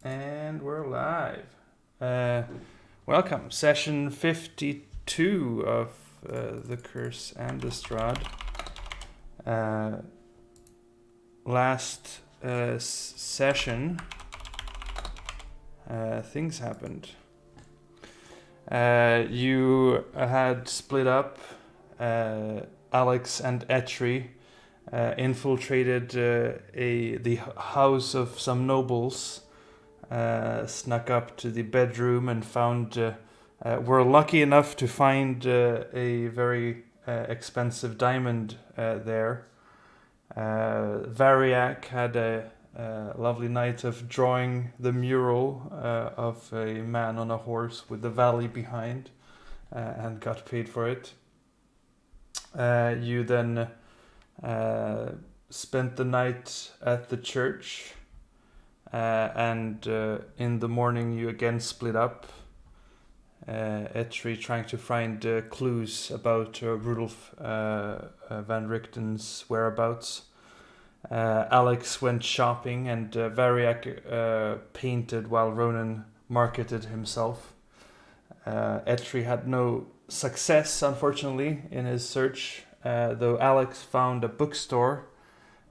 And we're live. Welcome, session 52 of The Curse and the Strahd. Last session, things happened. You had split up. Alex and Etri infiltrated the house of some nobles. Snuck up to the bedroom and found were lucky enough to find a very expensive diamond there. Variac had a lovely night of drawing the mural of a man on a horse with the valley behind and got paid for it. You then spent the night at the church. And in the morning you again split up. Etri trying to find clues about Rudolf van Richten's whereabouts. Alex went shopping and Variac painted while Ronan marketed himself. Etri had no success, unfortunately, in his search, though Alex found a bookstore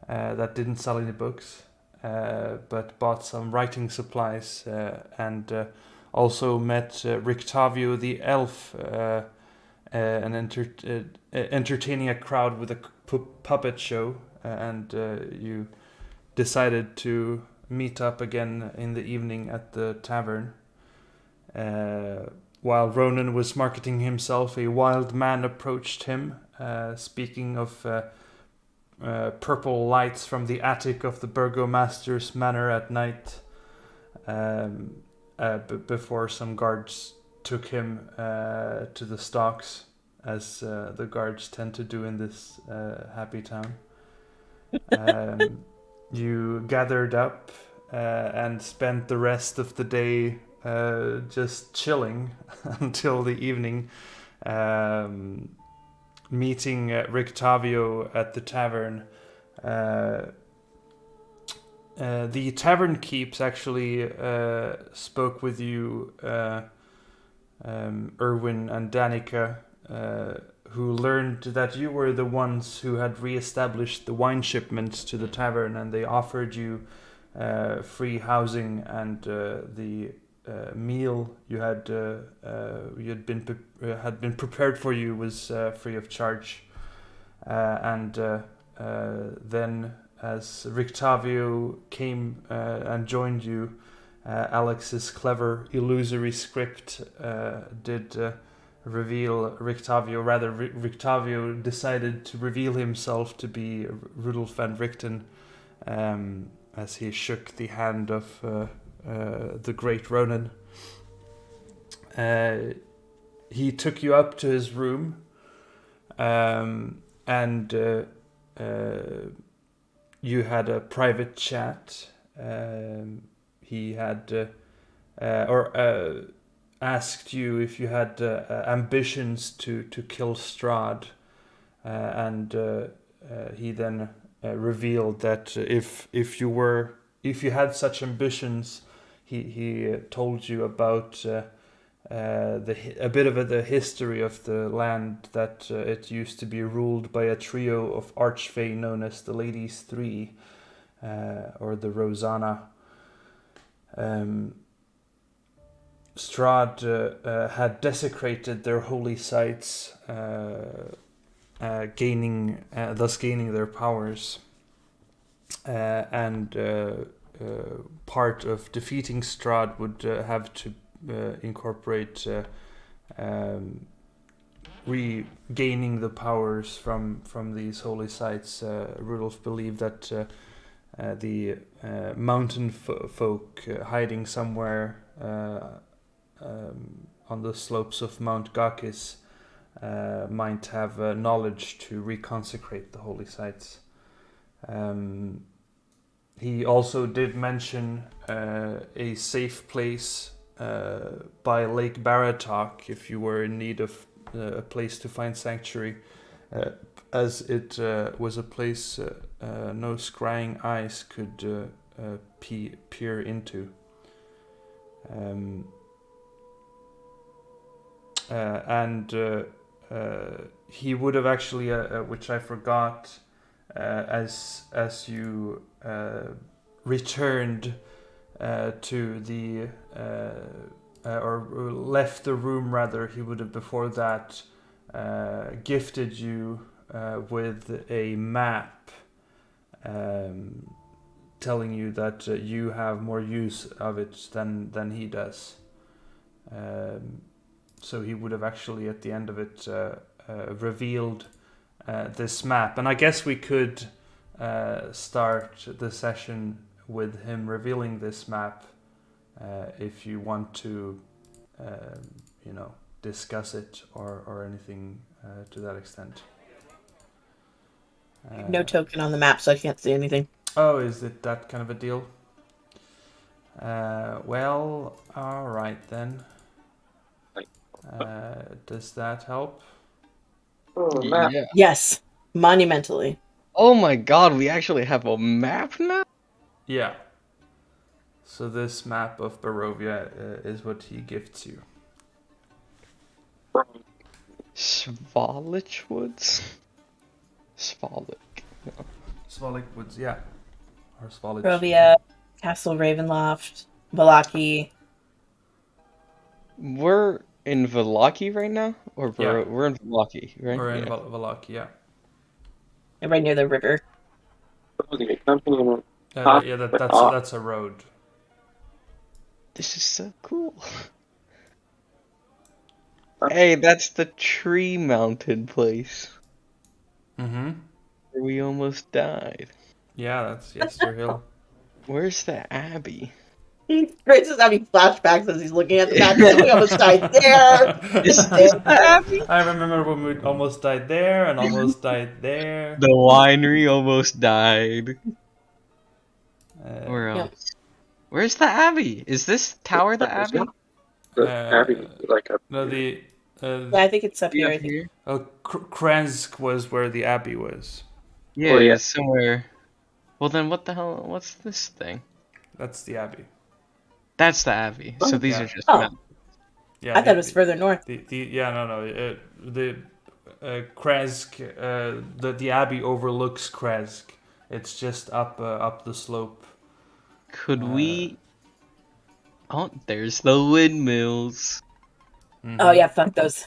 that didn't sell any books. But bought some writing supplies and also met Rictavio the elf, entertaining a crowd with a puppet show, and you decided to meet up again in the evening at the tavern. While Ronan was marketing himself, a wild man approached him, speaking of purple lights from the attic of the burgomaster's manor at night, before some guards took him to the stocks, as the guards tend to do in this happy town. You gathered up and spent the rest of the day just chilling until the evening, meeting Rictavio at the tavern. The tavern keeps actually spoke with you, Erwin and Danica, who learned that you were the ones who had re-established the wine shipments to the tavern, and they offered you free housing, and the meal you had been prepared for you was free of charge. And then, as Rictavio came and joined you, Alex's clever illusory script did reveal Rictavio. Rather, Rictavio decided to reveal himself to be Rudolf van Richten, as he shook the hand of the great Ronan. He took you up to his room, and you had a private chat. He had asked you if you had ambitions to kill Strahd, and he then revealed that if you had such ambitions, he told you about a bit of the history of the land, that it used to be ruled by a trio of archfey known as the Ladies Three, or the Rosanna. Strahd had desecrated their holy sites, thus gaining their powers, and part of defeating Strahd would have to incorporate regaining the powers from these holy sites. Rudolf believed that the mountain folk hiding somewhere on the slopes of Mount Gakis might have knowledge to reconsecrate the holy sites. He also did mention a safe place by Lake Baratok if you were in need of a place to find sanctuary, as it was a place no scrying eyes could peer into. Um, and he would have actually, which I forgot, as you returned to the or left the room rather, he would have before that gifted you with a map, telling you that you have more use of it than he does. So he would have actually at the end of it revealed this map, and I guess we could start the session with him revealing this map if you want to discuss it or anything to that extent. No token on the map, so I can't see anything. Oh, is it that kind of a deal? Well, all right then. Does that help? Yeah. Yes, monumentally. Oh my god, we actually have a map now? Yeah. So this map of Barovia is what he gifts you. Svalich Woods? Svalik. No. Svalik Woods, yeah. Or Svalich. Rovia, Castle Ravenloft, Valaki. We're in Valaki right now? Or Yeah. we're in Valaki, right? Or in Valaki, yeah. Right near the river. Yeah, that's a road. This is so cool. Hey, that's the tree mounted place. Mm-hmm. Where we almost died. Yeah, that's Yester Hill. Where's the Abbey? Grace is having flashbacks as he's looking at the map. We almost died there. Is this the Abbey? I remember when we almost died there and almost died there. The winery almost died. Where else? Yep. Where's the Abbey? Is this tower the Abbey? The Abbey, like a... No, the Yeah, I think it's up here. I think. Here? Krensk was where the abbey was. Yeah, Oh, yeah. it's somewhere. Well then, what the hell? What's this thing? That's the abbey. That's the Abbey. So these Yeah. are just Oh. maps. Yeah, I thought it was further north. The Kresk, the abbey overlooks Kresk. It's just up the slope. Could we? Oh, there's the windmills. Mhm. Oh yeah, fuck those.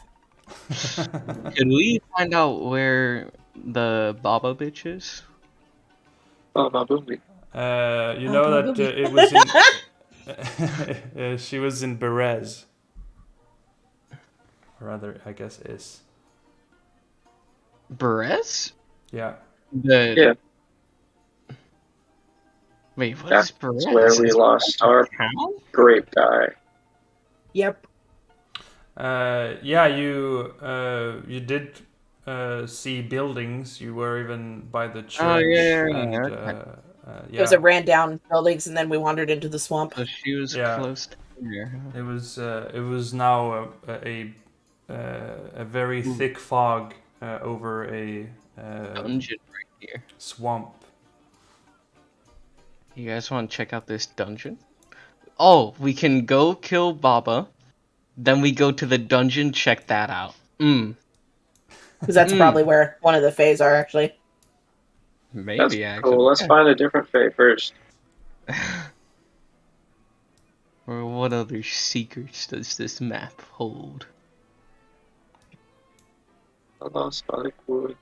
Could we find out where the Baba bitch is? Oh, Babumi. You know that it was in. She was in Berez. Or rather, I guess is. Berez? Yeah. Yeah. Wait, what is Berez? That's where we lost our town? great guy. Yep. Yeah, you did see buildings. You were even by the church. Oh, yeah. And, Okay. It was a ran down buildings, and then we wandered into the swamp. So she was close to here. It was now a very thick fog over a Dungeon right here. swamp. You guys want to check out this dungeon? Oh, we can go kill Baba. Then we go to the dungeon, check that out. Because that's probably where one of the Fays are, actually. Maybe, That's actually. cool. Let's find a different Fae first. Or what other secrets does this map hold? I lost Bollywood.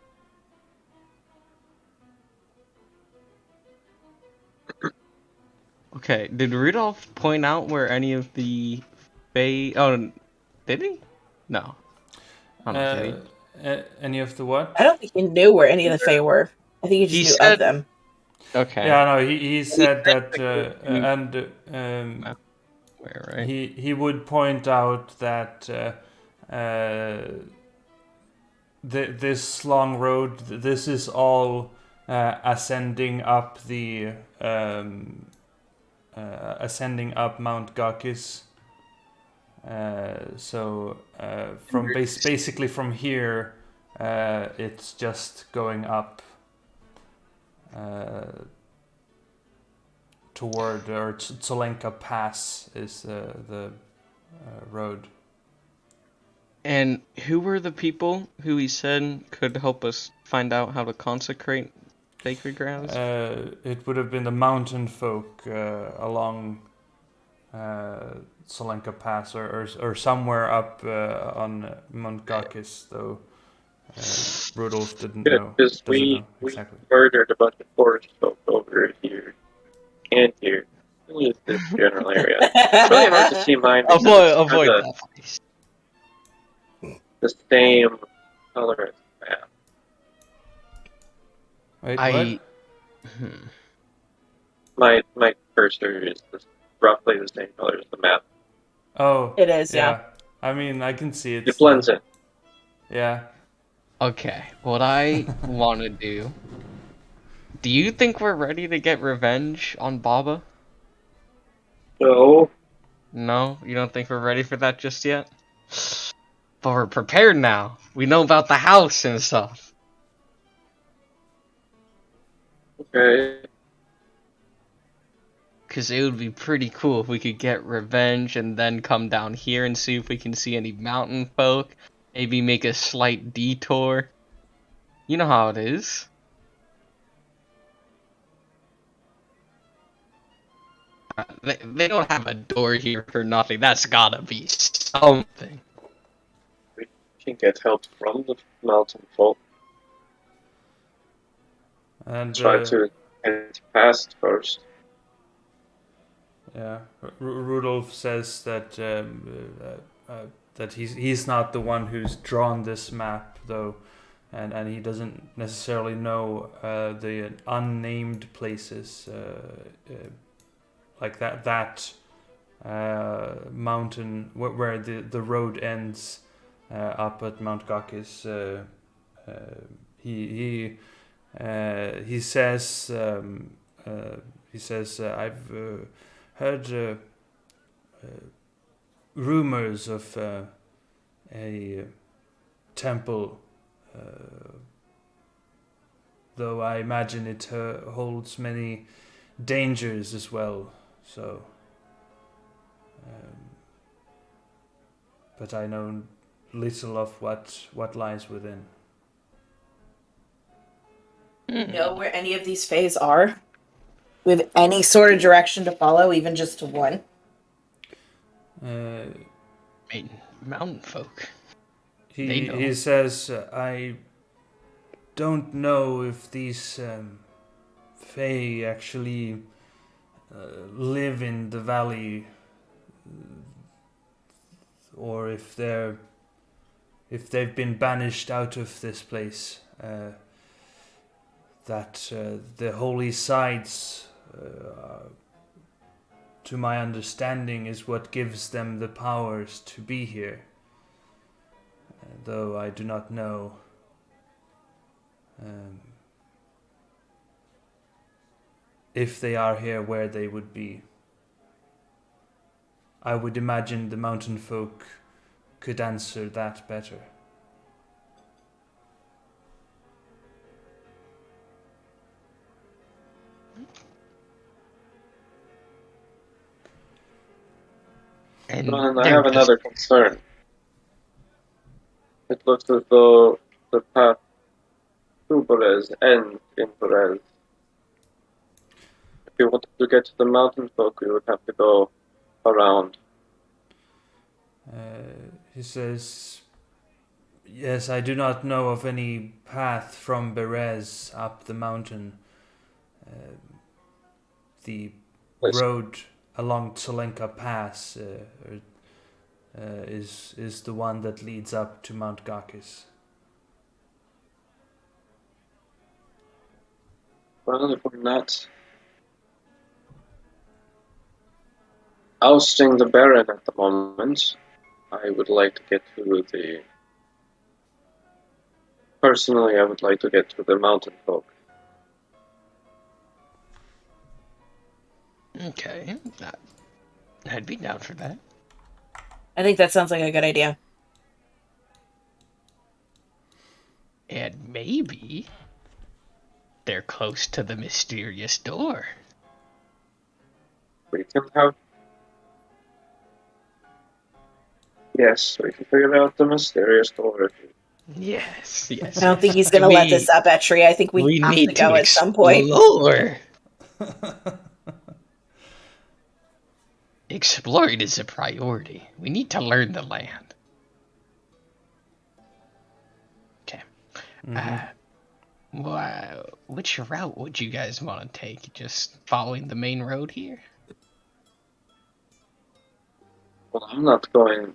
Okay, did Rudolph point out where any of the Fae... Oh, did he? No. Oh, no, did he? Any of the what? I don't think he knew where any of the Fae were. I think he just knew of them. Okay. Yeah, no, he said that, Where, right? he would point out that this long road, this is all ascending up the ascending up Mount Gakis. So from basically from here, it's just going up toward or Tsolenka Pass is the road. And who were the people who he said could help us find out how to consecrate sacred grounds? It would have been the mountain folk along Tsolenka Pass or somewhere up on Mount Gakis, though Rudolph didn't Yeah, know. because Doesn't we know exactly. murdered a bunch of forest folk over here and here. Only this general area. It's really hard to see mine because Avoid it's that place. the same color as the map. Wait, I. My cursor is roughly the same color as the map. what? Oh, It is, yeah. I mean, I can see it. It blends in. Yeah. Okay, what I want to do. Do you think we're ready to get revenge on Baba? So, No, you don't think we're ready for that just yet? But we're prepared now. We know about the house and stuff. okay. Because it would be pretty cool if we could get revenge and then come down here and see if we can see any mountain folk. Maybe make a slight detour. You know how it is. They don't have a door here for nothing. That's gotta be something. We can get help from the mountain folk. And Try to get past first. yeah, Rudolph says that that he's not the one who's drawn this map, though, and he doesn't necessarily know the unnamed places like that mountain where the road ends up at Mount Gakis. He says I've heard rumors of a temple, though I imagine it holds many dangers as well. So, but I know little of what lies within. Do you know where any of these fays are? With any sort of direction to follow, even just to one? Mountain folk. He says, I don't know if these fae actually live in the valley, or if they've been banished out of this place. That the holy sites, to my understanding, is what gives them the powers to be here. Though I do not know if they are here, where they would be. I would imagine the mountain folk could answer that better. And I have another concern. It looks as though the path to Perez ends in Perez. If you wanted to get to the mountain folk, you would have to go around. He says, yes, I do not know of any path from Berez up the mountain. The road along Tsolenka Pass is the one that leads up to Mount Gakis. Well, if we're not ousting the Baron at the moment, I would like to get to the... Personally, I would like to get to the mountain folk. Okay, I'd be down for that. I think that sounds like a good idea. And maybe they're close to the mysterious door. we can have. Yes, we can figure out the mysterious door. Yes, yes. I don't think he's gonna let this up, Etri. I think we have need to go to at some point. explore. Exploring is a priority. We need to learn the land. Okay. Which route would you guys want to take? Just following the main road here? Well, I'm not going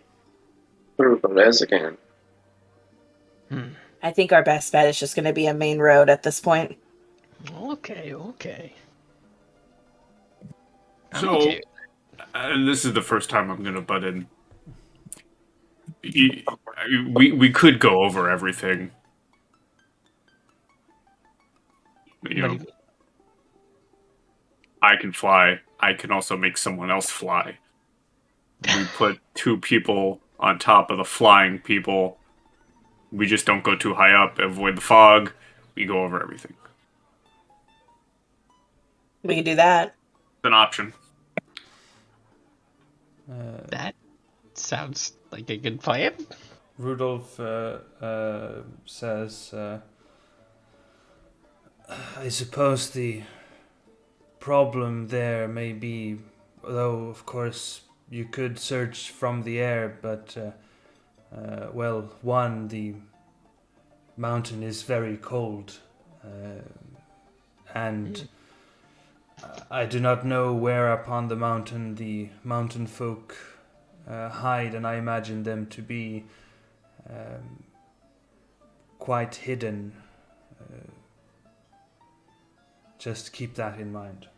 through the res again. I think our best bet is just going to be a main road at this point. Okay. I'm So, okay. and this is the first time I'm going to butt in. We could go over everything. You know, I can fly. I can also make someone else fly. We put 2 people on top of the flying people. We just don't go too high up, avoid the fog. We go over everything. We can do that. It's an option. That sounds like a good plan. Rudolph says, I suppose the problem there may be, though of course you could search from the air, but well, one, the mountain is very cold, and I do not know where upon the mountain the mountain folk hide, and I imagine them to be quite hidden. Just keep that in mind.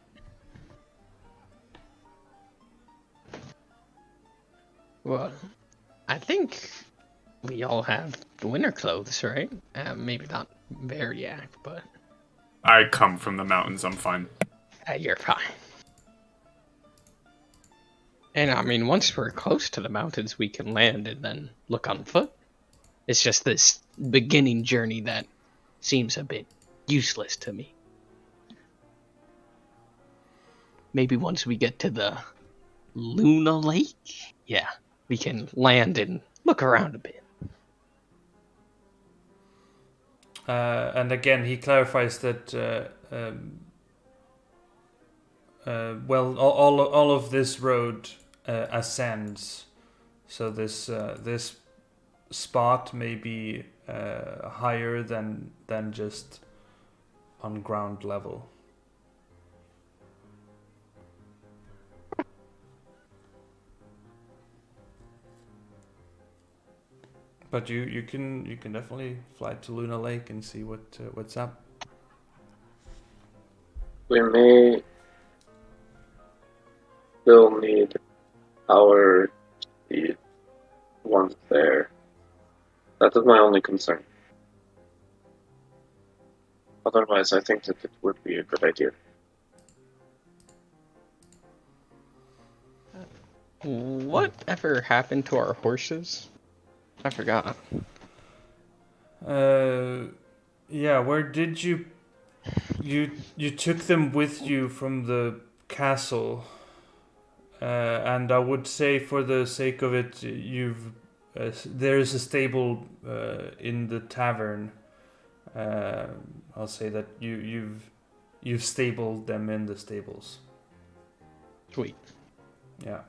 Well, I think we all have winter clothes, right? Maybe not Variac, but I come from the mountains. I'm fine. you're fine. And I mean, once we're close to the mountains, we can land and then look on foot. It's just this beginning journey that seems a bit useless to me. Maybe once we get to the Luna Lake, yeah, we can land and look around a bit. And again, he clarifies that well, all of this road ascends, so this spot may be higher than just on ground level. But you can definitely fly to Luna Lake and see what's up. We may still need our speed once there. That is my only concern. Otherwise, I think that it would be a good idea. Whatever happened to our horses? I forgot. Yeah, where did you took them with you from the castle, and I would say for the sake of it, there is a stable in the tavern. I'll say that you've stabled them in the stables. Sweet. Yeah.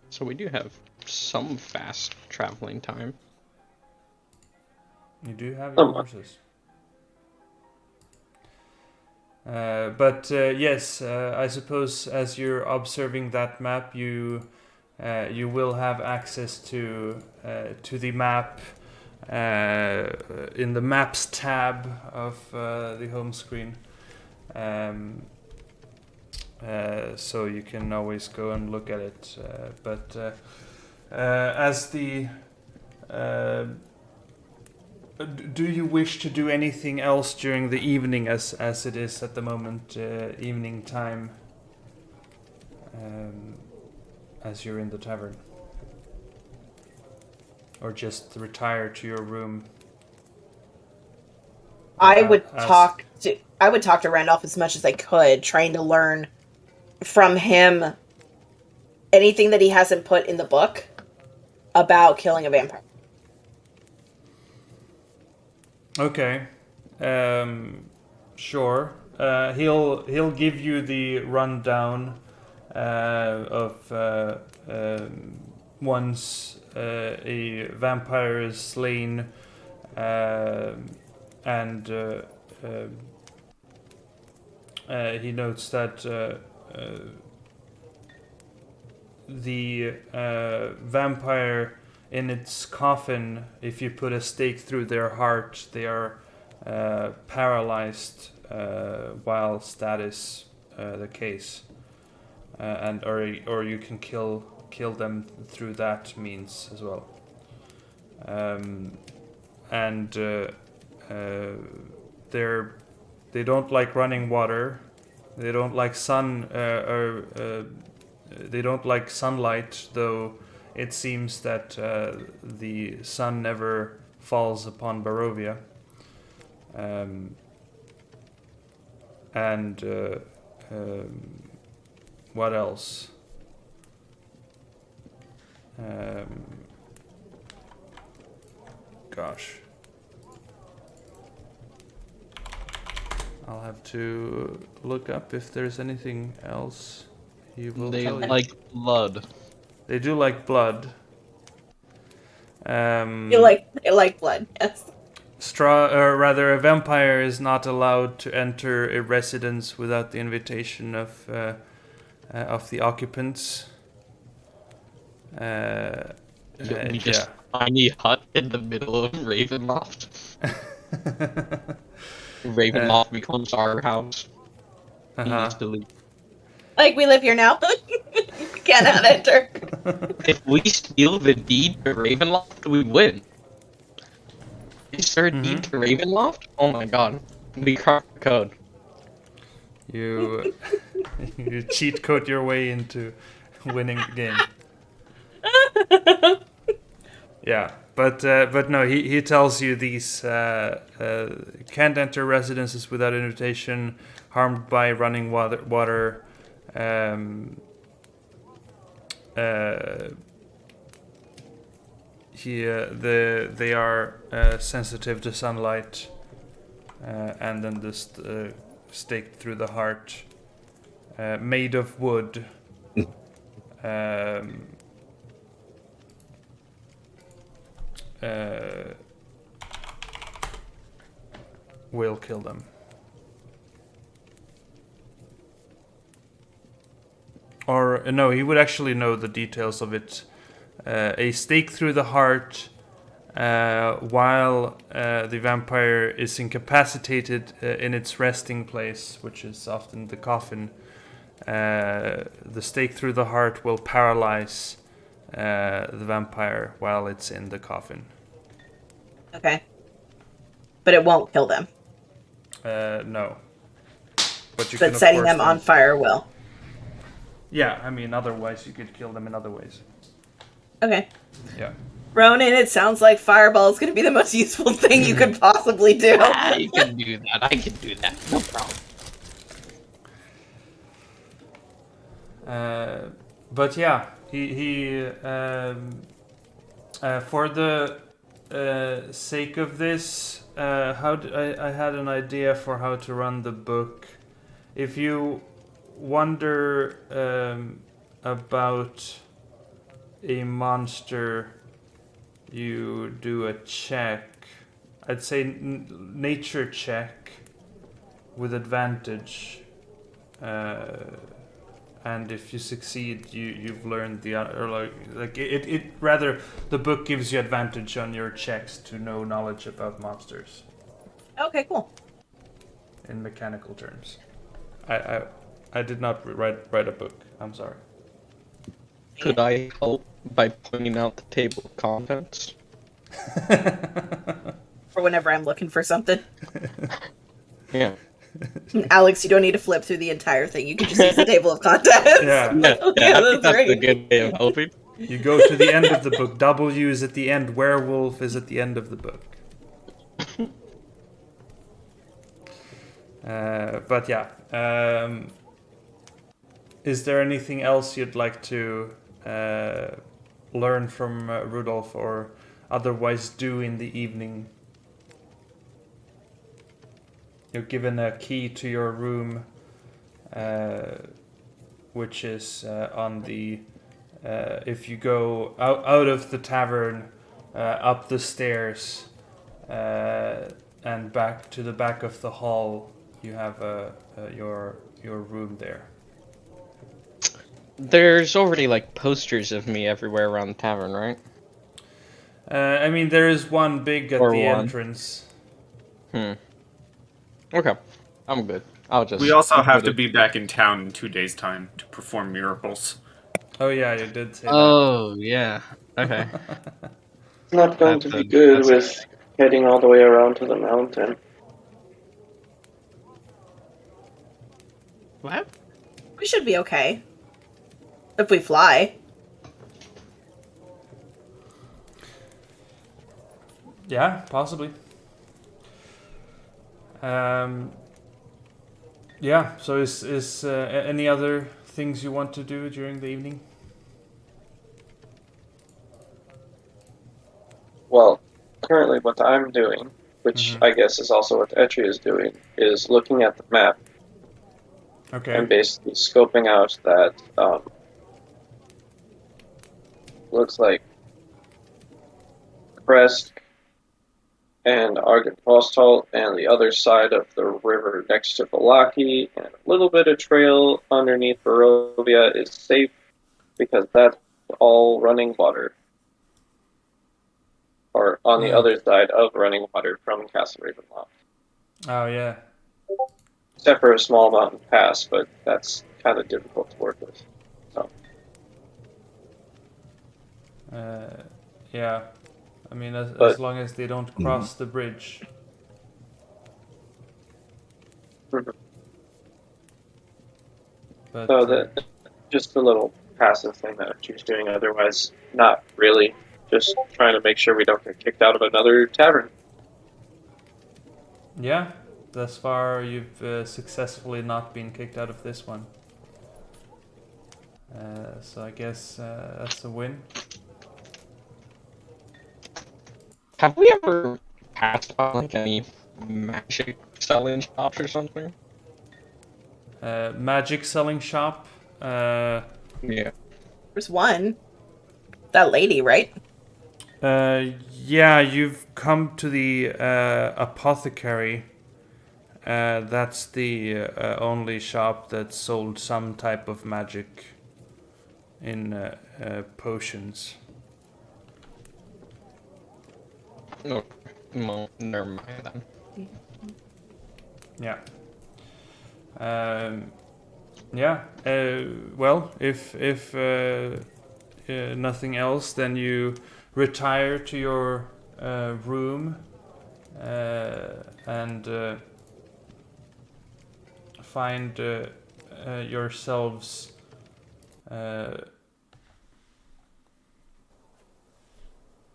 So we do have some fast traveling time. You do have your horses. But yes, I suppose as you're observing that map, you will have access to the map in the Maps tab of the home screen. So you can always go and look at it. But as the do you wish to do anything else during the evening, as it is at the moment, evening time, as you're in the tavern, or just retire to your room? I would talk to Randolph as much as I could, trying to learn from him anything that he hasn't put in the book about killing a vampire. Okay. Sure. He'll give you the rundown of once a vampire is slain, and he notes that the vampire in its coffin, if you put a stake through their heart, they are paralyzed whilst that is the case, and or you can kill them through that means as well. And they don't like running water. They don't like they don't like sunlight, though it seems that the sun never falls upon Barovia. And what else? Gosh. I'll have to look up if there's anything else he will They tell you. like blood. They do like blood. They like blood, yes. Or rather, a vampire is not allowed to enter a residence without the invitation of the occupants. We just tiny hut in the middle of Ravenloft. Ravenloft becomes our house. Easily. Like, we live here now. You cannot enter. If we steal the deed to Ravenloft, we win. Is there a deed to Ravenloft? Oh my god. We cracked the code. You you cheat code your way into winning the game. Yeah, but no, he tells you these can't enter residences without invitation, harmed by running water. They are sensitive to sunlight, and then this staked through the heart, made of wood. Will kill them. Or no, he would actually know the details of it. A stake through the heart while the vampire is incapacitated in its resting place, which is often the coffin. The stake through the heart will paralyze the vampire while it's in the coffin. Okay. But it won't kill them. No. But you But can, of setting course, them on fire will. Yeah, I mean, otherwise you could kill them in other ways. Okay. Yeah. Ronan, it sounds like fireball is going to be the most useful thing you could possibly do. You can do that. I can do that. No problem. But yeah, he for the sake of this, I had an idea for how to run the book. If you wonder about a monster, you do a check. I'd say nature check with advantage. And if you succeed, you've learned the it rather the book gives you advantage on your checks to know knowledge about monsters. Okay, cool. In mechanical terms, I did not write a book. I'm sorry. Could I help by pointing out the table of contents? For whenever I'm looking for something. Yeah. Alex, you don't need to flip through the entire thing. You can just use the table of contents. Yeah. I think that's a good way of helping. You go to the end of the book. W is at the end. Werewolf is at the end of the book. But yeah, is there anything else you'd like to learn from Rudolph or otherwise do in the evening? You're given a key to your room, which is on the... if you go out of the tavern, up the stairs, and back to the back of the hall, you have your room there. There's already like posters of me everywhere around the tavern, right? I mean, there is one big at Or the one. entrance. Okay, I'm good. I'll just. We also have to put it- be back in town in 2 days' time to perform miracles. Oh yeah, you did say Oh yeah. Okay. It's not going to be good with heading all the way around to the mountain. What? We should be okay. If we fly. Yeah, possibly. Yeah. So is any other things you want to do during the evening? Well, currently what I'm doing, which I guess is also what Etri is doing, is looking at the map Okay. and basically scoping out that looks like Kresk and Argentpostal and the other side of the river next to Valaki and a little bit of trail underneath Rovia is safe because that's all running water. Or on the other side of running water from Castle Ravenloft. Oh yeah. Except for a small mountain pass, but that's kind of difficult to work with. So. Yeah. I mean, as But- long as they don't cross the bridge. But, So that just a little passive thing that she's doing. Otherwise, not really. Just trying to make sure we don't get kicked out of another tavern. yeah, thus far you've successfully not been kicked out of this one. So I guess that's a win. Have we ever passed by like any magic selling shops or something? Magic selling shop. Yeah. There's one. That lady, right? Yeah, you've come to the apothecary. That's the only shop that sold some type of magic in potions. No, well, never mind then. Yeah. Yeah. Well, if nothing else, then you retire to your room and find yourselves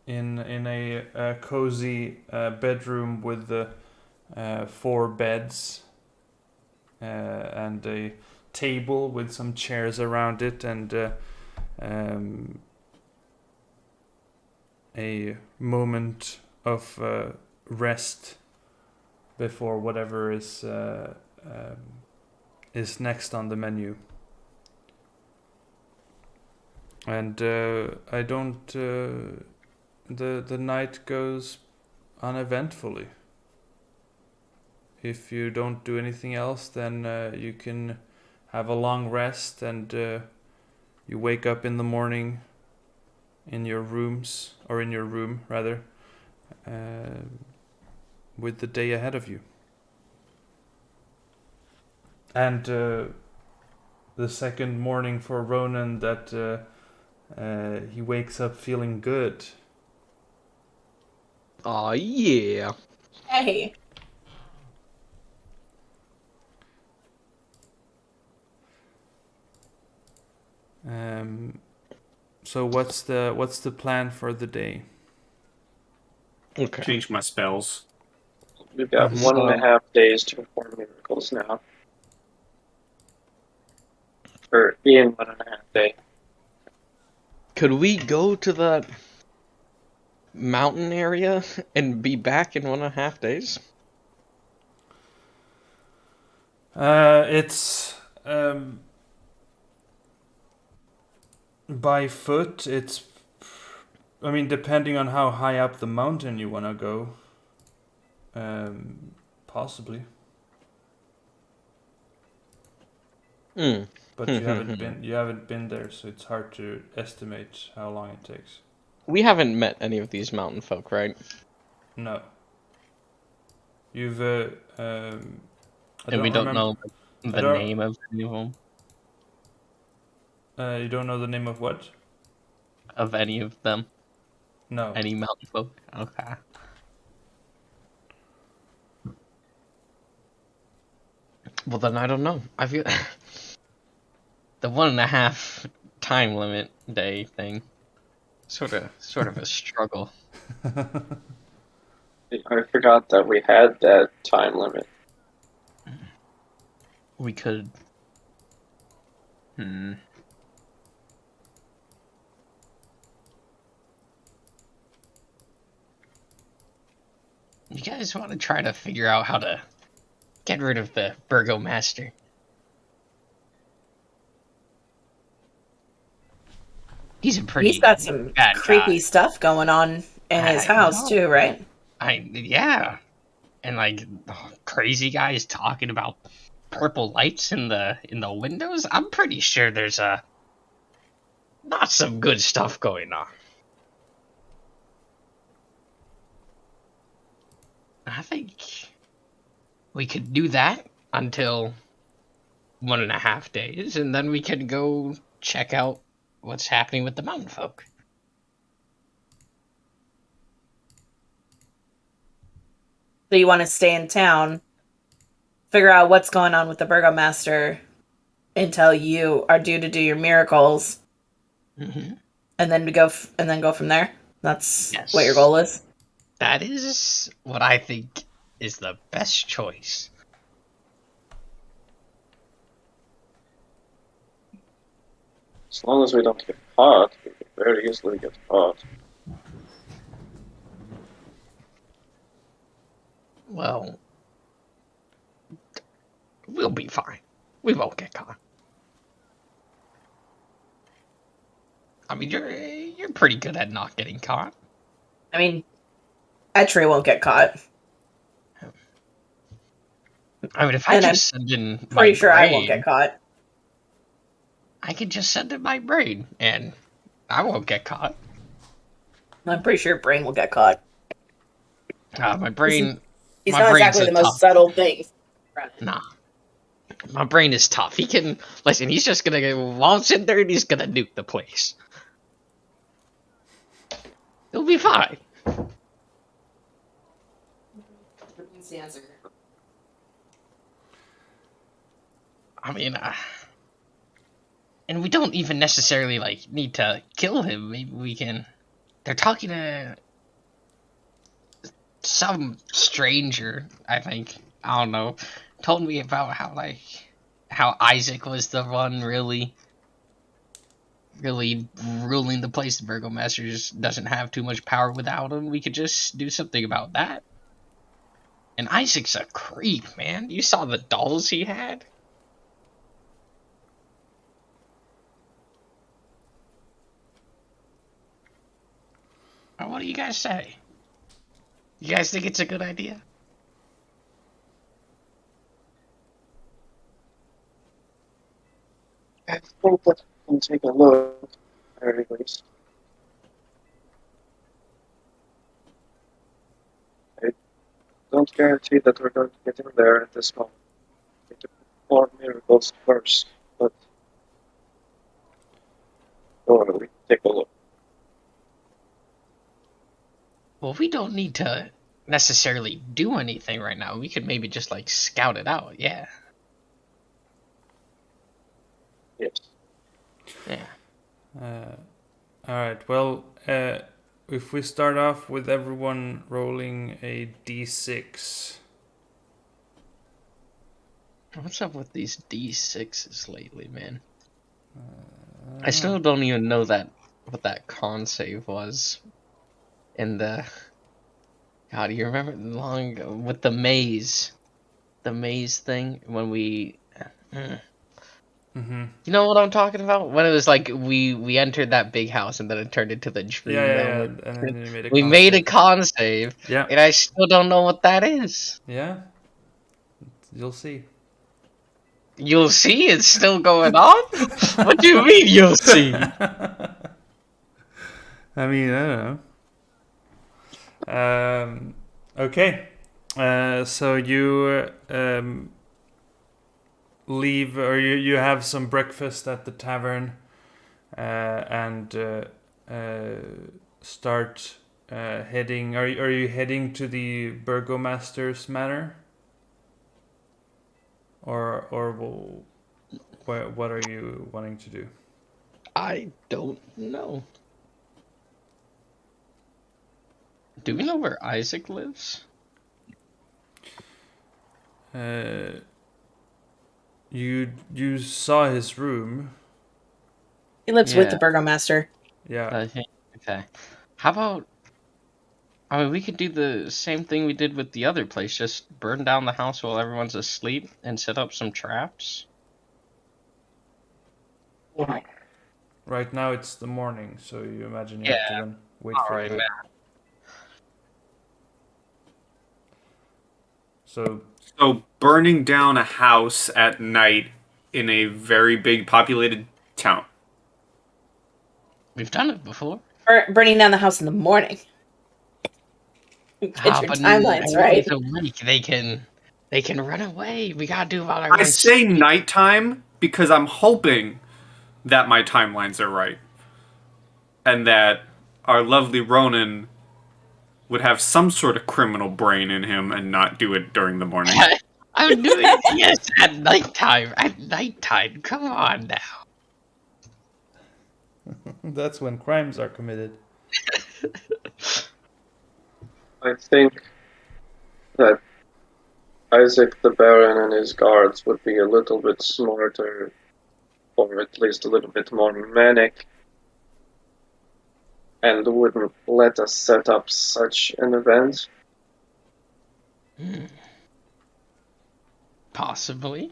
in a cozy bedroom with the 4 beds and a table with some chairs around it and a moment of rest before whatever is next on the menu. And I don't. The night goes uneventfully. If you don't do anything else, then you can have a long rest and you wake up in the morning in your rooms, or in your room rather, with the day ahead of you. And the second morning for Ronan that he wakes up feeling good. Aw, yeah. Hey. So what's the plan for the day? Okay. Change my spells. We've got 1.5 days to perform miracles now. Or be in 1.5 days. Could we go to the mountain area and be back in 1.5 days? It's by foot. It's, I mean, depending on how high up the mountain you want to go. Possibly. But you haven't been there, so it's hard to estimate how long it takes. We haven't met any of these mountain folk, right? No. You've And we don't know the name of any of them. You don't know the name of what? Of any of them? No. Any mountain folk? Okay. Well, then I don't know. I feel the 1.5 time limit day thing, sort of a struggle. I forgot that we had that time limit. We could. You guys want to try to figure out how to get rid of the burgomaster? He's a pretty. He's got some bad creepy guy. stuff going on in his house too, right? Yeah, and like crazy guys talking about purple lights in the windows. I'm pretty sure there's not some good stuff going on. I think we could do that until 1.5 days, and then we could go check out what's happening with the mountain folk. So you want to stay in town, figure out what's going on with the burgomaster until you are due to do your miracles, and then go from there. That's what your goal is. That is what I think is the best choice. As long as we don't get caught, we can very easily get caught. Well, we'll be fine. We won't get caught. I mean, you're pretty good at not getting caught. I mean, Etri won't get caught. I mean, if I just send in my Pretty sure brain, I won't get caught. I could just send in my brain, and I won't get caught. I'm pretty sure Brain will get caught. My brain... He's not exactly the most subtle thing. Nah. My brain is tough. He can... Listen, he's just gonna launch in there and he's gonna nuke the place. It'll be fine. That's the answer. I mean, and we don't even necessarily, need to kill him. Maybe we can... They're talking to... some stranger, I think. I don't know. Told me about how Isaac was the one really ruling the place. The burgomaster just doesn't have too much power without him. We could just do something about that. And Isaac's a creep, man. You saw the dolls he had? What do you guys say? You guys think it's a good idea? I think that we can take a look, at very least. I don't guarantee that we're going to get in there at this moment. We need to perform miracles first, but or we take a look. Well, we don't need to necessarily do anything right now. We could maybe just, scout it out, yeah. Yes. Yeah. Alright, well, if we start off with everyone rolling a d6. What's up with these D6s lately, man? I still don't even know what that con save was. In the God, you remember long ago with the maze thing when we. Mm-hmm. You know what I'm talking about? When it was like we entered that big house and then it turned into the dream Yeah. realm. And then you made a We con made a save. con save, Yeah. and I still don't know what that is. Yeah. You'll see. You'll see, it's still going on. What do you mean you'll see? I mean, I don't know. Okay. So you leave, or you have some breakfast at the tavern, and start heading. Are you heading to the burgomaster's manor, or what are you wanting to do? I don't know. Do we know where Isaac lives? You saw his room. He lives with Yeah. the burgomaster. Yeah. Okay. How about? I mean, we could do the same thing we did with the other place. Just burn down the house while everyone's asleep and set up some traps. Right now it's the morning, so you imagine you have to then wait for Alright, the. man. So So burning down a house at night in a very big populated town. We've done it before. Burning down the house in the morning. Get your But timelines right. everyone's awake. They can run away. We gotta do it while I everyone's say asleep. nighttime because I'm hoping that my timelines are right. And that our lovely Ronan would have some sort of criminal brain in him and not do it during the morning. I'm doing it, yes, at nighttime. At nighttime. Come on now. that's when crimes are committed. I think that Isaac the Baron and his guards would be a little bit smarter, or at least a little bit more manic, and wouldn't let us set up such an event. Possibly.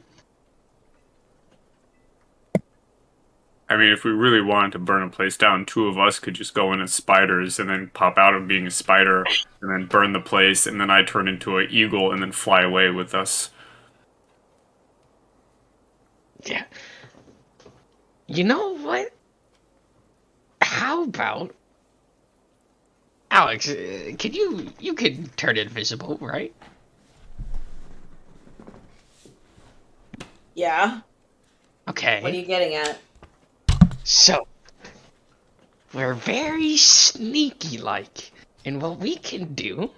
I mean, if we really wanted to burn a place down, two of us could just go in as spiders and then pop out of being a spider and then burn the place, and then I turn into an eagle and then fly away with us. Yeah. You know what? How about Alex? Can you can turn invisible, right? Yeah. Okay. What are you getting at? So we're very sneaky like, and what we can do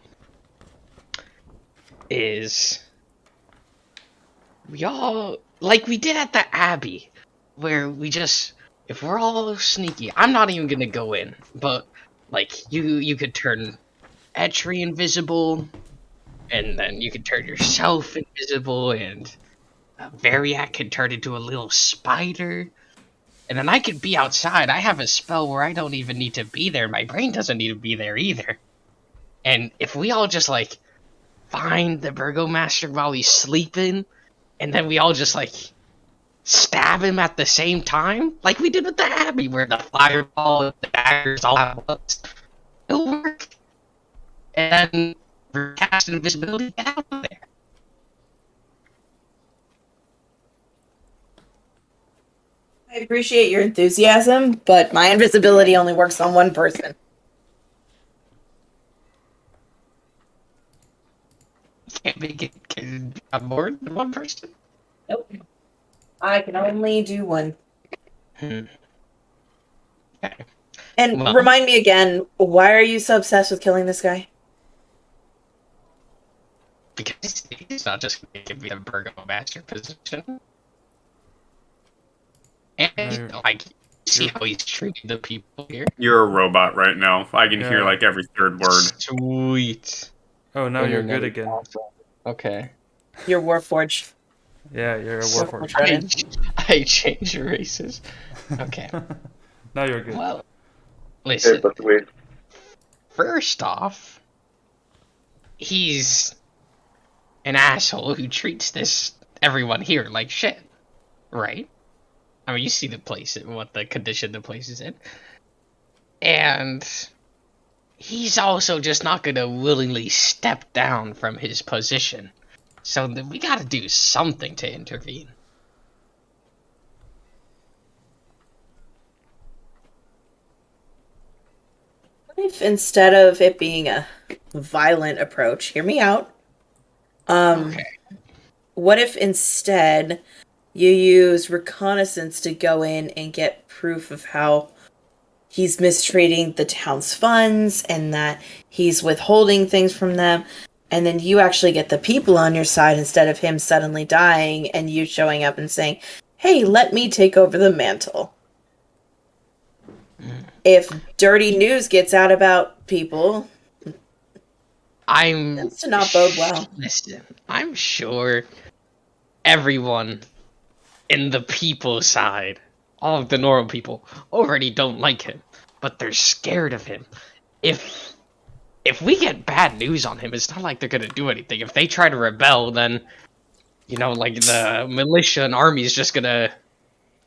is we all like we did at the Abbey, where we just if we're all sneaky, I'm not even gonna go in, but like you could turn Etri invisible, and then you could turn yourself invisible, and Variac could turn into a little spider. And then I could be outside. I have a spell where I don't even need to be there. My brain doesn't need to be there either. And if we all just, like, find the burgomaster while he's sleeping, and then we all just, like, stab him at the same time, like we did with the Abbey, where the fireball and the daggers all have once, it'll work. And then we're casting invisibility, get out of there. I appreciate your enthusiasm, but my invisibility only works on one person. Can't make it can have more than one person. Nope. I can only do one. Okay. And Well- remind me again, why are you so obsessed with killing this guy? Because he's not just going to give me the burgomaster position. And, you know, like, see how he's treating the people here? You're a robot right now. I can hear Yeah. like every third word. Sweet. Oh, now you're good again. Okay. You're Warforged. Yeah, you're a So warforged. I change races. Okay. Now you're good. Well, Okay, listen. but wait. First off, he's an asshole who treats everyone here like shit, right? I mean, you see the place, what the condition the place is in, and he's also just not gonna willingly step down from his position. So we gotta do something to intervene. What if instead of it being a violent approach, hear me out. Okay. What if instead you use reconnaissance to go in and get proof of how he's mistreating the town's funds and that he's withholding things from them, and then you actually get the people on your side instead of him suddenly dying and you showing up and saying, hey, let me take over the mantle. If dirty news gets out about people, tends to not bode well. Listen, I'm sure everyone in the people side, all of the normal people, already don't like him, but they're scared of him. If we get bad news on him, it's not like they're gonna do anything. If they try to rebel, then like the militia and army is just gonna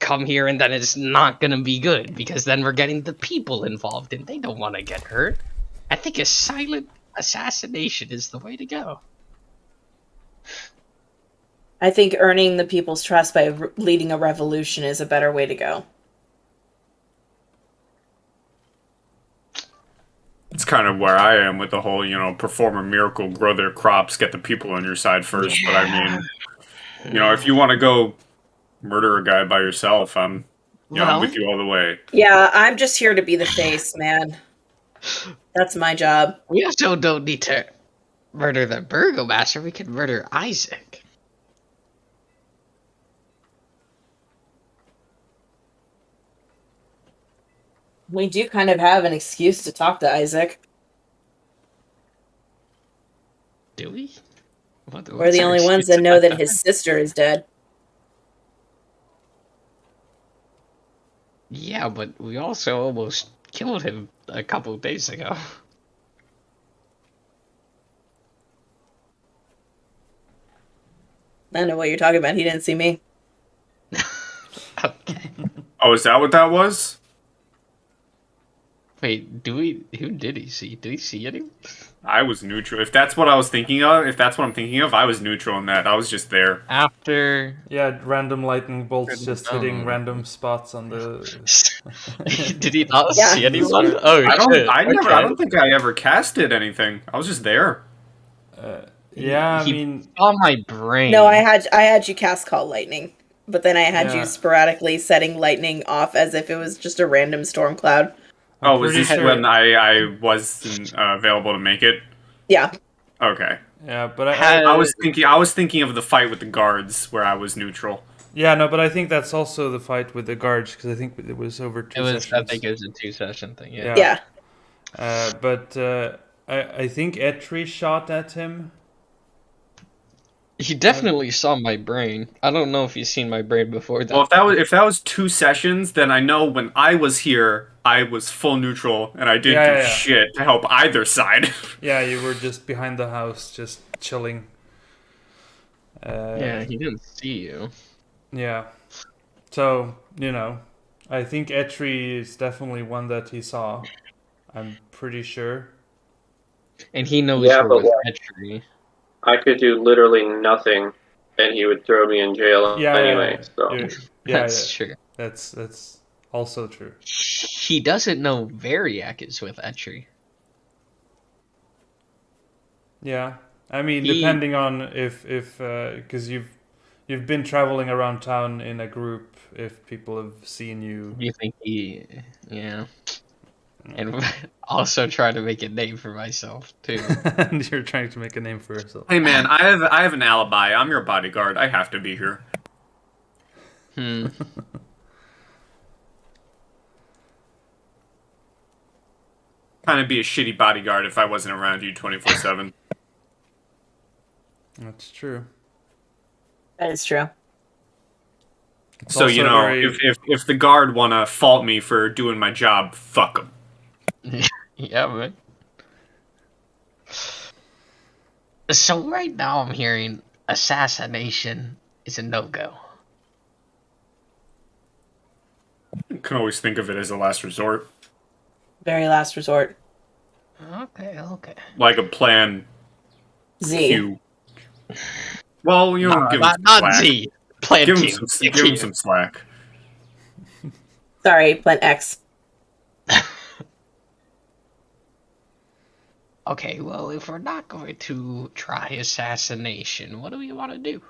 come here, and then it's not gonna be good because then we're getting the people involved, and they don't want to get hurt. I think a silent assassination is the way to go. I think earning the people's trust by leading a revolution is a better way to go. It's kind of where I am with the whole, perform a miracle, grow their crops, get the people on your side first. Yeah. But I mean, if you want to go murder a guy by yourself, I'm with you all the way. Yeah, I'm just here to be the face, man. That's my job. We also don't need to murder the burgomaster. We can murder Isaac. We do kind of have an excuse to talk to Isaac. Do we? We're the only ones that know that his sister is dead. Yeah, but we also almost killed him a couple of days ago. I don't know what you're talking about. He didn't see me. Okay. Oh, is that what that was? Wait, who did he see? Did he see anyone? I was neutral. If that's what I was thinking of, I was neutral in that. I was just there. After... Yeah, random lightning bolts just hitting random spots on the... Did he not Yeah. see anyone? Oh, I shit. don't think I ever casted anything. I was just there. Yeah, I He mean... saw my brain. No, I had you cast Call Lightning. But then I had Yeah. you sporadically setting lightning off as if it was just a random storm cloud. I'm Was pretty this sure- when I wasn't available to make it? Yeah. Okay. Yeah, but I was thinking of the fight with the guards where I was neutral. Yeah, no, but I think that's also the fight with the guards, because I think it was over two sessions. I think it was a 2-session thing, yeah. Yeah. But I think Etri shot at him. He definitely saw my brain. I don't know if he's seen my brain before that. Well, if that was 2 sessions, then I know when I was here, I was full neutral, and I didn't do shit to help either side. Yeah, you were just behind the house, just chilling. Yeah, he didn't see you. Yeah. So, I think Etri is definitely one that he saw. I'm pretty sure. And he knows Yeah, we're but with like- Petri. I could do literally nothing, and he would throw me in jail anyway. So That's true. That's also true. He doesn't know Variac is with Etri. Yeah, I mean, depending on if because you've been traveling around town in a group, if people have seen you. You think yeah. And also try to make a name for myself too. And you're trying to make a name for yourself. Hey man, I have an alibi. I'm your bodyguard. I have to be here. Hmm. Kind of be a shitty bodyguard if I wasn't around you 24/7. That's true. That is true. It's So, also very... if the guard want to fault me for doing my job, fuck them. Yeah, man. So right now I'm hearing assassination is a no-go. You can always think of it as a last resort. Very last resort. Okay. Like a plan Z. Q. Well, you know, give him some Not slack. Z. Plan Give him Q. give him some slack. Sorry, Plan X. Okay, well, if we're not going to try assassination, what do we want to do?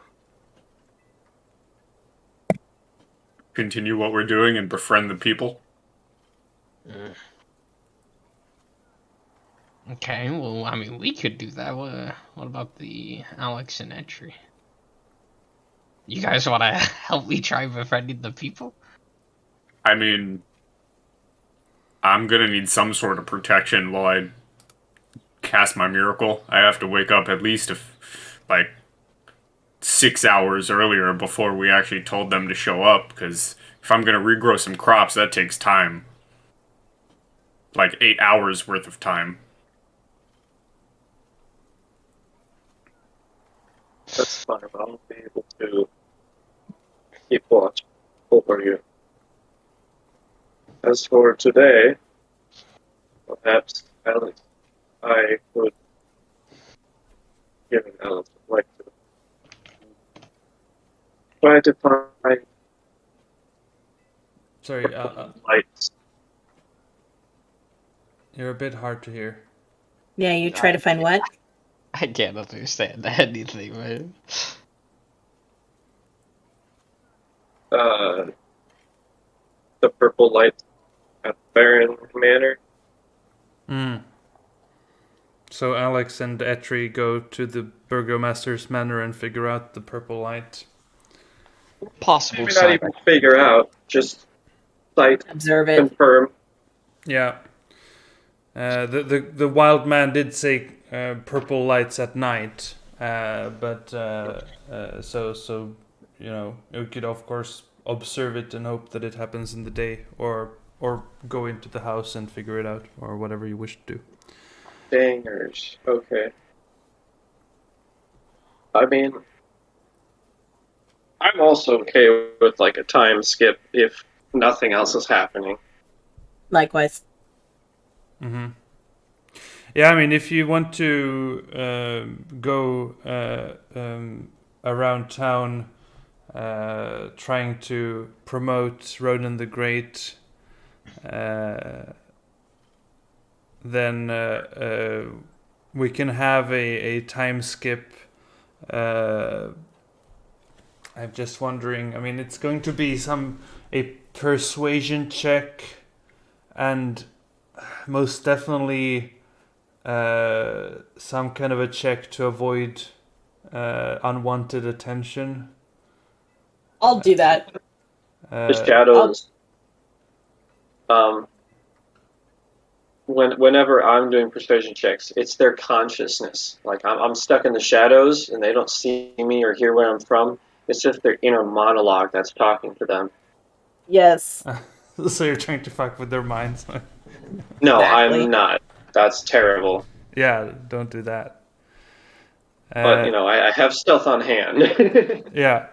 Continue what we're doing and befriend the people. Okay, well, I mean, we could do that. What about the Alex and entry? You guys want to help me try befriending the people? I mean, I'm gonna need some sort of protection while I cast my miracle. I have to wake up at least like 6 hours earlier before we actually told them to show up, because if I'm gonna regrow some crops, that takes time. Like 8 hours worth of time. That's fine. I'll be able to keep watch over you. As for today, perhaps Alex, I could give an Alex like to try to find Sorry, lights. you're a bit hard to hear. Yeah, you try to find what? I can't understand anything, man. The purple light at Baron Manor. So Alex and Etri go to the Burgomaster's Manor and figure out the purple light. Possible Maybe not side. even figure out, just sight, Observe it. confirm. Yeah. The wild man did say purple lights at night, but so you know, you could of course observe it and hope that it happens in the day, or go into the house and figure it out, or whatever you wish to do. Dangers. Okay. I mean, I'm also okay with like a time skip if nothing else is happening. Likewise. Mm-hmm. Yeah, I mean, if you want to go around town trying to promote Ronan the Great, then we can have a time skip. I'm just wondering, I mean, it's going to be a persuasion check, and most definitely some kind of a check to avoid unwanted attention. I'll do that. The shadows. Whenever I'm doing persuasion checks, it's their consciousness. Like I'm stuck in the shadows, and they don't see me or hear where I'm from. It's just their inner monologue that's talking to them. Yes. So you're trying to fuck with their minds. No, Exactly. I'm not. That's terrible. Yeah, don't do that. But I have stealth on hand. Yeah.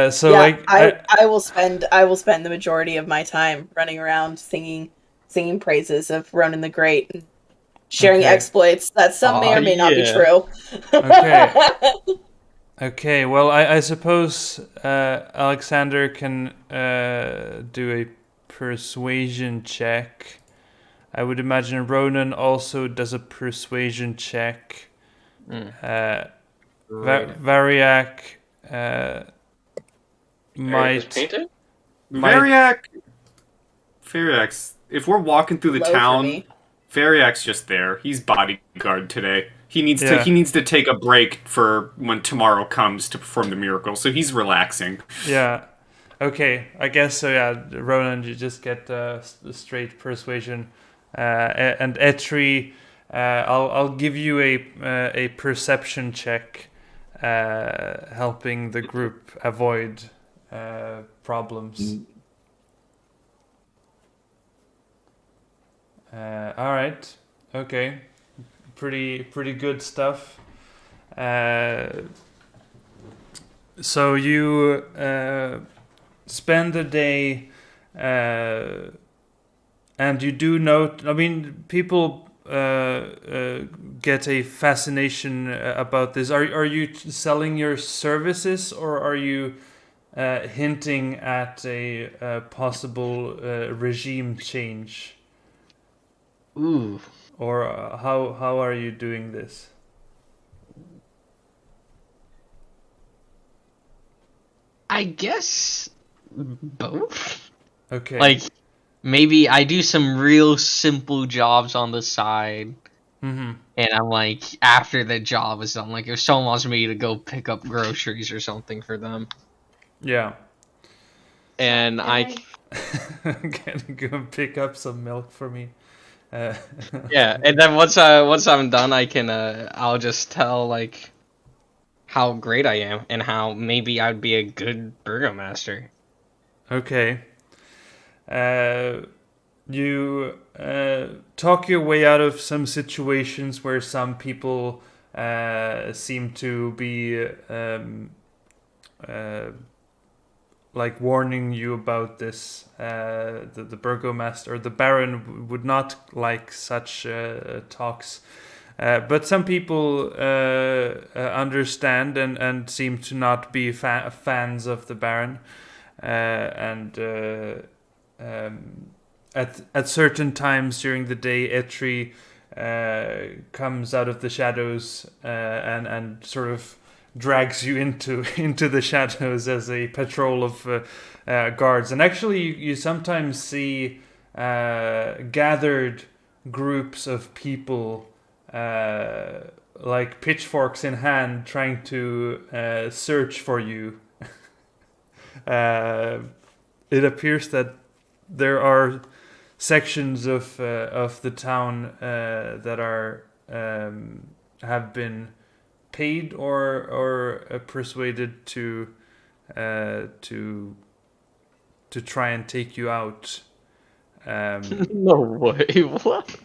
So yeah, like I will spend the majority of my time running around singing praises of Ronan the Great and sharing Okay. exploits that some may or may not be yeah. true. Okay. Okay, well, I suppose Alexander can do a persuasion check. I would imagine Ronan also does a persuasion check. Variac might... Painted? Variax, if we're walking through the Low for town, me. Variax's just there. He's bodyguard today. He needs Yeah. to take a break for when tomorrow comes to perform the miracle, so he's relaxing. Yeah. Okay, I guess so. Yeah, Ronan, you just get straight persuasion, and Etri, I'll give you a perception check, helping the group avoid problems. All right. Okay. Pretty good stuff. So you spend the day, and you do note. I mean, people get a fascination about this. Are you selling your services, or are you hinting at a possible regime change? Ooh. Or how are you doing this? I guess both. Okay. Like, maybe I do some real simple jobs on the side. Mm-hmm. And I'm like, after the job is done, like if someone wants me to go pick up groceries or something for them. Yeah. And I Can you go and pick up some milk for me? yeah, and then once I'm done, I can I'll just tell like how great I am and how maybe I'd be a good burgomaster. Okay. You talk your way out of some situations where some people seem to be like warning you about this. The burgomaster or the baron would not like such talks. But some people understand and seem to not be fans of the baron. At certain times during the day, Etri comes out of the shadows and sort of drags you into the shadows as a patrol of guards. And actually, you sometimes see gathered groups of people, like pitchforks in hand, trying to search for you. It appears that there are sections of the town that are have been paid or persuaded to try and take you out. No way! What?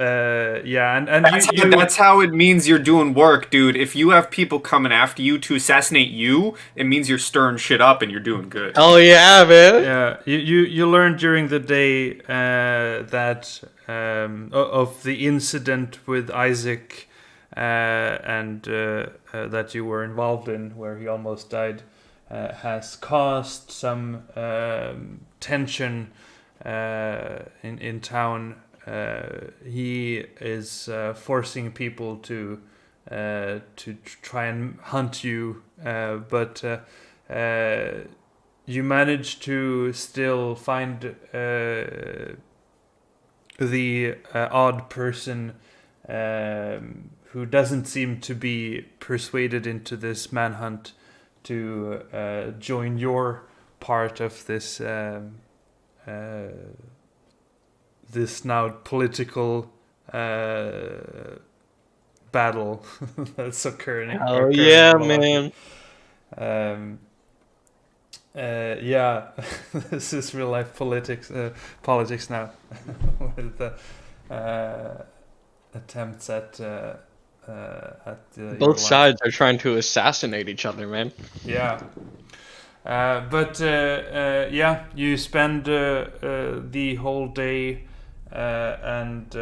Yeah, and That's how it means you're doing work, dude. If you have people coming after you to assassinate you, it means you're stirring shit up and you're doing good. Oh yeah, man. Yeah, you learned during the day that of the incident with Isaac and that you were involved in, where he almost died, has caused some tension in town. He is forcing people to try and hunt you, but you manage to still find the odd person who doesn't seem to be persuaded into this manhunt to join your part of this this now political battle that's occurring. Oh yeah, man. Yeah, this is real life politics now with the attempts at Both sides are trying to assassinate each other, man. Yeah. But yeah, you spend the whole day and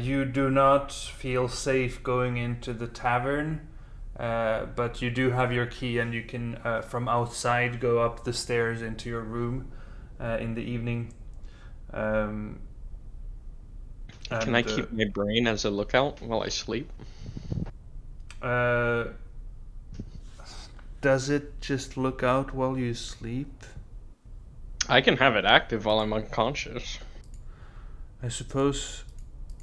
you do not feel safe going into the tavern, but you do have your key and you can from outside go up the stairs into your room in the evening. Can I keep my brain as a lookout while I sleep? Does it just look out while you sleep? I can have it active while I'm unconscious. I suppose.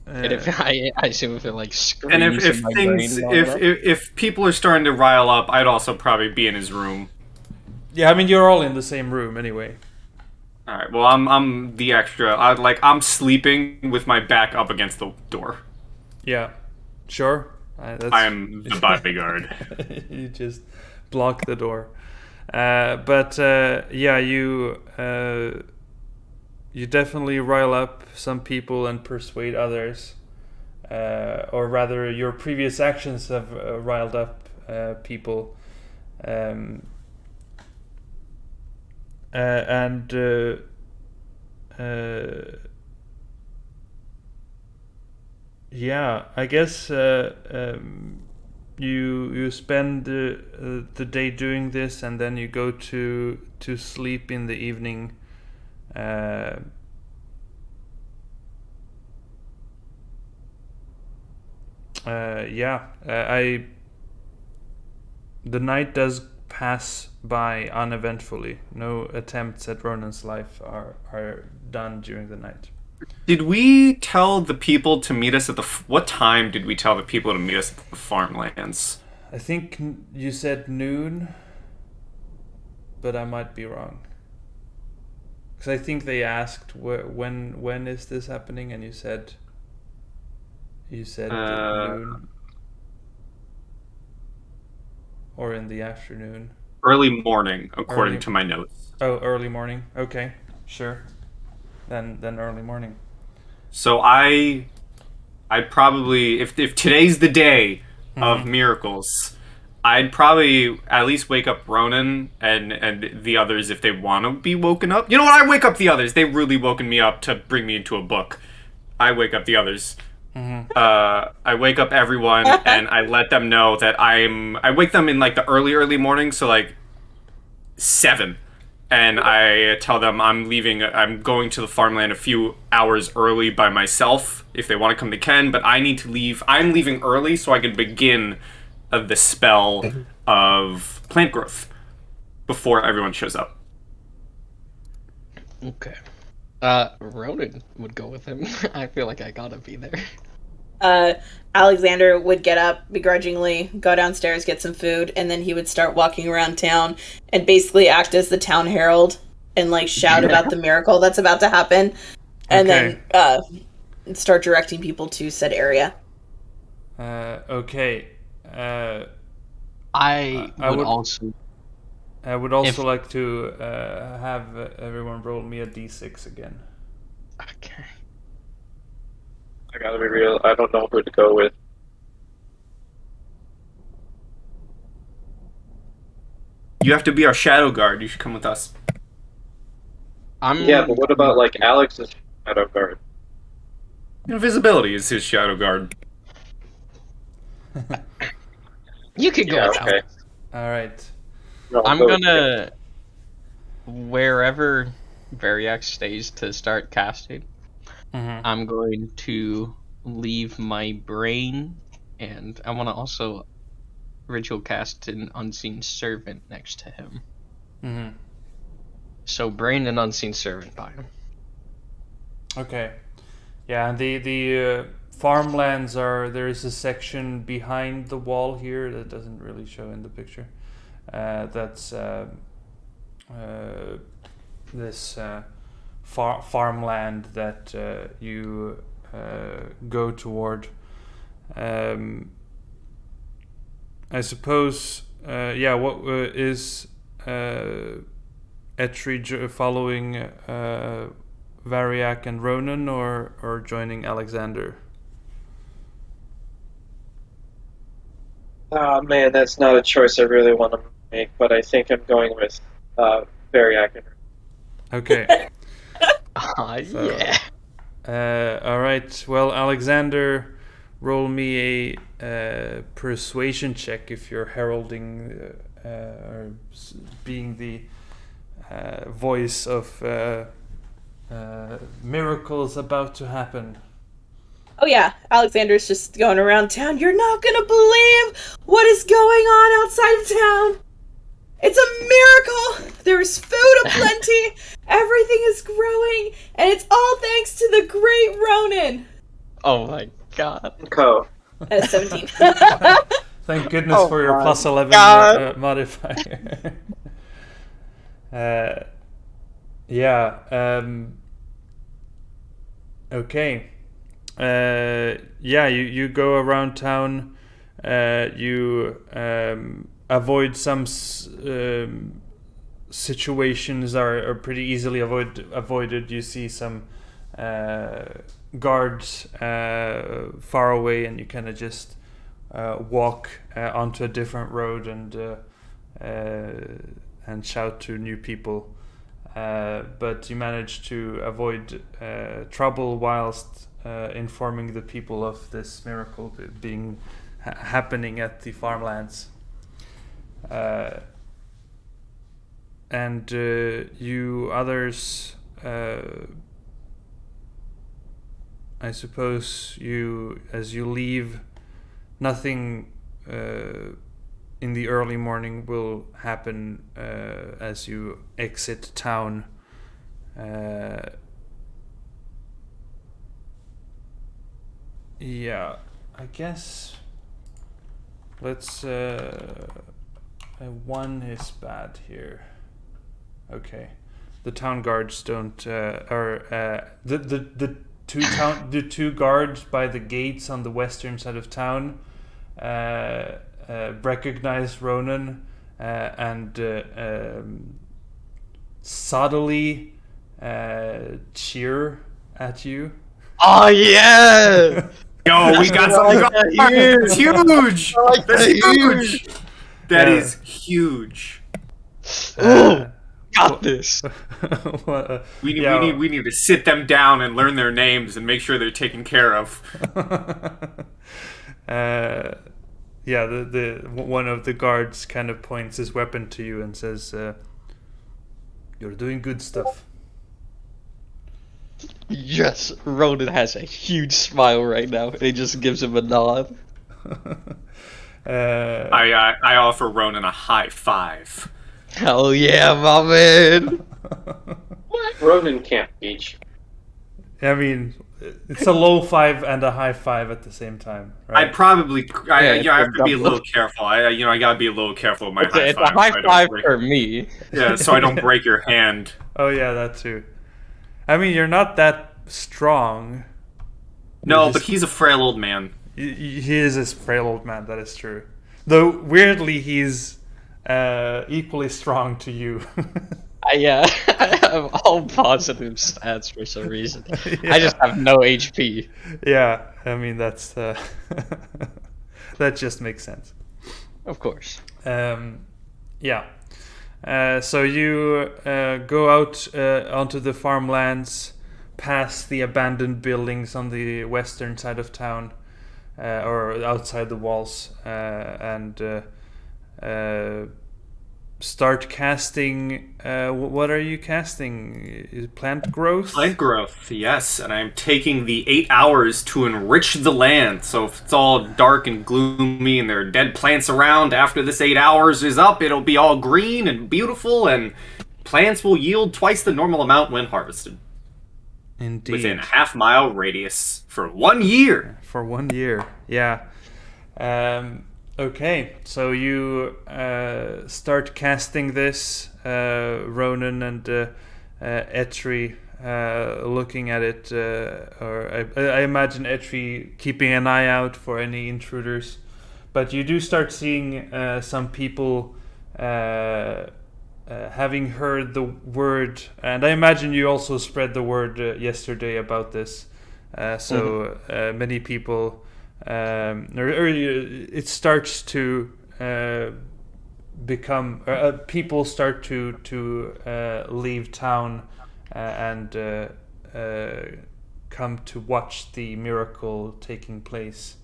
And if I assume if it like screams And if in my things brain, if people are starting to rile up, I'd also probably be in his room. Yeah, I mean you're all in the same room anyway. All right. Well, I'm the extra. I'm sleeping with my back up against the door. Yeah. Sure. I'm the bodyguard. You just block the door. But you definitely rile up some people and persuade others. Or rather, your previous actions have riled up people. I guess you spend the day doing this, and then you go to sleep in the evening. The night does pass by uneventfully. No attempts at Ronan's life are done during the night. Did we tell the people to meet us at what time did we tell the people to meet us at the farmlands? I think you said noon, but I might be wrong. Because I think they asked when is this happening, and you said noon or in the afternoon. Early morning, according to my notes. Oh, early morning. Okay, sure. Then early morning. So I probably, if today's the day of miracles, I'd probably at least wake up Ronan and the others if they want to be woken up. You know what? I wake up the others. They've really woken me up to bring me into a book. I wake up the others. I wake up everyone and I let them know that I wake them in like the early morning, so like 7. And I tell them I'm going to the farmland a few hours early by myself. If they want to come, they can, but I need to leave. I'm leaving early so I can begin the spell of plant growth before everyone shows up. Okay. Ronan would go with him. I feel like I gotta be there. Alexander would get up begrudgingly, go downstairs, get some food, and then he would start walking around town and basically act as the town herald and like shout about the miracle that's about to happen, and then start directing people to said area. Okay. I would also like to have everyone roll me a d6 again. Okay. I gotta be real, I don't know who to go with. You have to be our shadow guard. You should come with us. Yeah, but what about like Alex's shadow guard? Invisibility is his shadow guard. You could go with okay. All right. No, I'm go with gonna wherever Variax stays to start casting. I'm going to leave my brain, and I want to also ritual cast an unseen servant next to him. So brain and unseen servant by him. Okay. Yeah, and the farmlands there is a section behind the wall here that doesn't really show in the picture. That's this farmland that you go toward. I suppose, what is Etri following Variac and Ronan, or joining Alexander? Oh man, that's not a choice I really want to make, but I think I'm going with Variac and Okay. Yeah. All right. Well, Alexander, roll me a persuasion check if you're heralding or being the voice of miracles about to happen. Oh yeah, Alexander's just going around town. You're not gonna believe what is going on outside of town. It's a miracle! There's food aplenty, everything is growing, and it's all thanks to the great Ronan! Oh my god. Co. 17. Thank goodness for your plus 11 modifier. Okay. you go around town. You avoid some situations are pretty easily avoided. You see some guards far away, and you kind of just walk onto a different road and shout to new people. But you manage to avoid trouble whilst informing the people of this miracle being happening at the farmlands. And you others, I suppose as you leave, nothing in the early morning will happen as you exit town. Yeah, I guess let's. One is bad here. Okay, the town guards don't. The two guards by the gates on the western side of town recognize Ronan and subtly cheer at you. Oh yeah! Yo, we got something. It's huge. That's huge. That is huge. Got this. We need to sit them down and learn their names and make sure they're taken care of. The one of the guards kind of points his weapon to you and says, "You're doing good stuff." Yes, Ronan has a huge smile right now, and he just gives him a nod. I offer Ronan a high five. Hell yeah, my man! Ronan can't beat you. I mean, it's a low five and a high five at the same time, right? I have to be a little careful. I gotta be a little careful with my high It's five. a high five for me. Yeah, so I don't break your hand. Oh yeah, that too. I mean, you're not that strong. No, but he's a frail old man. He is a frail old man, that is true. Though, weirdly, he's equally strong to you. I have all positive stats for some reason. Yeah. I just have no HP. Yeah, I mean, that's... that just makes sense. Of course. Yeah. So you go out onto the farmlands, past the abandoned buildings on the western side of town, or outside the walls, and start casting. What are you casting? Plant growth? Plant growth, yes. And I'm taking the 8 hours to enrich the land. So if it's all dark and gloomy and there are dead plants around, after this 8 hours is up, it'll be all green and beautiful, and plants will yield twice the normal amount when harvested. Indeed. Within a half-mile radius for 1 year. For 1 year, yeah. Okay, so you start casting this, Ronan and Etri looking at it, or I imagine Etri keeping an eye out for any intruders. But you do start seeing some people having heard the word, and I imagine you also spread the word yesterday about this. Many people, it starts to become. People start to leave town and come to watch the miracle taking place,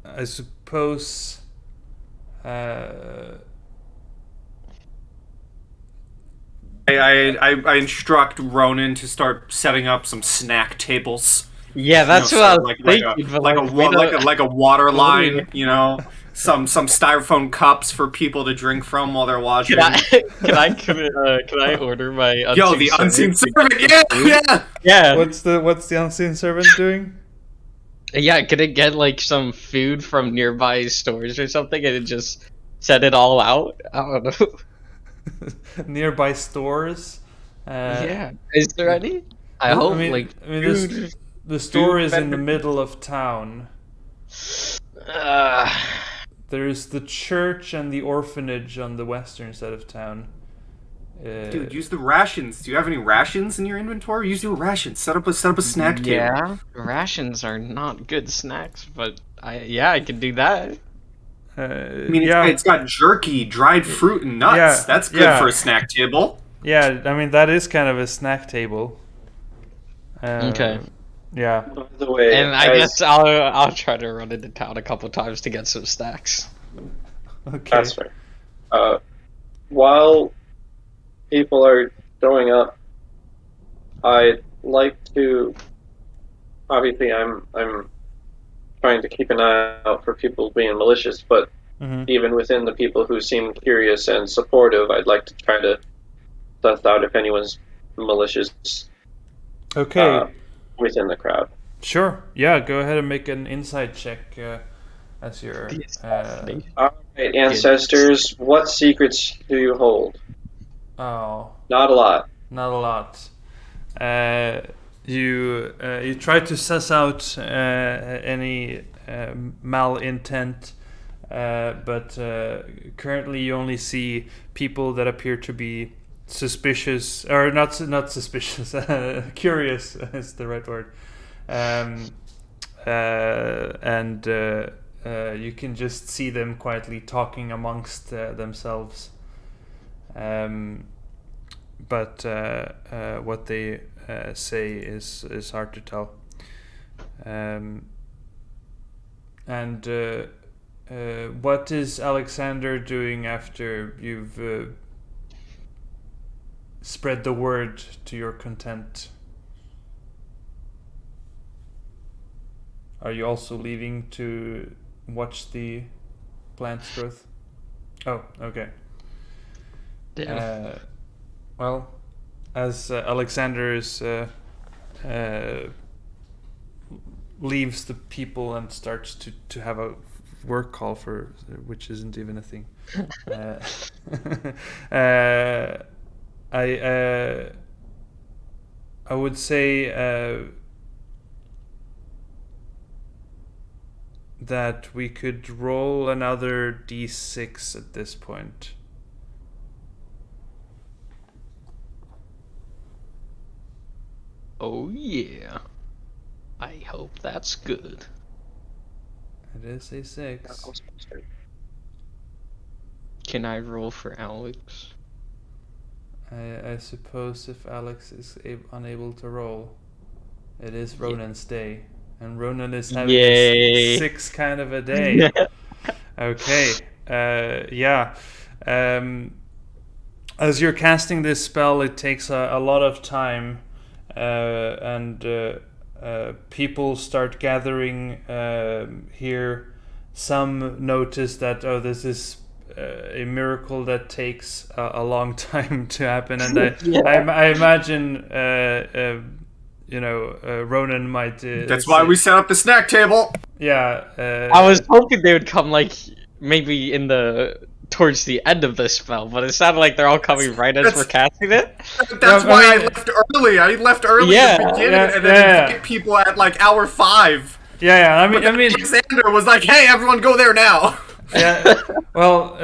I suppose I instruct Ronan to start setting up some snack tables. Yeah, that's what I was thinking. Like a water line, some styrofoam cups for people to drink from while they're watching. Can I order my unseen the unseen servant? Yeah. What's the unseen servant doing? Yeah, could it get like some food from nearby stores or something and just set it all out? I don't know. nearby stores. Yeah. Is there any? I hope, the store food is in the vendor- middle of town. Uh, There's the church and the orphanage on the western side of town. Dude, use the rations. Do you have any rations in your inventory? Use your rations. Set up a snack table. yeah. Rations are not good snacks, but I can do that. I mean, it's got jerky, dried fruit, and nuts. Yeah, That's good yeah. for a snack table. Yeah, I mean that is kind of a snack table. Okay. Yeah. By the way, And I guess I'll try to run into town a couple times to get some snacks. Okay. that's fair. While people are showing up, I'd like to. Obviously, I'm trying to keep an eye out for people being malicious, but Mhm. even within the people who seem curious and supportive, I'd like to try to suss out if anyone's malicious Okay. within the crowd. Sure. Yeah. Go ahead and make an insight check as your. All right, ancestors, what secrets do you hold? Oh, Not a lot. not a lot. You try to suss out any malintent, but currently you only see people that appear to be suspicious, or not suspicious. Curious is the right word. And you can just see them quietly talking amongst themselves. But what they say is hard to tell. What is Alexander doing after you've spread the word to your content? Are you also leaving to watch the plant's growth? Oh, okay. Damn. Well, as Alexander leaves the people and starts to have a work call for, which isn't even a thing. I would say that we could roll another d6 at this point. Oh yeah. I hope that's good. It is a 6. Can I roll for Alex? I suppose if Alex is unable to roll, it is Ronan's day, and Ronan is having Yay. a 6 kind of a day. Okay, yeah. As you're casting this spell, it takes a lot of time, and people start gathering here. Some notice that, this is a miracle that takes a long time to happen, and I imagine Ronan might. That's why we set up the snack table. Yeah. I was hoping they would come maybe towards the end of the spell, but it sounded like they're all coming right as we're casting it. That's why I left early. I left early at the beginning, and then hit people at hour 5. Yeah. I mean, Alexander was like, "Hey, everyone, go there now." Yeah. Well,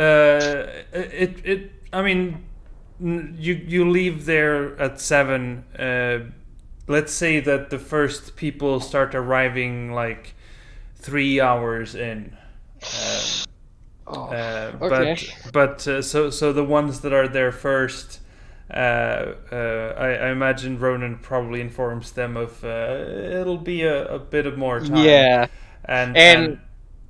I mean, you leave there at 7. Let's say that the first people start arriving 3 hours in. Okay. But so the ones that are there first, I imagine Ronan probably informs them of it'll be a bit of more time. Yeah. And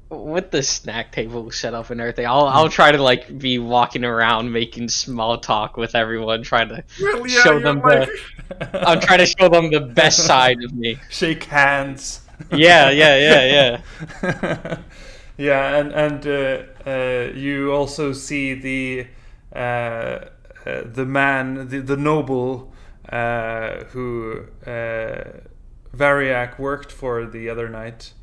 with the snack table set up and everything, I'll try to be walking around making small talk with everyone, trying to show them I'm trying to show them the best side of me. Shake hands. Yeah. Yeah, and you also see the man, the noble who Variac worked for the other night.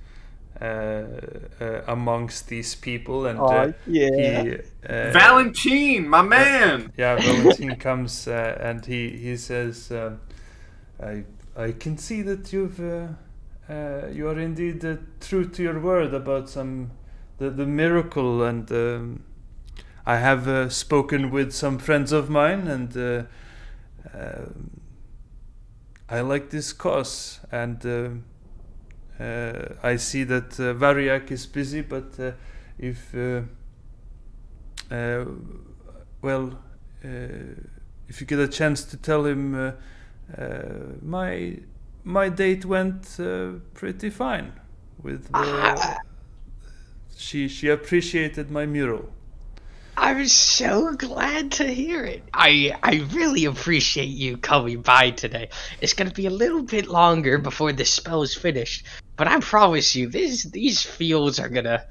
amongst these people, and yeah. Valentine, my man. Valentine comes and he says, I can see that you are indeed true to your word about the miracle, and I have spoken with some friends of mine, and I like this cause, and I see that Variak is busy, but if you get a chance to tell him my date went pretty fine with she appreciated my mural. I'm so glad to hear it. I really appreciate you coming by today. It's gonna be a little bit longer before the spell is finished, but I promise you, these fields are gonna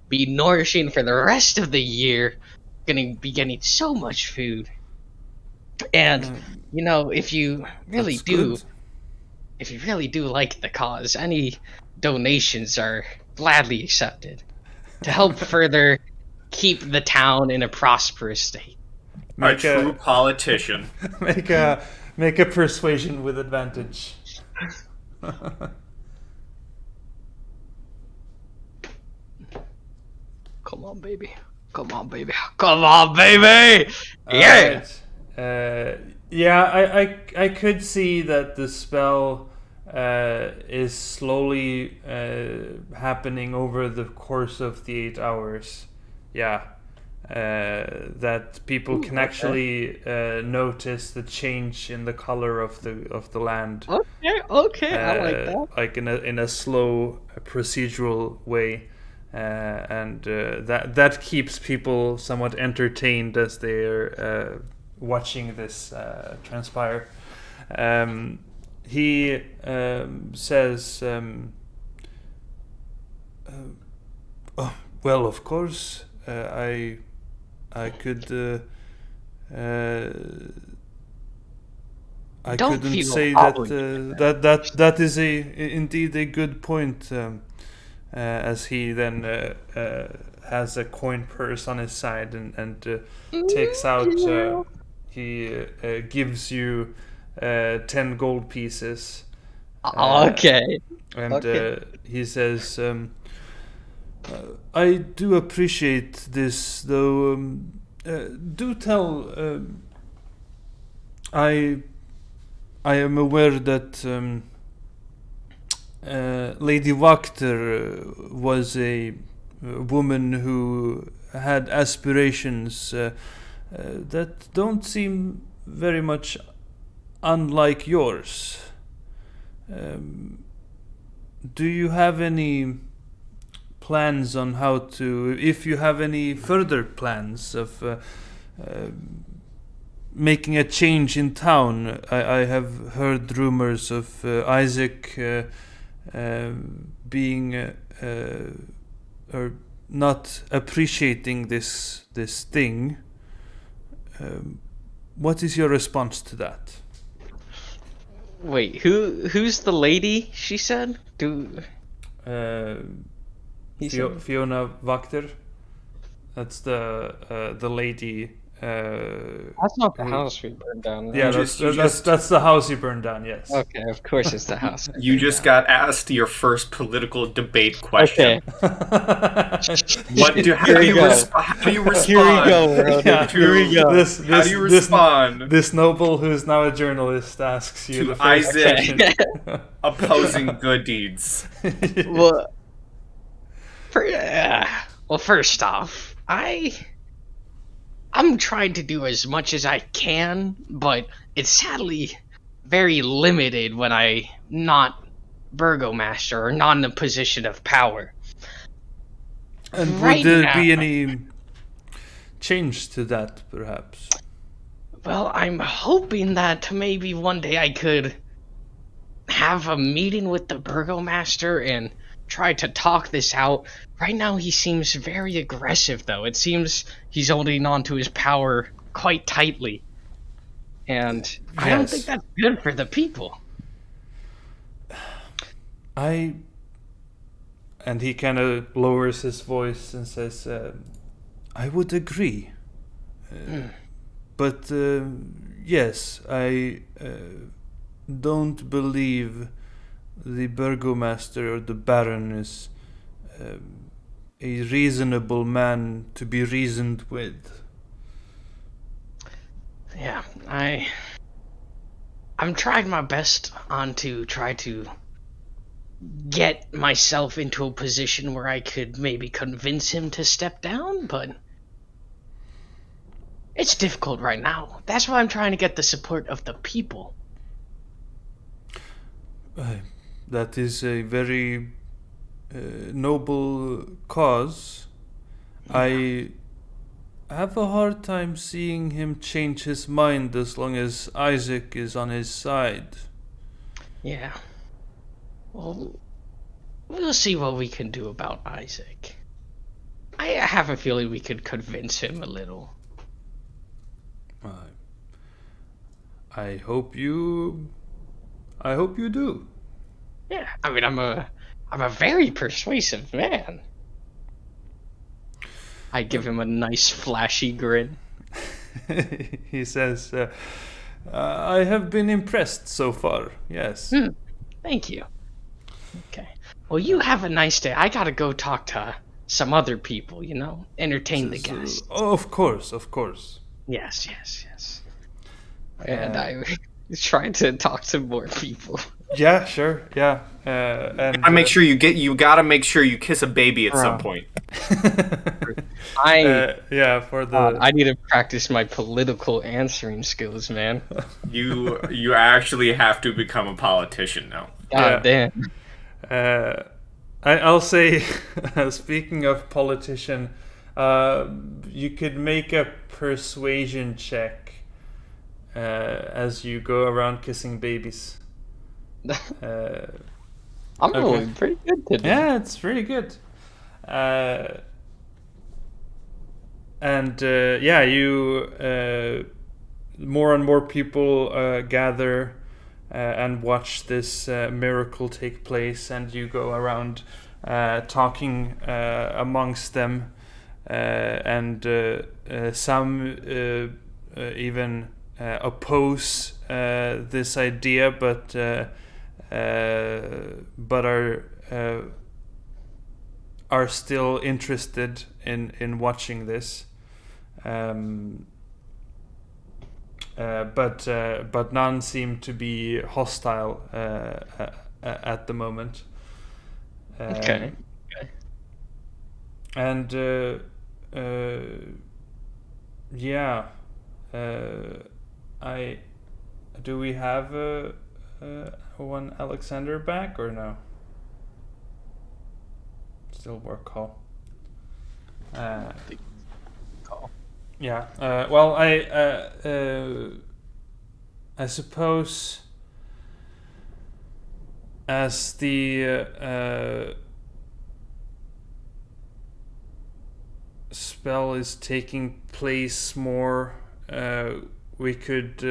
be nourishing for the rest of the year. Gonna be getting so much food. And if you really do like the cause, any donations are gladly accepted to help further keep the town in a prosperous state. A true politician. Make a persuasion with advantage. Come on, baby. Come on, baby. Come on, baby. Yeah. I could see that the spell is slowly happening over the course of the 8 hours. That people can actually notice the change in the color of the land. Okay, I like that. Like in a slow procedural way, and that keeps people somewhat entertained as they're watching this transpire. He says, well, of course. I couldn't say that is indeed a good point. As he then has a coin purse on his side and takes out. He gives you 10 gold pieces. Okay. And he says. I do appreciate this, though. Do tell. I am aware that Lady Wachter was a woman who had aspirations that don't seem very much unlike yours. Do you have any plans on how to, if you have any further plans of making a change in town? I have heard rumors of Isaac being or not appreciating this thing. What is your response to that? Wait, who's the lady? She said. Fiona Wachter. That's the lady. That's not the house we burned down. Right? Yeah, that's the house you burned down. Yes. Okay, of course it's the house. You just got asked your first political debate question. Okay. How do you respond? Here we go. Here we go. How do you respond? This noble, who's now a journalist, asks you to the first Isaac question. Opposing good deeds. Well, first off, I'm trying to do as much as I can, but it's sadly very limited when I'm not burgomaster or not in a position of power. And would there be any change to that, perhaps? Well, I'm hoping that maybe one day I could have a meeting with the burgomaster and try to talk this out. Right now he seems very aggressive, though. It seems he's holding on to his power quite tightly. And yes. I don't think that's good for the people. and he kind of lowers his voice and says, I would agree. But yes, I don't believe the burgomaster or the baron is a reasonable man to be reasoned with. Yeah, I'm trying my best to try to get myself into a position where I could maybe convince him to step down, but it's difficult right now. That's why I'm trying to get the support of the people. That is a very noble cause. I have a hard time seeing him change his mind as long as Isaac is on his side. Yeah. Well, we'll see what we can do about Isaac. I have a feeling we could convince him a little. I hope you do. Yeah, I mean, I'm a very persuasive man. I give him a nice flashy grin. He says, I have been impressed so far, yes. Thank you. Okay. Well, you have a nice day. I gotta go talk to some other people, entertain the guests. Of course. Yes. And I trying to talk to more people. Yeah, sure, yeah. And I make sure you gotta make sure you kiss a baby at some point. for the I need to practice my political answering skills, man. You actually have to become a politician now. God damn. I'll say, speaking of politician, you could make a persuasion check as you go around kissing babies. I'm rolling pretty good today. Yeah, it's really good. You more and more people gather and watch this miracle take place, and you go around talking amongst them, and some even oppose this idea, but are still interested in watching this. But none seem to be hostile at the moment. Okay. And do we have one Alexander back or no? Still work call. Yeah. Well, I suppose as the spell is taking place more, we could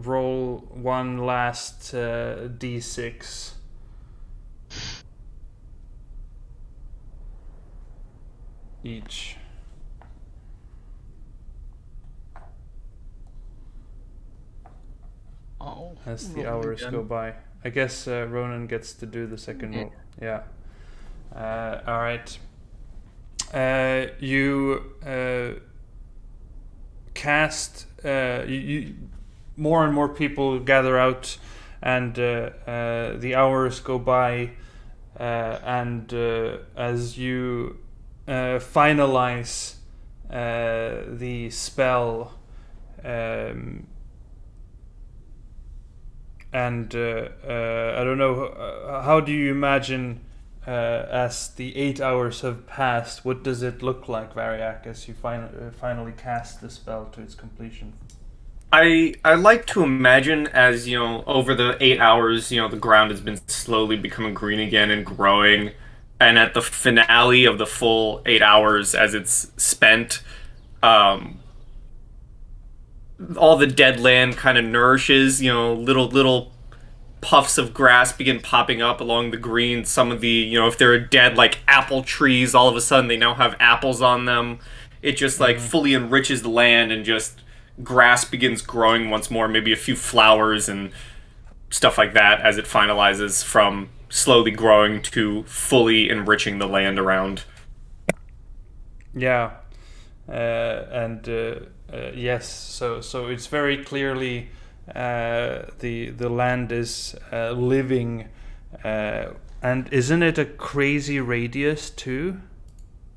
roll one last d6. Each. As the hours go by. I guess Ronan gets to do the second roll. Yeah. Alright. You cast... you more and more people gather out, and the hours go by, and as you finalize the spell, and I don't know, how do you imagine as the 8 hours have passed, what does it look like, Variac, as you finally cast the spell to its completion? I like to imagine as, over the 8 hours, the ground has been slowly becoming green again and growing, and at the finale of the full 8 hours as it's spent, all the dead land kind of nourishes, little puffs of grass begin popping up along the green. Some of the, if they're dead, like, apple trees, all of a sudden they now have apples on them. It just, like, fully enriches the land, and just grass begins growing once more, maybe a few flowers and stuff like that, as it finalizes from slowly growing to fully enriching the land around. Yeah. Yes, so it's very clearly the land is living, and isn't it a crazy radius too?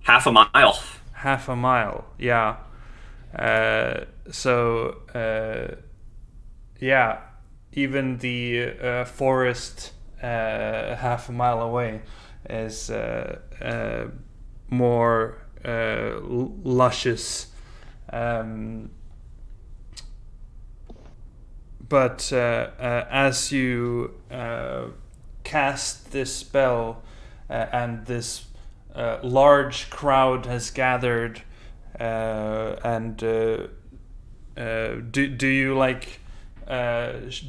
Half a mile. Half a mile, yeah. Yeah, even the forest half a mile away is more luscious. But as you cast this spell, and this large crowd has gathered, and do you like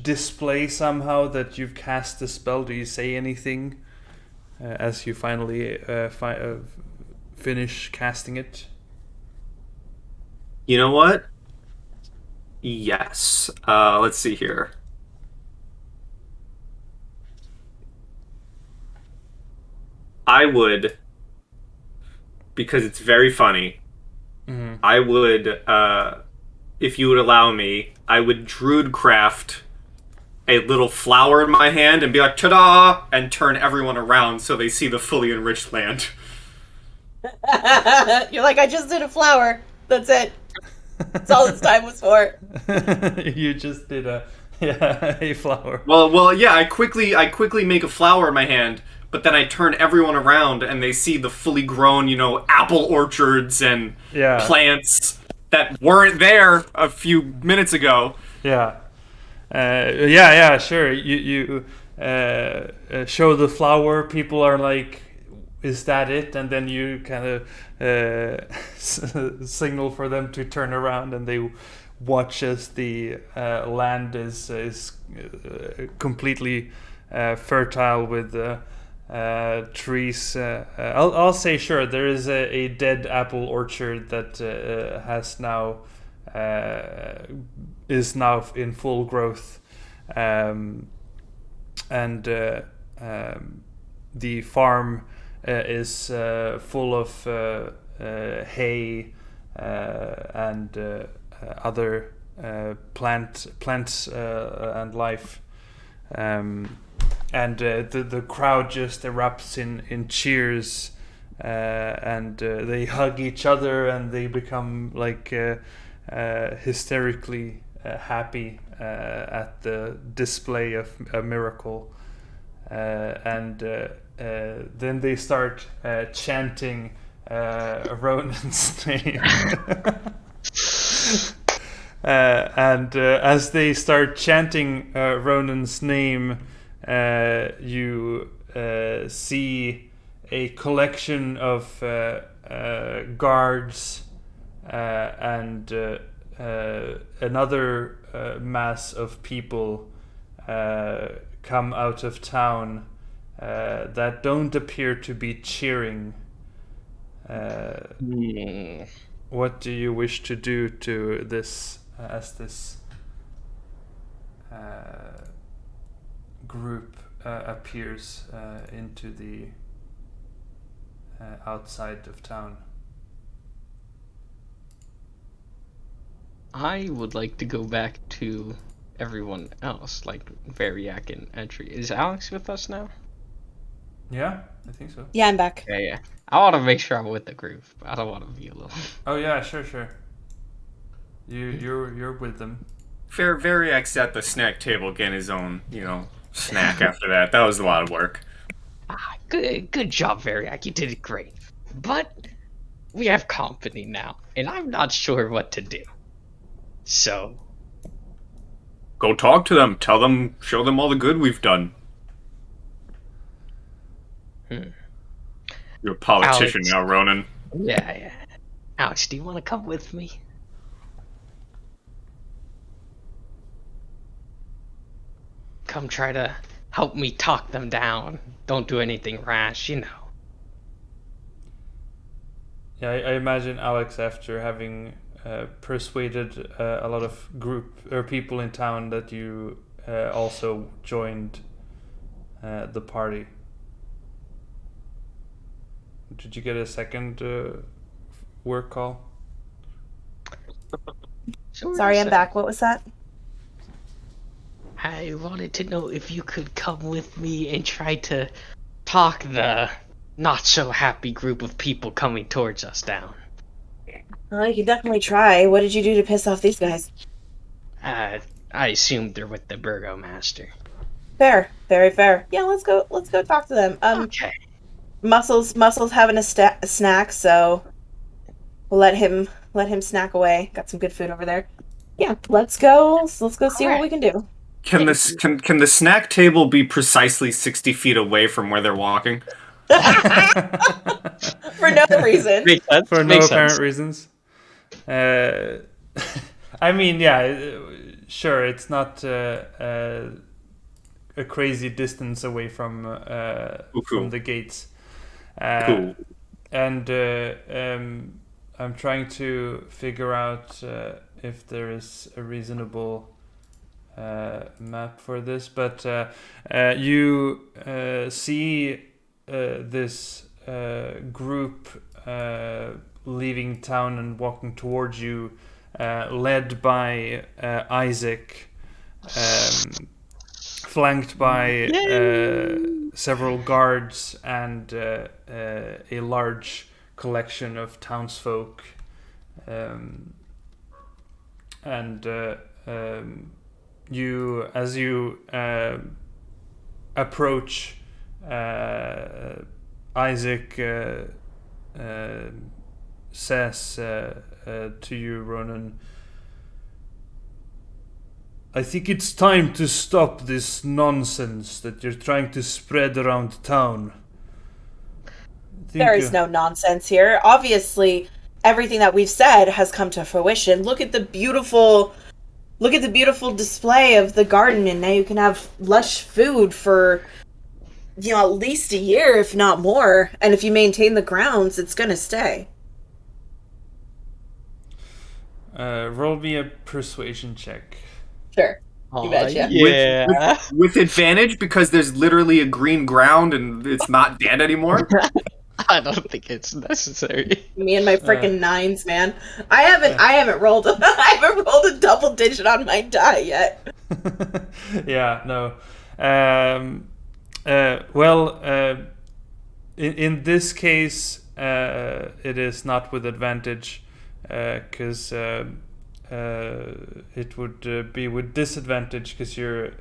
display somehow that you've cast the spell? Do you say anything as you finally finish casting it? You know what? Yes. Let's see here. I would, because it's very funny, I would, if you would allow me, I would druidcraft a little flower in my hand and be like, ta-da! And turn everyone around so they see the fully enriched land. You're like, I just did a flower. That's it. That's all this time was for. You just did a flower. Well, yeah. I quickly make a flower in my hand, but then I turn everyone around and they see the fully grown, apple orchards and plants that weren't there a few minutes ago. Yeah. Sure. You show the flower. People are like, "Is that it?" And then you kind of signal for them to turn around, and they watch as the land is completely fertile with trees. I'll say sure. There is a dead apple orchard that has now. Is now in full growth, and the farm is full of hay and other plants and life, and the crowd just erupts in cheers, and they hug each other, and they become like hysterically happy at the display of a miracle, and then they start chanting Ronan's name. And as they start chanting Ronan's name, you see a collection of guards and another mass of people come out of town that don't appear to be cheering. What do you wish to do to this as this group appears into the outside of town? I would like to go back to everyone else, like Variac and Entry. Is Alex with us now? Yeah, I think so. Yeah, I'm back. Yeah. I want to make sure I'm with the group. I don't want to be alone. Oh yeah, sure. You're with them. Variac's at the snack table getting his own, snack after that. That was a lot of work. Good job, Variac. You did it great. But we have company now, and I'm not sure what to do. So go talk to them. Tell them, show them all the good we've done. You're a politician Alex. now, Ronan. Yeah. Alex, do you want to come with me? Come try to help me talk them down. Don't do anything rash, you know. Yeah, I imagine Alex, after having persuaded a lot of people in town, that you also joined the party. Did you get a second work call? Sorry, I'm back. What was that? I wanted to know if you could come with me and try to talk the not-so-happy group of people coming towards us down. Well, you can definitely try. What did you do to piss off these guys? I assumed they're with the burgomaster. Fair. Very fair. Yeah, let's go talk to them. Okay. Muscles having a snack, so we'll let him snack away. Got some good food over there. Yeah, let's go see what we can do. Can the snack table be precisely 60 feet away from where they're walking? For no reason. Makes sense. For no Makes apparent sense. reasons. I mean, yeah, sure, it's not a crazy distance away from cool. the gates. Cool. And I'm trying to figure out if there is a reasonable map for this, but you see this group leaving town and walking towards you, led by Isaac, flanked by several guards and a large collection of townsfolk, and as you approach, Isaac says to you, Ronan, I think it's time to stop this nonsense that you're trying to spread around town. There is no nonsense here. Obviously, everything that we've said has come to fruition. Look at the beautiful display of the garden, and now you can have lush food for, at least a year, if not more. And if you maintain the grounds, it's gonna stay. Roll me a persuasion check. Sure. You betcha. Yeah. With advantage, because there's literally a green ground and it's not dead anymore. I don't think it's necessary. Me and my freaking nines, man. I haven't rolled a double digit on my die yet. Yeah, no. In this case, it is not with advantage, because it would be with disadvantage, because you're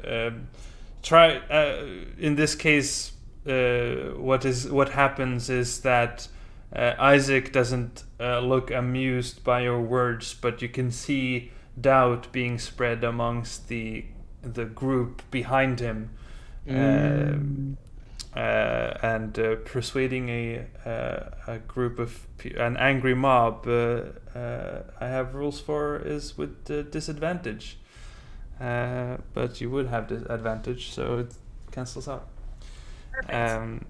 in this case. What happens is that Isaac doesn't look amused by your words, but you can see doubt being spread amongst the group behind him, and persuading a group of an angry mob. I have rules for is with disadvantage, but you would have advantage, so it cancels out. And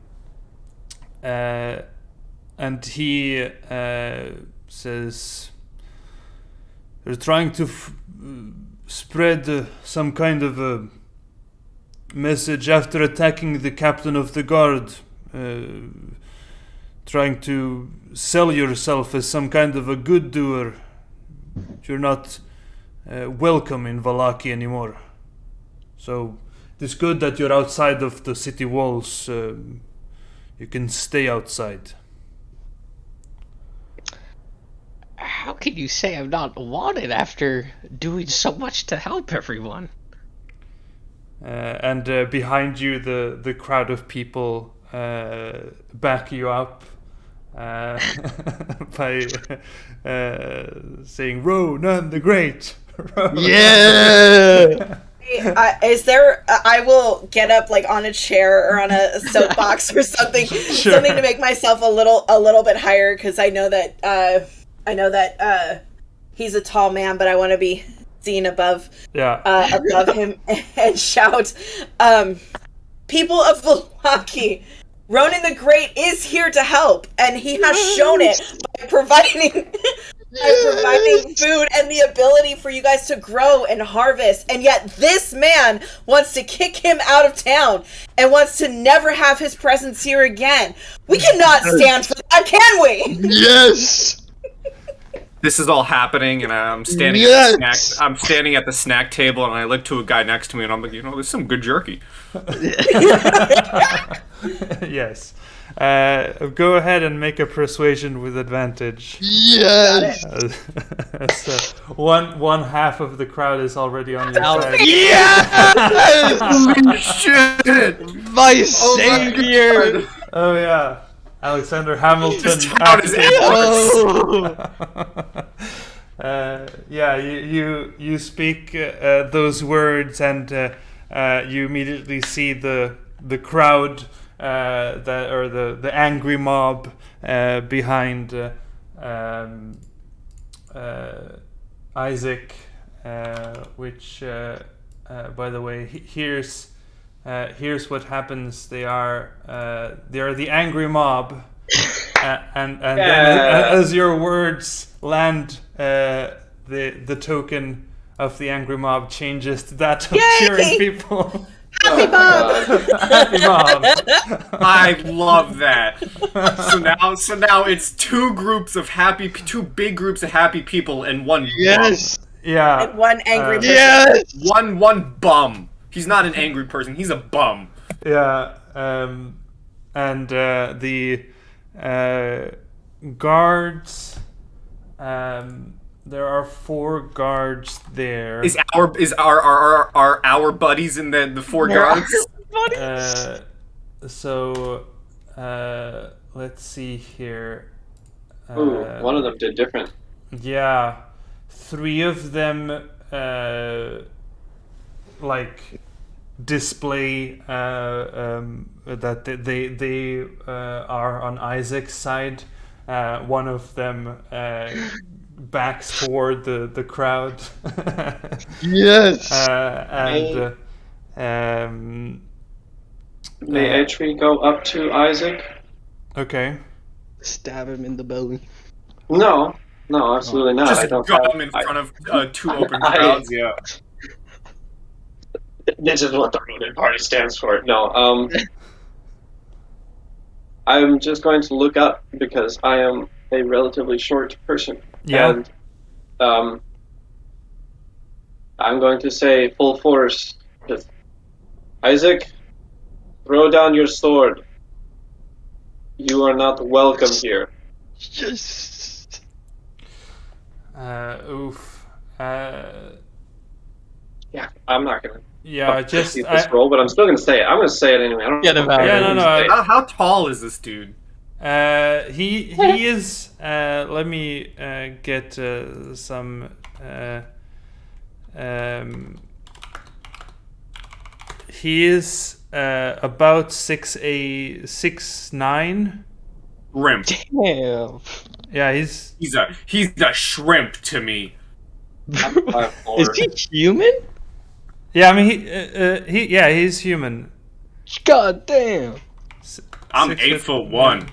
he says, they're trying to spread some kind of a message after attacking the captain of the guard, trying to sell yourself as some kind of a good doer. You're not welcome in Vallaki anymore. So it's good that you're outside of the city walls. You can stay outside. How can you say I'm not wanted after doing so much to help everyone? And behind you, the crowd of people back you up by saying, Ronan the Great! Ronan. Yeah! Is there? I will get up like on a chair or on a soapbox or something, Sure. something to make myself a little bit higher, because I know that he's a tall man, but I want to be seen above Yeah. above him and shout. people of Vallaki, Ronan the Great is here to help, and he has shown it by providing food and the ability for you guys to grow and harvest. And yet this man wants to kick him out of town and wants to never have his presence here again. We cannot stand for that, can we? Yes. This is all happening, and I'm standing. Yes! I'm standing at the snack table, and I look to a guy next to me, and I'm like, there's some good jerky. Yes. Go ahead and make a persuasion with advantage. Yes. So one half of the crowd is already on your side. Yes. Holy shit! My savior. Oh yeah, Alexander Hamilton. This town is Yeah, you speak those words, and you immediately see the crowd the angry mob behind Isaac, which by the way, here's what happens. They are the angry mob, and then as your words land, the token of the angry mob changes to that of cheering people. Happy mob! Happy mob! I love that. So now it's two big groups of happy people and one Yes. Yeah. And one angry person. Yes. one bum. He's not an angry person. He's a bum. Yeah. And the guards. There are 4 guards there. Is our buddies in the 4 guards? Let's see here. Ooh, one of them did different. Yeah, 3 of them display that they are on Isaac's side. One of them backs toward the crowd. Yes. May Etri go up to Isaac? Okay. Stab him in the belly. No, absolutely not. Just I don't gun have, him in front of 2 open crowds. Yeah. This is what the Ronin Party stands for. No, I'm just going to look up because I am a relatively short person. Yeah. And I'm going to say full force, just, Isaac, throw down your sword. You are not welcome here. Yes. Oof. Yeah, I'm not gonna. Yeah, just this roll, but I'm still gonna say it. I'm gonna say it anyway. I don't Get know. him out. Yeah, no. How tall is this dude? He is. Let me get some. He is about 6'9". Shrimp. Damn. Yeah, he's. He's a shrimp to me. I'm 5'4". Is he human? Yeah, I mean he's human. God damn. I'm 6 foot 8'1".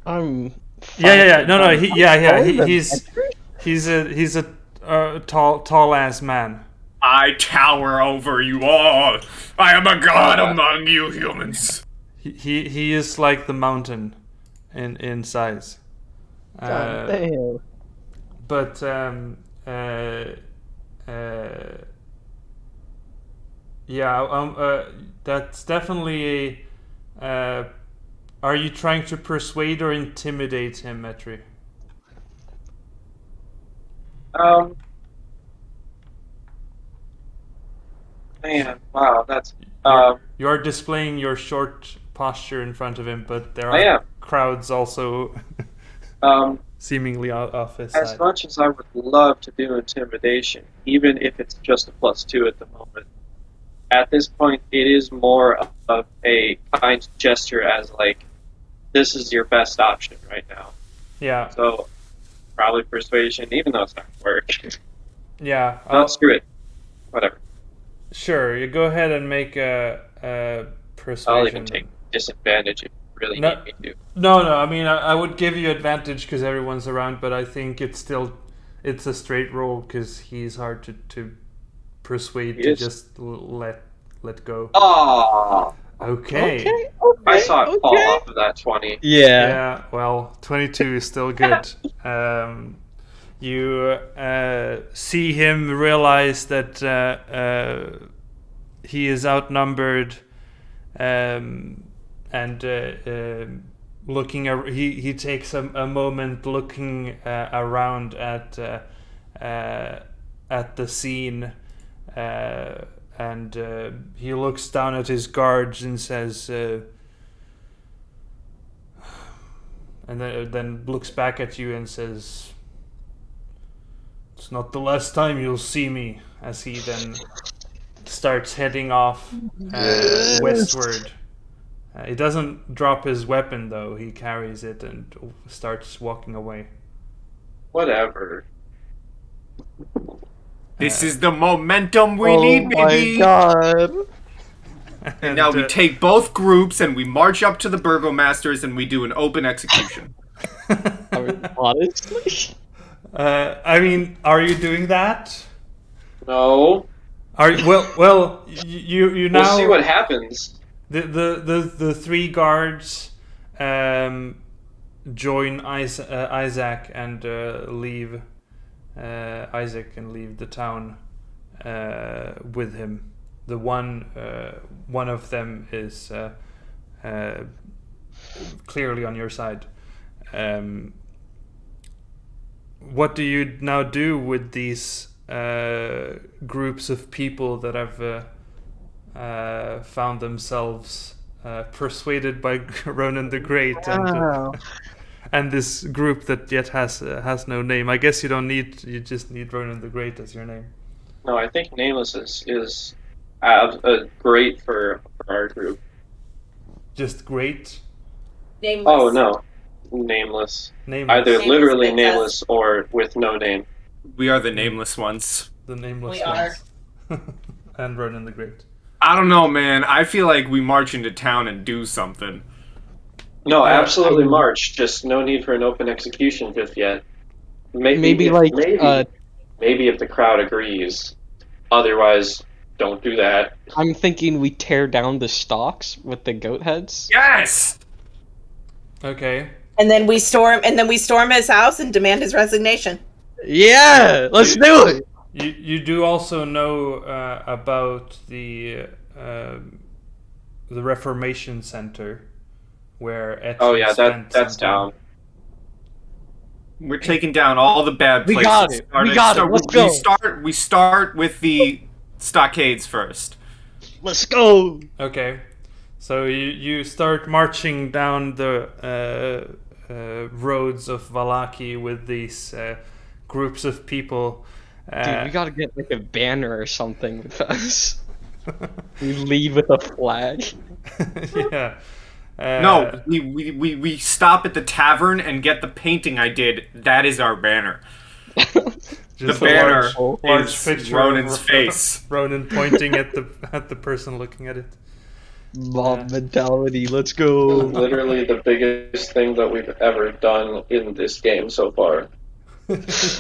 I'm. Yeah. No. Taller than He's a tall ass man. I tower over you all. I am a god among you humans. He is like the mountain in size. God damn. But that's definitely a. Are you trying to persuade or intimidate him, Metri? Man, wow, that's. You are displaying your short posture in front of him, but there I am. are crowds also seemingly off his As side. much as I would love to do intimidation, even if it's just a +2 at the moment, at this point it is more of a kind gesture as like, this is your best option right now. Yeah, So, probably persuasion, even though it's not going to work. yeah. No, screw it. Whatever. Sure, you go ahead and make a I'll persuasion. even take disadvantage if you really No. need me to. No, I mean, I would give you advantage because everyone's around, but I think it's a straight roll because he's hard to persuade He to is. just let go. Oh, Okay. I saw it fall off of that 20. Yeah, well, 22 is still good. You see him realize that he is outnumbered, and looking. He takes a moment looking around at the scene, and he looks down at his guards and says. And then looks back at you and says, "It's not the last time you'll see me." As he then starts heading off westward. He doesn't drop his weapon though. He carries it and starts walking away. Whatever. This is the momentum we need, baby. God. And now we take both groups and we march up to the burgomasters and we do an open execution. I mean, honestly. I mean, are you doing that? No. Are you, well, you now. We'll see what happens. The three guards join Isaac and leave Isaac and leave the town with him. The one of them is clearly on your side. What do you now do with these groups of people that have found themselves persuaded by Ronan the Great and this group that yet has no name? I guess you just need Ronan the Great as your name. No, I think Nameless is great for our group. Just great. Nameless. Oh no, Nameless. Nameless. Either Nameless literally makes nameless or with no name. We are the nameless ones. The nameless We are. ones. And Ronan the Great. I don't know, man. I feel like we march into town and do something. No, absolutely march. Just no need for an open execution just yet. Maybe if the crowd agrees. Otherwise, don't do that. I'm thinking we tear down the stalks with the goat heads. Yes! Okay. And then we storm his house and demand his resignation. Yeah, let's do it. You do also know about the Reformation Center, where Etchen Oh yeah, spent that's some time. down. We're taking down all the bad We places. got it. We got it. Let's go. We start with the stockades first. Let's go. Okay, so you start marching down the roads of Vallaki with these groups of people. Dude, we gotta get like a banner or something with us. We lead with a flag. Yeah. No, we stop at the tavern and get the painting I did. That is our banner. Just The a banner large is picture Ronan's of face. Ronan pointing at the person looking at it. Mob mentality. Let's go. Literally the biggest thing that we've ever done in this game so far.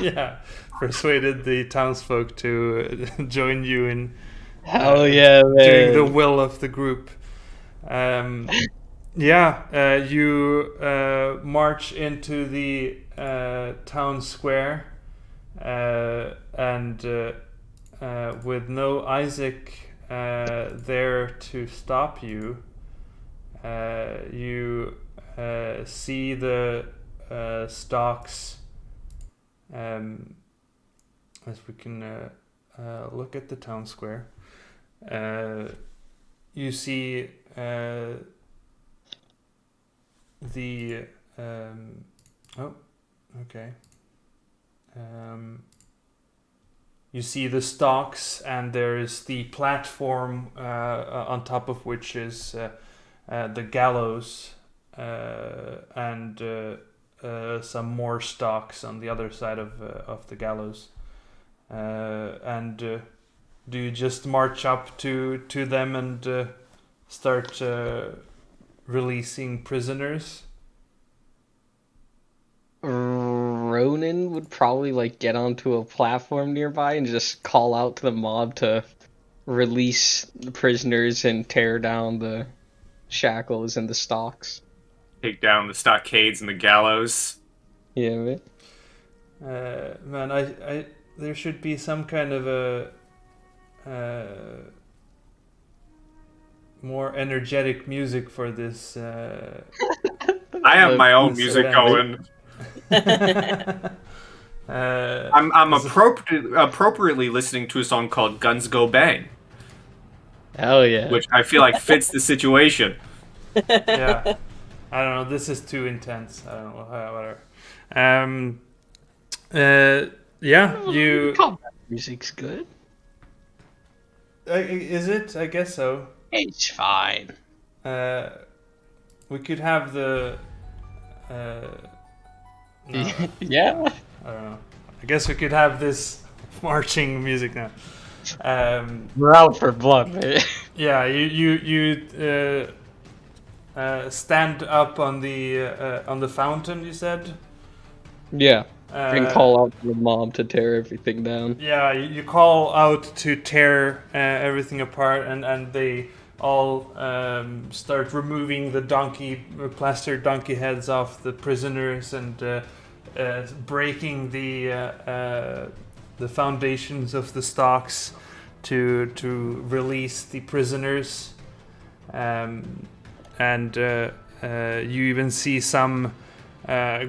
Yeah, persuaded the townsfolk to join you in Hell yeah, man. doing the will of the group. You march into the town square, and with no Isaac there to stop you, you see the stocks. As we can look at the town square, you see the you see the stocks, and there is the platform on top of which is the gallows, and some more stocks on the other side of the gallows, and do you just march up to them and start releasing prisoners? Ronan would probably like get onto a platform nearby and just call out to the mob to release the prisoners and tear down the shackles and the stocks. Take down the stockades and the gallows. Yeah, man. Man, I there should be some kind of a more energetic music for this. I have my own this music event. going. I'm appropriately listening to a song called "Guns Go Bang," Hell yeah. which I feel like fits the situation. Yeah, I don't know. This is too intense. I don't know. Whatever. Yeah, you. Combat music's good. Is it? I guess so. It's fine. We could have the. No, Yeah. I don't know. I guess we could have this marching music now. We're out for blood, man. Yeah, you stand up on the fountain. You said. Yeah. And Uh, call out to the mob to tear everything down. Yeah, you call out to tear everything apart, and they all start removing the plastered donkey heads off the prisoners and breaking the foundations of the stocks to release the prisoners. And you even see some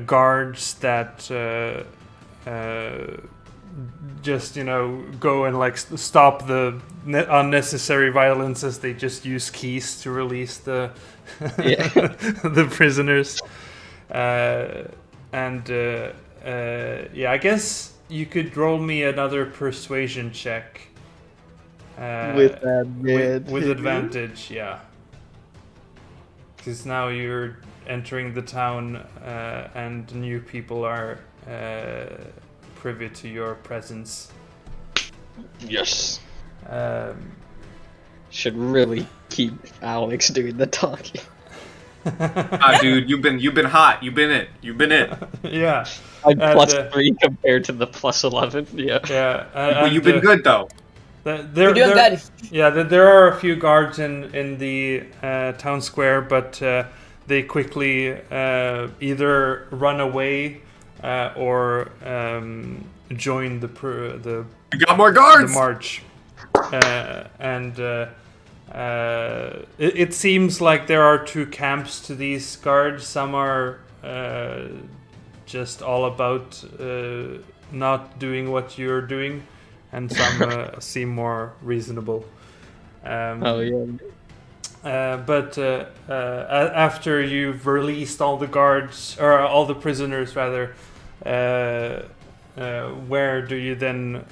guards that just go and like stop the unnecessary violence as they just use keys to release the the prisoners. Yeah, I guess you could roll me another persuasion check With advantage. with advantage, yeah. Because now you're entering the town and new people are privy to your presence. Yes. Should really keep Alex doing the talking. Dude, you've been hot. You've been it. Yeah. I'm And, plus 3 compared to the plus 11. Yeah. Yeah. Well, you've been good though. You're doing good. Yeah, there are a few guards in the town square, but they quickly either run away or join the We got more guards. march. It seems like there are two camps to these guards. Some are just all about not doing what you're doing, and some seem more reasonable. Oh, yeah. But after you've released all the guards, or all the prisoners rather, where do you then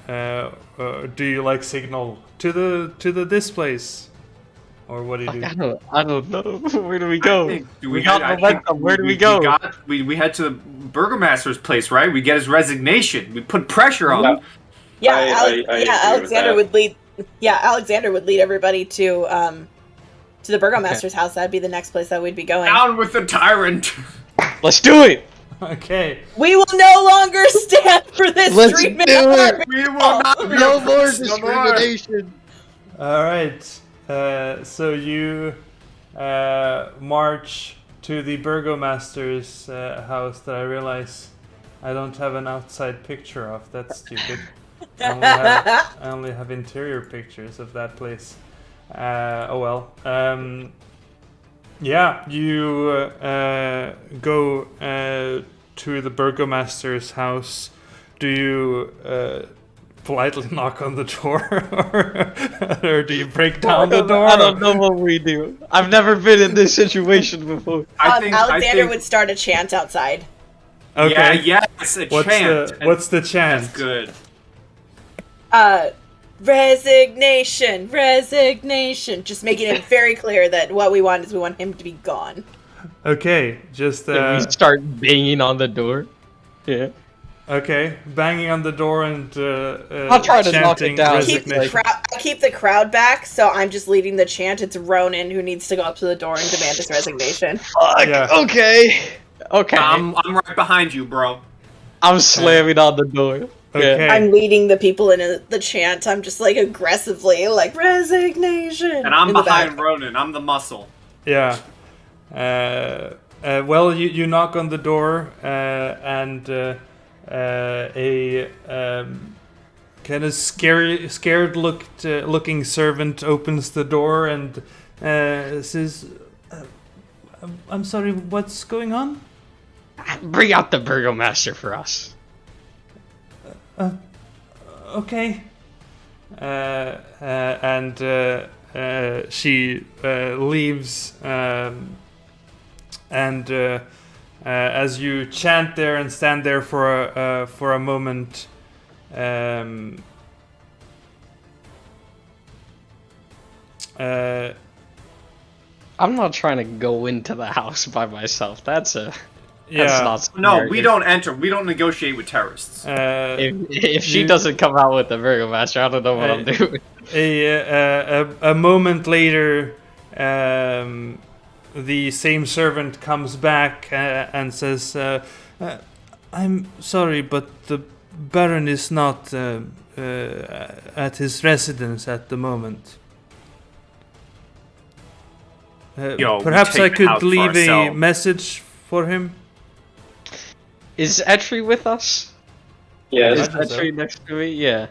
do you like signal to the this place, or what do you do? I don't know. Where do we go? We got momentum. Where do we go? We head to the burgomaster's place, right? We get his resignation. We put pressure on him. Yeah, I agree with Alexander that. would lead. Yeah, Alexander would lead everybody to the burgomaster's house. That'd be the next place that we'd be going. Down with the tyrant. Let's do it! Okay. We will no longer stand for this Let's treatment. do of it! our We will not be No more oppressed no more. discrimination! All right. So you march to the burgomaster's house that I realize I don't have an outside picture of. That's stupid. I only have interior pictures of that place. Oh well. Yeah, you go to the burgomaster's house. Do you politely knock on the door, or do you break down the door? I don't know what we do. I've never been in this situation before. Alexander would start a chant outside. Okay. Yeah, yes, a chant. What's the chant? That's good. Resignation, resignation. Just making it very clear that what we want is we want him to be gone. Okay, just Then we start banging on the door. Yeah. Okay, banging on the door and I'll try to knock it chanting down. resignation. I keep the crowd back, so I'm just leading the chant. It's Ronan who needs to go up to the door and demand his resignation. Fuck. Yeah. Okay. Okay. I'm right behind you, bro. I'm slamming on the door. Okay. I'm leading the people in the chant. I'm just like aggressively like resignation. And I'm in the behind back. Ronan. I'm the muscle. Yeah. Well, you knock on the door, and a kind of scared looking servant opens the door and says, "I'm sorry, what's going on?" Bring out the burgomaster for us. Okay. And she leaves, and as you chant there and stand there for a moment, I'm not trying to go into the house by myself. That's not No, smart. we don't enter. We don't negotiate with terrorists. If she you- doesn't come out with the burgomaster, I don't know what I'm doing. A moment later, the same servant comes back and says, "I'm sorry, but the Baron is not at his residence at the moment. Yo, we Perhaps I take the could house for leave a ourselves." message for him." Is Etri with us? Yes. Is Imagine so. Etri next to me? Yeah.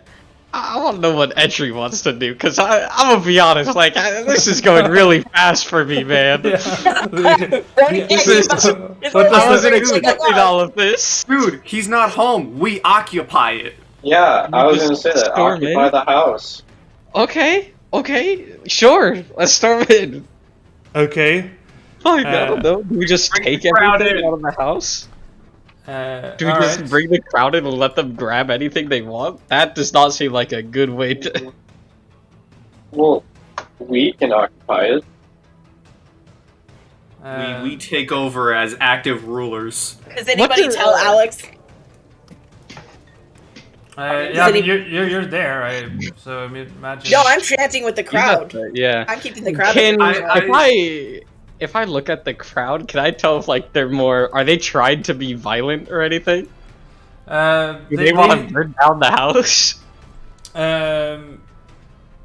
I want to know what Etri wants to do, because I'm gonna be honest, like, this is going really fast for me, man. Yeah. This is- What I does wasn't that expecting all of this. Dude, he's not home. We occupy it. Yeah, I was gonna say that. Storm Occupy in? the house. Okay, sure, let's storm in. Okay. Like, I don't know, do we just bring take the crowd everything in. out of the house? Do we all just right. bring the crowd in and let them grab anything they want? That does not seem like a good way to... Well, we can occupy it. We take over as active rulers. Does anybody What the- tell Alex? yeah, I mean, you're there, so I mean, imagine. No, I'm chanting with the crowd. Yeah. I'm keeping the crowd. Can I- if I look at the crowd, can I tell if like they're more? Are they trying to be violent or anything? Do they want to burn down the house?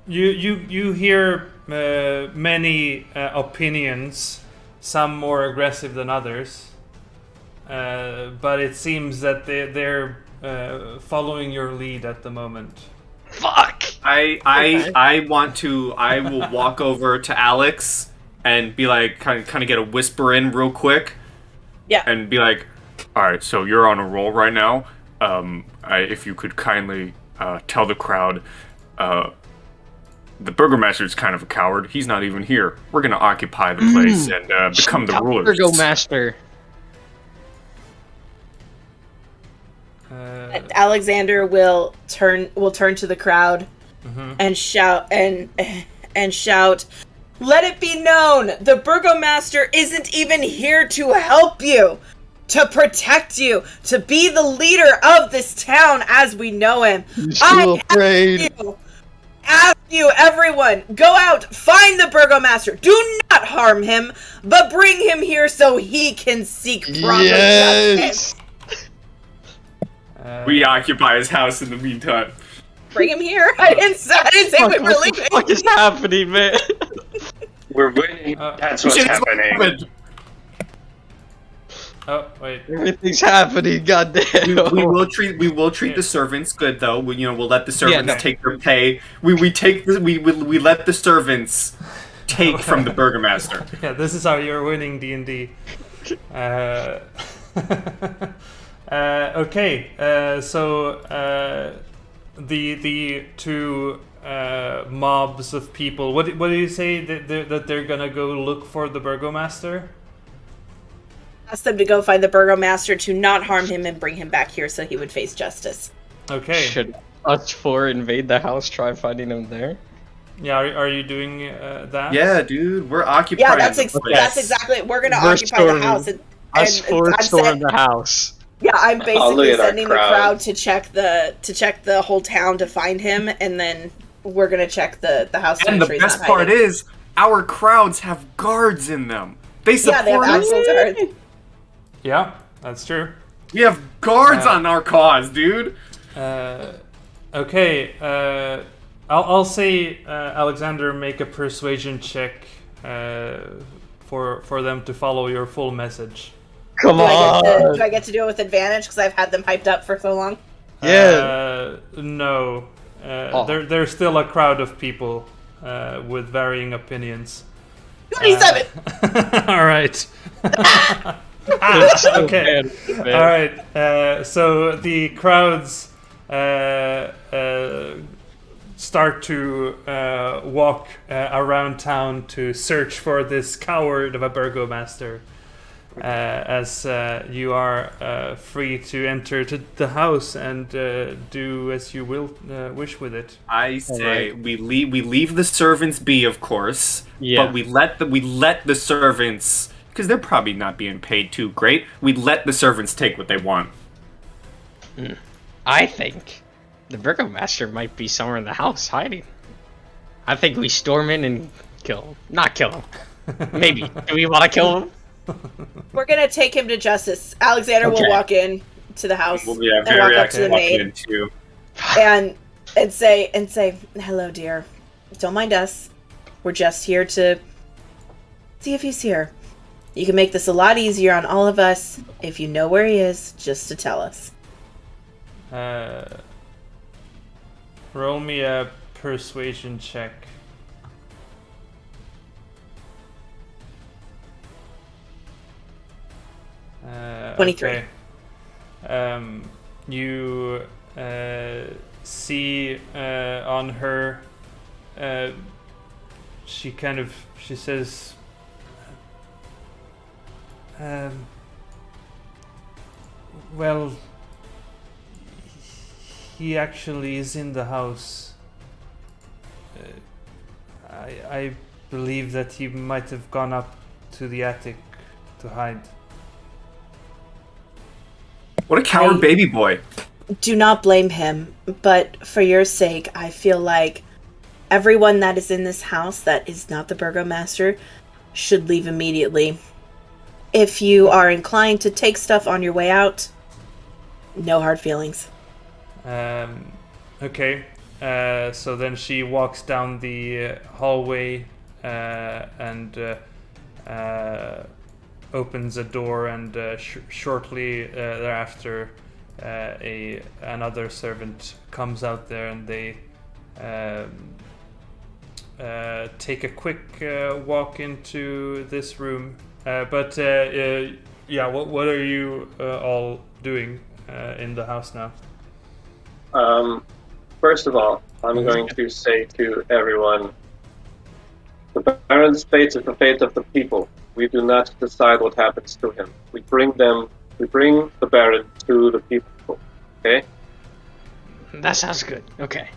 You hear many opinions, some more aggressive than others, but it seems that they're following your lead at the moment. Fuck. I will walk over to Alex and be like, kind of get a whisper in real quick. Yeah. And be like, All right, so you're on a roll right now. If you could kindly tell the crowd, the burgomaster's kind of a coward. He's not even here. We're gonna occupy the place and become the rulers. Burgomaster. Alexander will turn to the crowd and shout and shout, "Let it be known, the burgomaster isn't even here to help you, to protect you, to be the leader of this town as we know him. so afraid. Ask you, everyone, go out, find the burgomaster. Do not harm him, but bring him here so he can seek proper justice. Yes. we occupy his house in the meantime. Bring him here. I didn't say we were What leaving. the fuck is happening, man? We're winning. That's what's Shit is happening. happened. Oh wait. Everything's happening. Goddamn. We will treat the servants good though. We'll let the servants no. take their pay. We let the servants take from the burgomaster. Yeah, this is how you're winning D&D. Okay, so the two mobs of people. What do you say that they're gonna go look for the burgomaster? Ask them to go find the burgomaster, to not harm him, and bring him back here so he would face justice. Okay. Should us four invade the house, try finding him there? Yeah, are you doing that? Yeah, dude, we're occupying. Yeah, that's the place. exactly. We're gonna We're occupy storming. the house. And Us four I'm storm saying- the house. Yeah, I'm look basically at our sending the crowd. crowd to check the whole town to find him, and then we're gonna check the house. to And make the sure he's best not part hiding. is, our crowds have guards in them. They Yeah, they have support us. actual guards. Yeah, that's true. We have guards Uh, on our cause, dude. Okay, I'll say Alexander, make a persuasion check for them to follow your full message. Come Do on. I get to do it with advantage because I've had them hyped up for so long? Yeah. No. Oh. There's still a crowd of people with varying opinions. 27. All right. So Okay. bad, man. All right. So the crowds start to walk around town to search for this coward of a burgomaster. As you are free to enter to the house and do as you will wish with it. I say Alright. we leave the servants be, of course. Yeah. But we let the servants, because they're probably not being paid too great. We let the servants take what they want. I think the burgomaster might be somewhere in the house hiding. I think we storm in and kill him. Not kill him. Maybe. Do we want to kill him? We're gonna take him to justice. Alexander will Okay. walk in to the house Well, yeah, and very walk up to active the walking maid in too. and say, "Hello, dear. Don't mind us. We're just here to see if he's here. You can make this a lot easier on all of us if you know where he is, just to tell us." Roll me a persuasion check. Uh, 23. Okay. You see on her, she says, well, he actually is in the house. I believe that he might have gone up to the attic to hide. What a coward baby boy. Do not blame him, but for your sake, I feel like everyone that is in this house that is not the burgomaster should leave immediately. If you are inclined to take stuff on your way out, no hard feelings. Okay. So then she walks down the hallway and opens a door, and shortly thereafter, another servant comes out there, and they take a quick walk into this room. What are you all doing in the house now? First of all, I'm going to say to everyone, the Baron's fate is the fate of the people. We do not decide what happens to him. We bring the Baron to the people. Okay? That sounds good. Okay.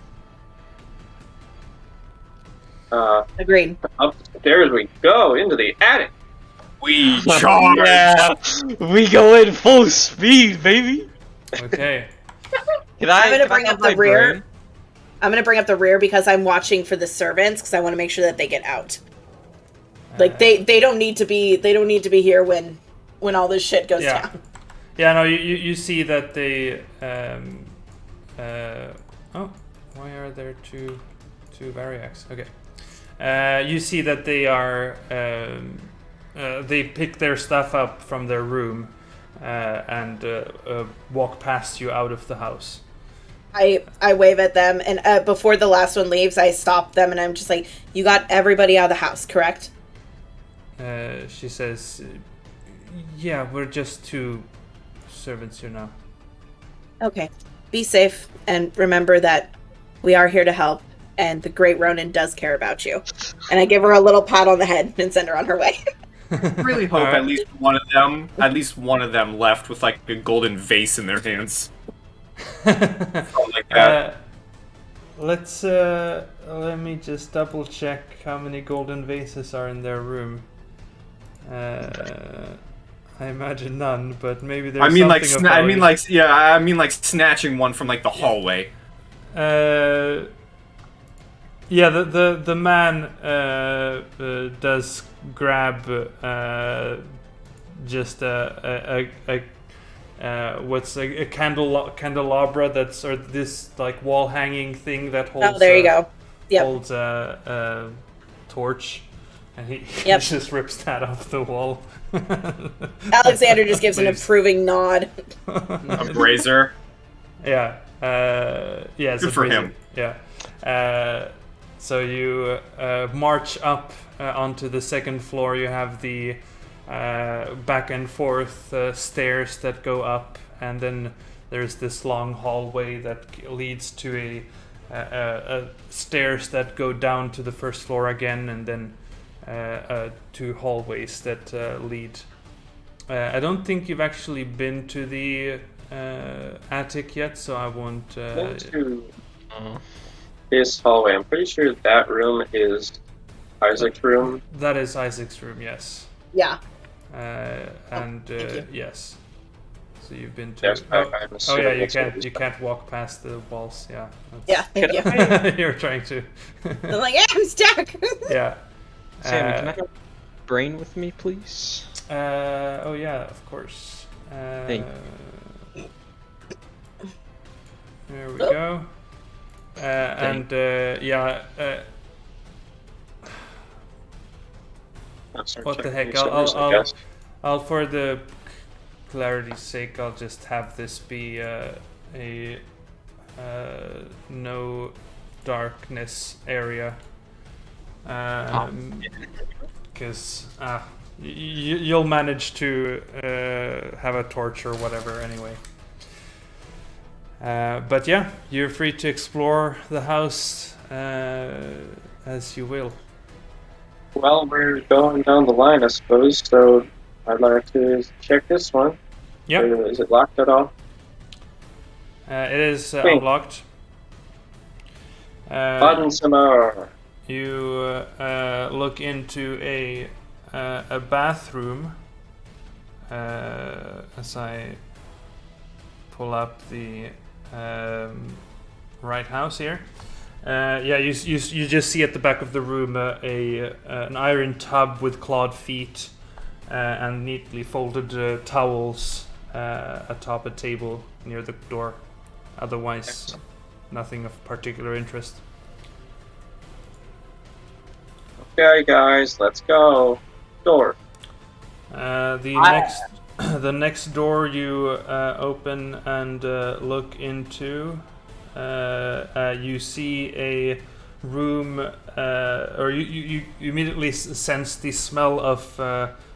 Agreed. Upstairs we go, into the attic. We charge. Yeah. We go in full speed, baby. Okay. I'm gonna bring up the rear. I'm gonna bring up the rear because I'm watching for the servants because I want to make sure that they get out. Like they don't need to be here when all this shit goes Yeah. down. Yeah, no, you see that they why are there two Variacs? Okay. You see that they are they pick their stuff up from their room and walk past you out of the house. I wave at them, and before the last one leaves, I stop them, and I'm just like, "You got everybody out of the house, correct?" She says, "Yeah, we're just two servants here now." Okay. Be safe, and remember that we are here to help, and the Great Ronin does care about you. And I give her a little pat on the head and send her on her way. Really hope Alright. at least one of them left with like a golden vase in their hands. Something like that. Let me just double check how many golden vases are in their room. I imagine none, but maybe there's I mean, like, something about I mean, like, snatching one from like the hallway. Yeah, the man does grab just what's a candelabra that's or this like wall hanging thing that holds. Oh, there you go. Yep. Holds a torch, and he Yep. just rips that off the wall. Alexander just gives an Please. approving nod. A brazier. Yeah. Yeah. It's Good a for brazier. him. Yeah. So you march up onto the second floor. You have the back and forth stairs that go up, and then there's this long hallway that leads to a stairs that go down to the first floor again, and then two hallways that lead. I don't think you've actually been to the attic yet, so I won't. Into this hallway, I'm pretty sure that room is Isaac's room. That is Isaac's room, yes. Yeah. And thank you. yes. So you've been to. Yes, I'm Oh assuming yeah, you it's gonna can't be- you can't walk past the walls. Yeah. Yeah, thank you. That's- You're trying to. I'm like, yeah, I'm stuck. Yeah. Sammy, can I have brain with me, please? Oh yeah, of course. Thank There we go. And yeah. That's our What the technique heck? servers, I guess. I'll for the clarity's sake, I'll just have this be a no darkness area. Because you'll manage to have a torch or whatever anyway. But yeah, you're free to explore the house as you will. Well, we're going down the line, I suppose, so I'd like to check this one. Yep. Is it locked at all? It is Wait. unlocked. Button some more. You look into a bathroom as I pull up the right house here. Yeah, you just see at the back of the room an iron tub with clawed feet and neatly folded towels atop a table near the door. Otherwise, nothing of particular interest. Okay, guys, let's go. Door. The next door you open and look into, you see a room, or you immediately sense the smell of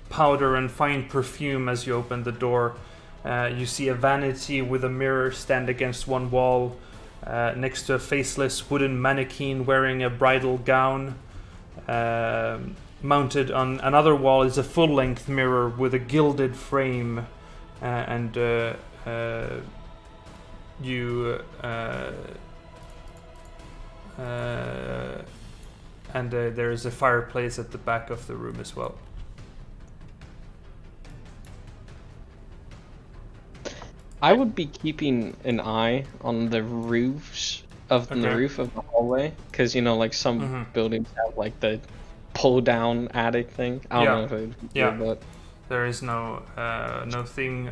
powder and fine perfume as you open the door. You see a vanity with a mirror stand against one wall, next to a faceless wooden mannequin wearing a bridal gown. Mounted on another wall is a full-length mirror with a gilded frame, and there is a fireplace at the back of the room as well. I would be keeping an eye on the roofs of the Okay. roof of the hallway, because like some buildings have like the pull down attic thing. I don't know if it. Yeah. But There is no thing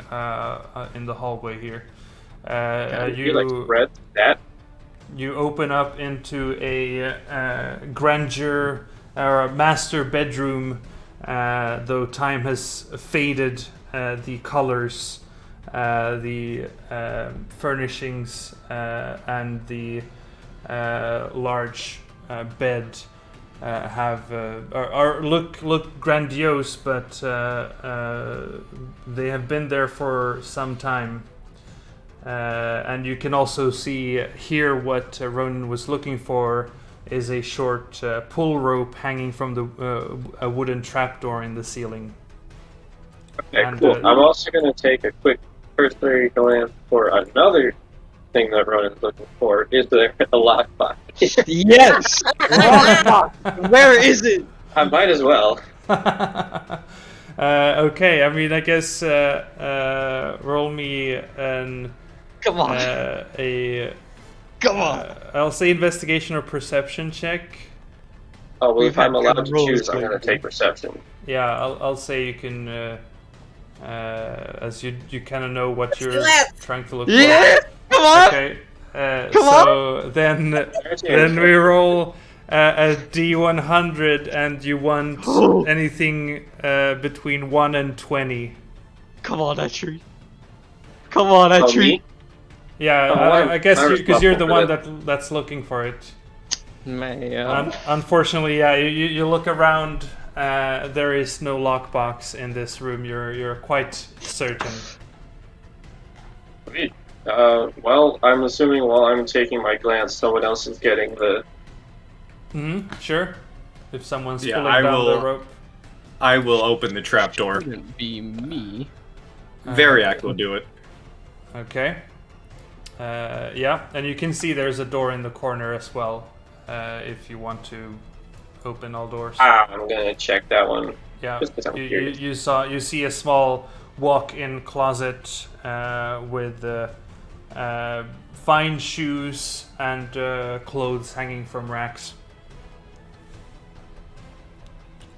in the hallway here. You like spread that? You open up into a grandeur or a master bedroom, though time has faded the colors, the furnishings, and the large bed look grandiose, but they have been there for some time. And you can also see here what Ronan was looking for is a short pull rope hanging from a wooden trapdoor in the ceiling. Okay, And, cool. I'm also going to take a quick cursory glance for another thing that Ronan's looking for. Is there a lockbox? yes, Lockbox! Where is it? I might as well. Okay, I mean, I guess roll me an Come on. Come on. I'll say investigation or perception check. Oh, well, We've if I'm had allowed good to rolls choose, I'm going to lately. take perception. Yeah, I'll say you can, as you kind of know what you're Let's- trying to look Yeah. Come for. on. Okay. Come So then we roll a D100, and you want anything between 1 and 20. Come on, that tree. Come on, that Oh, tree. me? Yeah, Oh, I guess I'm because you're the one responsible that's looking for it. Man. Unfortunately, yeah, you look around. There is no lockbox in this room. You're quite certain. Sweet. Well, I'm assuming while I'm taking my glance, someone else is getting the... Sure. If someone's Yeah, pulling I down the will- rope. I will open the trapdoor. Wouldn't be me. Variac will do it. Okay. Yeah, and you can see there's a door in the corner as well. If you want to open all doors. I'm going to check that one. Yeah, Just 'cause I'm curious. you see a small walk-in closet with fine shoes and clothes hanging from racks.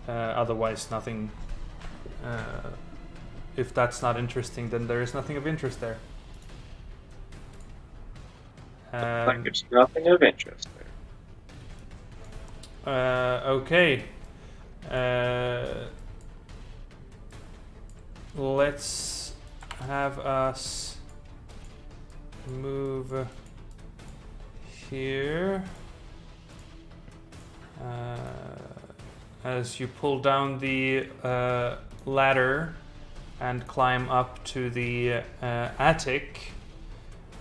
Otherwise, nothing. If that's not interesting, then there is nothing of interest there. Like there's nothing of interest there. Okay. Let's have us move here. As you pull down the ladder and climb up to the attic,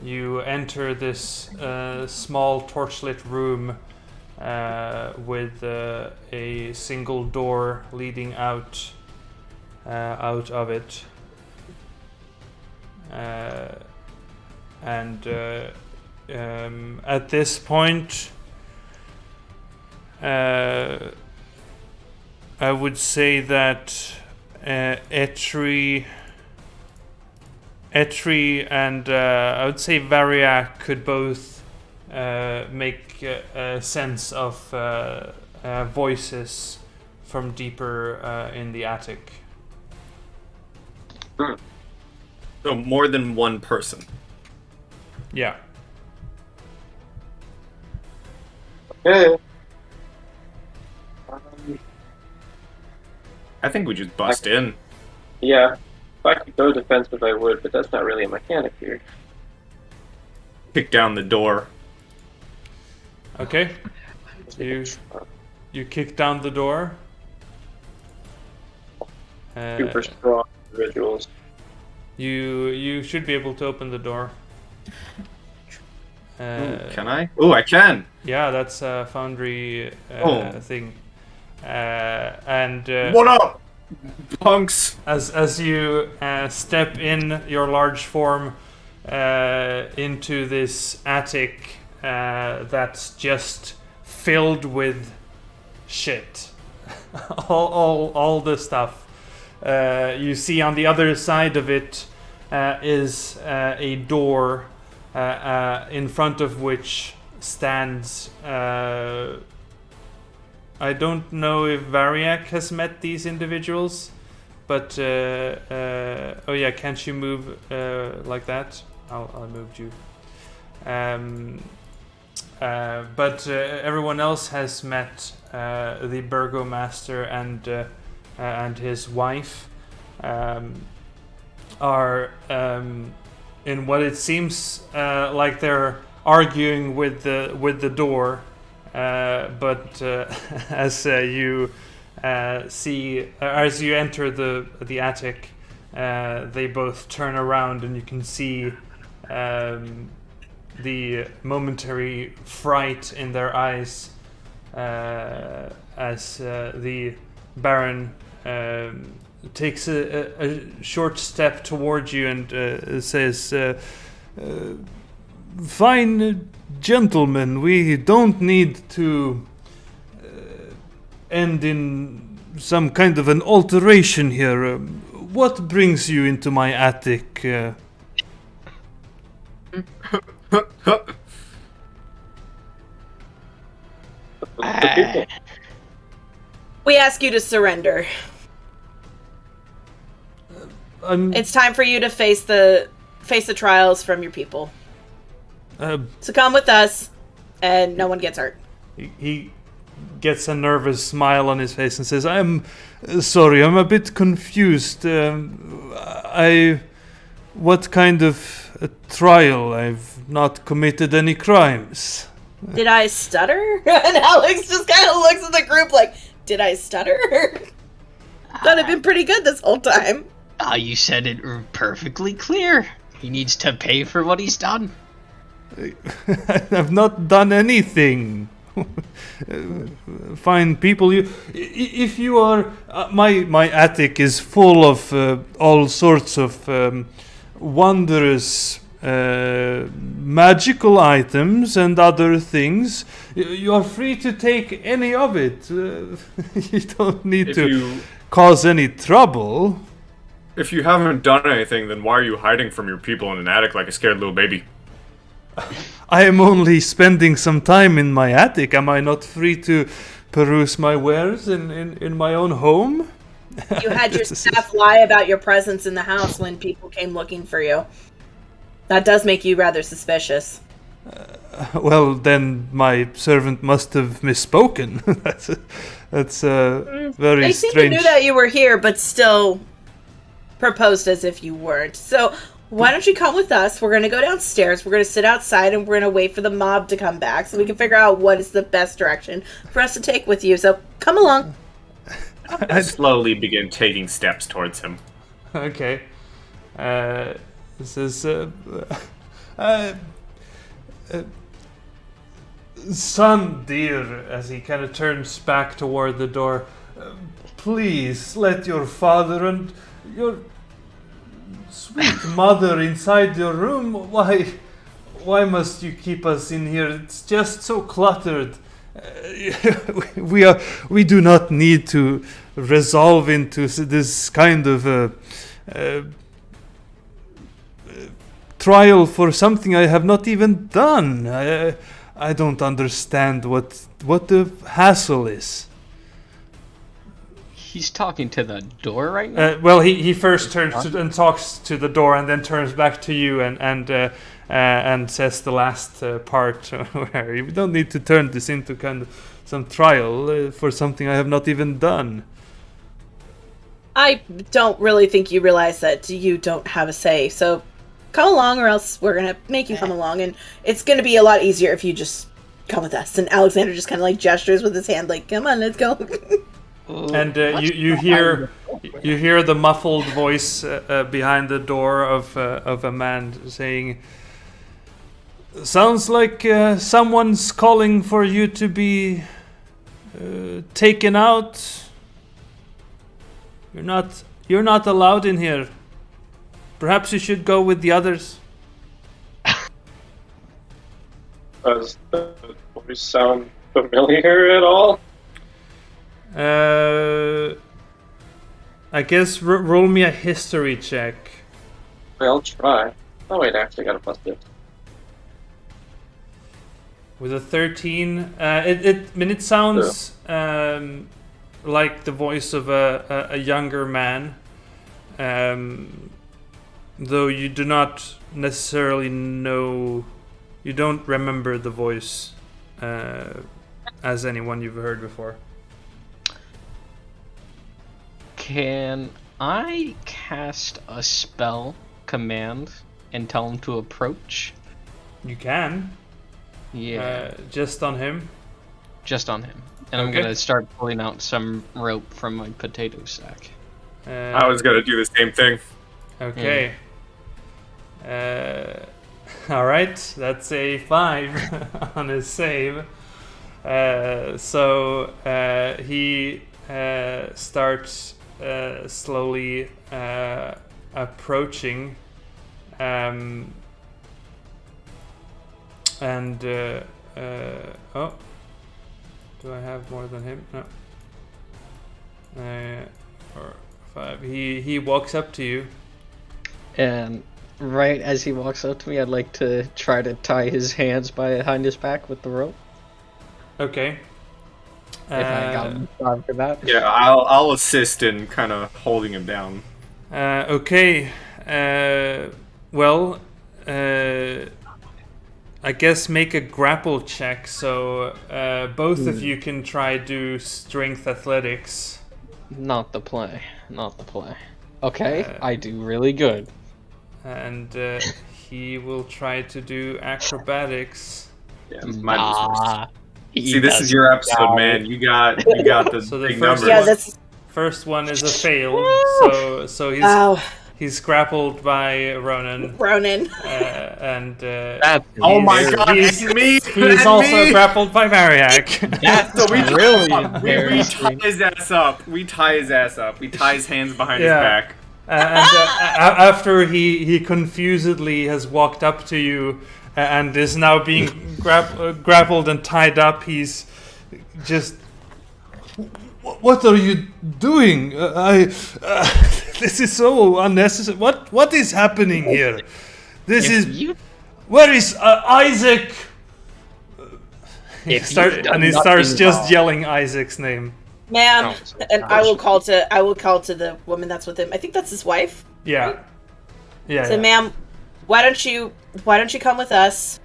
you enter this small torchlit room with a single door leading out of it, and at this point, I would say that Etri and I would say Variac could both make sense of voices from deeper in the attic. So more than one person. Yeah. Okay. I think we just bust in. Yeah. If I could go defensive, I would, but that's not really a mechanic here. Kick down the door. Okay. You kick down the door. Super strong individuals. You should be able to open the door. Can I? Oh, I can. Yeah, that's a foundry thing. And What up, punks? as you step in your large form into this attic that's just filled with shit, all the stuff. You see on the other side of it is a door in front of which stands. I don't know if Variac has met these individuals, but oh yeah, can't you move like that? I moved you. But everyone else has met the burgomaster and his wife. Are in what it seems like they're arguing with the door. But as you see, as you enter the attic, they both turn around, and you can see the momentary fright in their eyes as the Baron takes a short step towards you and says, "Fine gentlemen, we don't need to end in some kind of an alteration here. What brings you into my attic? The people. We ask you to surrender. It's time for you to face the trials from your people. So come with us, and no one gets hurt. He gets a nervous smile on his face and says, "I'm sorry, I'm a bit confused. What kind of a trial? I've not committed any crimes." Did I stutter? And Alex just kind of looks at the group like, did I stutter? That have been pretty good this whole time. You said it perfectly clear. He needs to pay for what he's done. I've not done anything. Fine people, if you are, my attic is full of all sorts of wondrous magical items and other things. You are free to take any of it. You don't need to cause any trouble. If you haven't done anything, then why are you hiding from your people in an attic like a scared little baby? I am only spending some time in my attic. Am I not free to peruse my wares in my own home? You had your staff lie about your presence in the house when people came looking for you. That does make you rather suspicious. Well, then my servant must have misspoken. That's very They strange. seem to knew that you were here, but still proposed as if you weren't. So why don't you come with us? We're going to go downstairs. We're going to sit outside, and we're going to wait for the mob to come back so we can figure out what is the best direction for us to take with you. So come along. I slowly begin taking steps towards him. Okay. This is son, dear, as he kind of turns back toward the door. Please let your father and your sweet mother inside your room. Why must you keep us in here? It's just so cluttered. We do not need to resolve into this kind of trial for something I have not even done. I don't understand what the hassle is. He's talking to the door right now? Well, he first turns and talks to the door, and then turns back to you and says the last part where you don't need to turn this into kind of some trial for something I have not even done. I don't really think you realize that you don't have a say, so come along or else we're going to make you come along, and it's going to be a lot easier if you just come with us. And Alexander just kind of like gestures with his hand like, come on, let's go. And you hear the muffled voice behind the door of a man saying, "Sounds like someone's calling for you to be taken out. You're not allowed in here. Perhaps you should go with the others." Does the voice sound familiar at all? I guess roll me a history check. I'll try. Oh wait, I actually got a +2. With a 13, it sounds like the voice of a younger man, though you do not necessarily know, you don't remember the voice as anyone you've heard before. Can I cast a spell command and tell him to approach? You can. Yeah. Just on him? Just on him. And I'm going to start pulling out some rope from my potato sack. I was going to do the same thing. Okay. Alright, that's a 5 on his save. So he starts slowly approaching, and oh, do I have more than him? No. Or 5. He walks up to you. And right as he walks up to me, I'd like to try to tie his hands behind his back with the rope. Okay. If I got him time for that. Yeah, I'll assist in kind of holding him down. Okay. Well, I guess make a grapple check. So both of you can try do strength athletics. Not the play. Okay, I do really good. And he will try to do acrobatics. Yeah, mine was worse. He See, this is does your episode, not. man. You got the So the big first numbers. Yeah, that's First one is a fail. So he's wow, he's grappled by Ronan. Ronan. And That's Oh my He's- god, he's- it's me! he is It's also me! grappled by Mariak. That's So we really we embarrassing. tie his ass up. We tie his ass up. We tie his hands behind Yeah. his back. After he confusedly has walked up to you and is now being grappled and tied up, he's just. What are you doing? This is so unnecessary. What is happening here? This is. Where is Isaac? He If starts you've done and he starts nothing just wrong. yelling Isaac's name. Ma'am, Oh, and I will call to the woman that's with him. I think that's his wife. Yeah. Yeah. So, yeah. ma'am, why don't you come with us?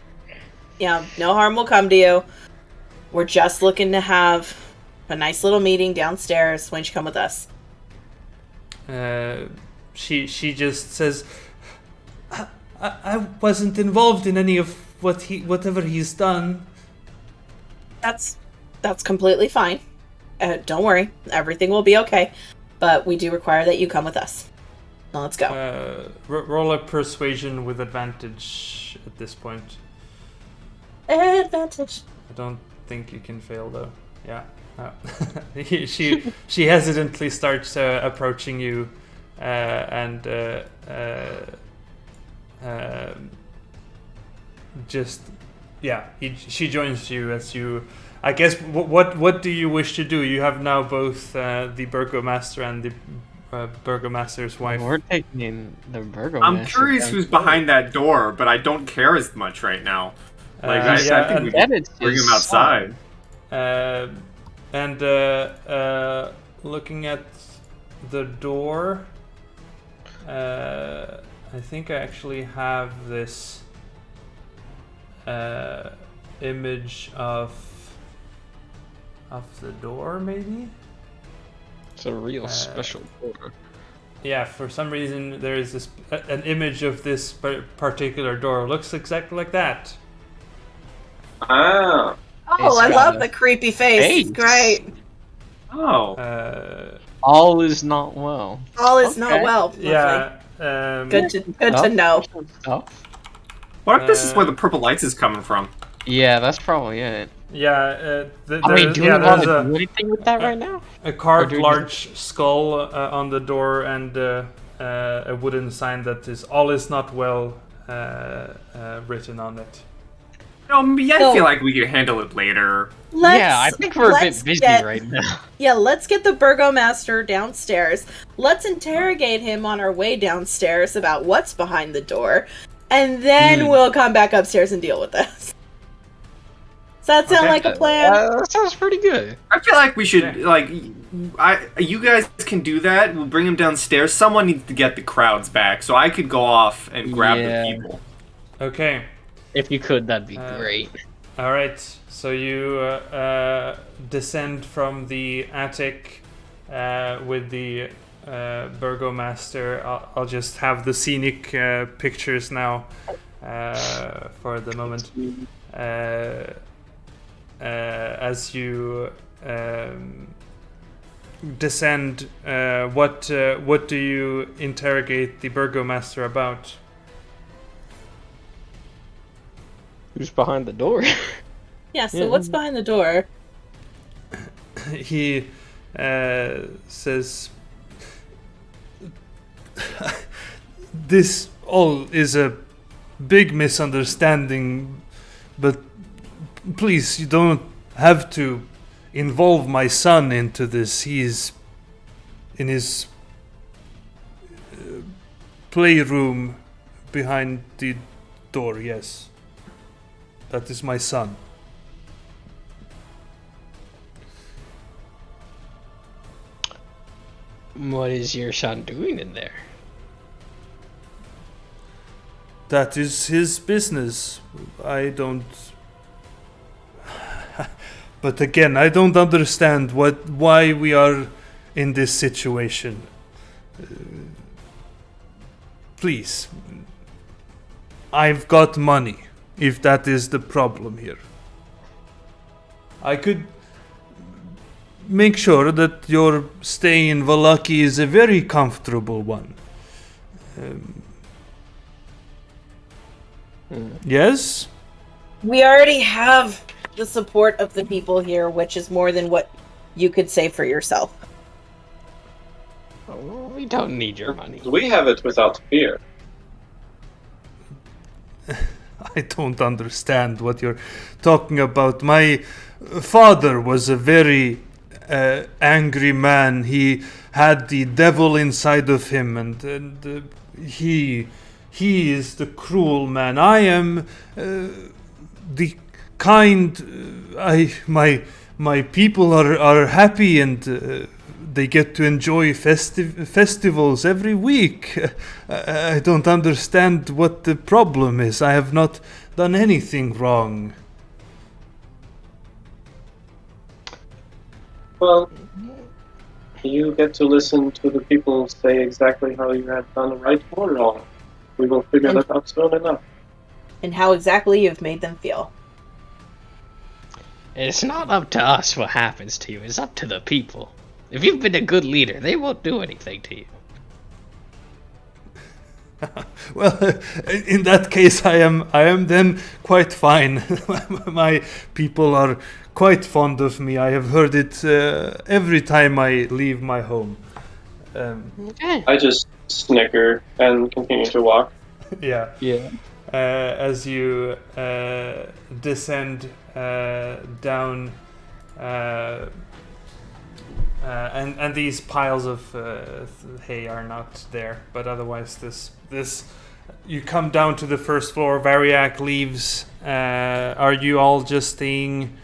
Yeah, no harm will come to you. We're just looking to have a nice little meeting downstairs. Why don't you come with us? She just says, I wasn't involved in any of whatever he's done. That's completely fine. Don't worry, everything will be okay. But we do require that you come with us. Now let's go. Roll a persuasion with advantage at this point. Advantage. I don't think you can fail though. Yeah. She hesitantly starts approaching you, and just she joins you as you. I guess what do you wish to do? You have now both the Burgomaster and the Burgomaster's wife. We're taking in the burger. I'm curious who's behind that door, but I don't care as much right now. Like I think we can bring him outside. And looking at the door, I think I actually have this image of the door, maybe? It's a real special door. Yeah, for some reason there is this an image of this particular door. It looks exactly like that. Ah. Oh, It's I got love a the creepy face. face. Great. Oh. All is not well. All is not Okay. well. Lovely. Yeah. Good to know. Oh. What if this is where the purple lights is coming from? Yeah, that's probably it. Yeah. I mean, do we want there's to do anything with that right now? a carved Or do we large skull on the door and a wooden sign that is "All is not well" written on it. I So- feel like we can handle it later. Yeah, I think we're a bit let's busy get- right now. Yeah, let's get the Burgomaster downstairs. Let's interrogate him on our way downstairs about what's behind the door, and then we'll come back upstairs and deal with this. Does that sound Okay. like a plan? That sounds pretty good. I feel like we should you guys can do that. We'll bring him downstairs. Someone needs to get the crowds back, so I could go off and grab Yeah. the people. Okay. If you could, that'd be great. All right. So you descend from the attic with the Burgomaster. I'll just have the scenic pictures now for the moment. As you descend, what do you interrogate the Burgomaster about? Who's behind the door? Yeah, so what's behind the door? He says, "This all is a big misunderstanding, but please, you don't have to involve my son into this. He's in his playroom behind the door, yes. That is my son. What is your son doing in there? That is his business. I don't... But again, I don't understand why we are in this situation. Please. I've got money, if that is the problem here. I could make sure that your stay in Vallaki is a very comfortable one. Yes? We already have the support of the people here, which is more than what you could say for yourself. Oh, we don't need your money. We have it without fear. I don't understand what you're talking about. My father was a very angry man. He had the devil inside of him, and he is the cruel man. I am the kind. My people are happy, and they get to enjoy festivals every week. I don't understand what the problem is. I have not done anything wrong. Well, you get to listen to the people say exactly how you have done right or wrong. We will figure that out soon enough. And how exactly you've made them feel. It's not up to us what happens to you. It's up to the people. If you've been a good leader, they won't do anything to you. Well, in that case, I am then quite fine. My people are quite fond of me. I have heard it every time I leave my home. Okay. I just snicker and continue to walk. Yeah. Yeah. As you descend down, and these piles of hay are not there, but otherwise this you come down to the first floor. Variac leaves. Are you all just staying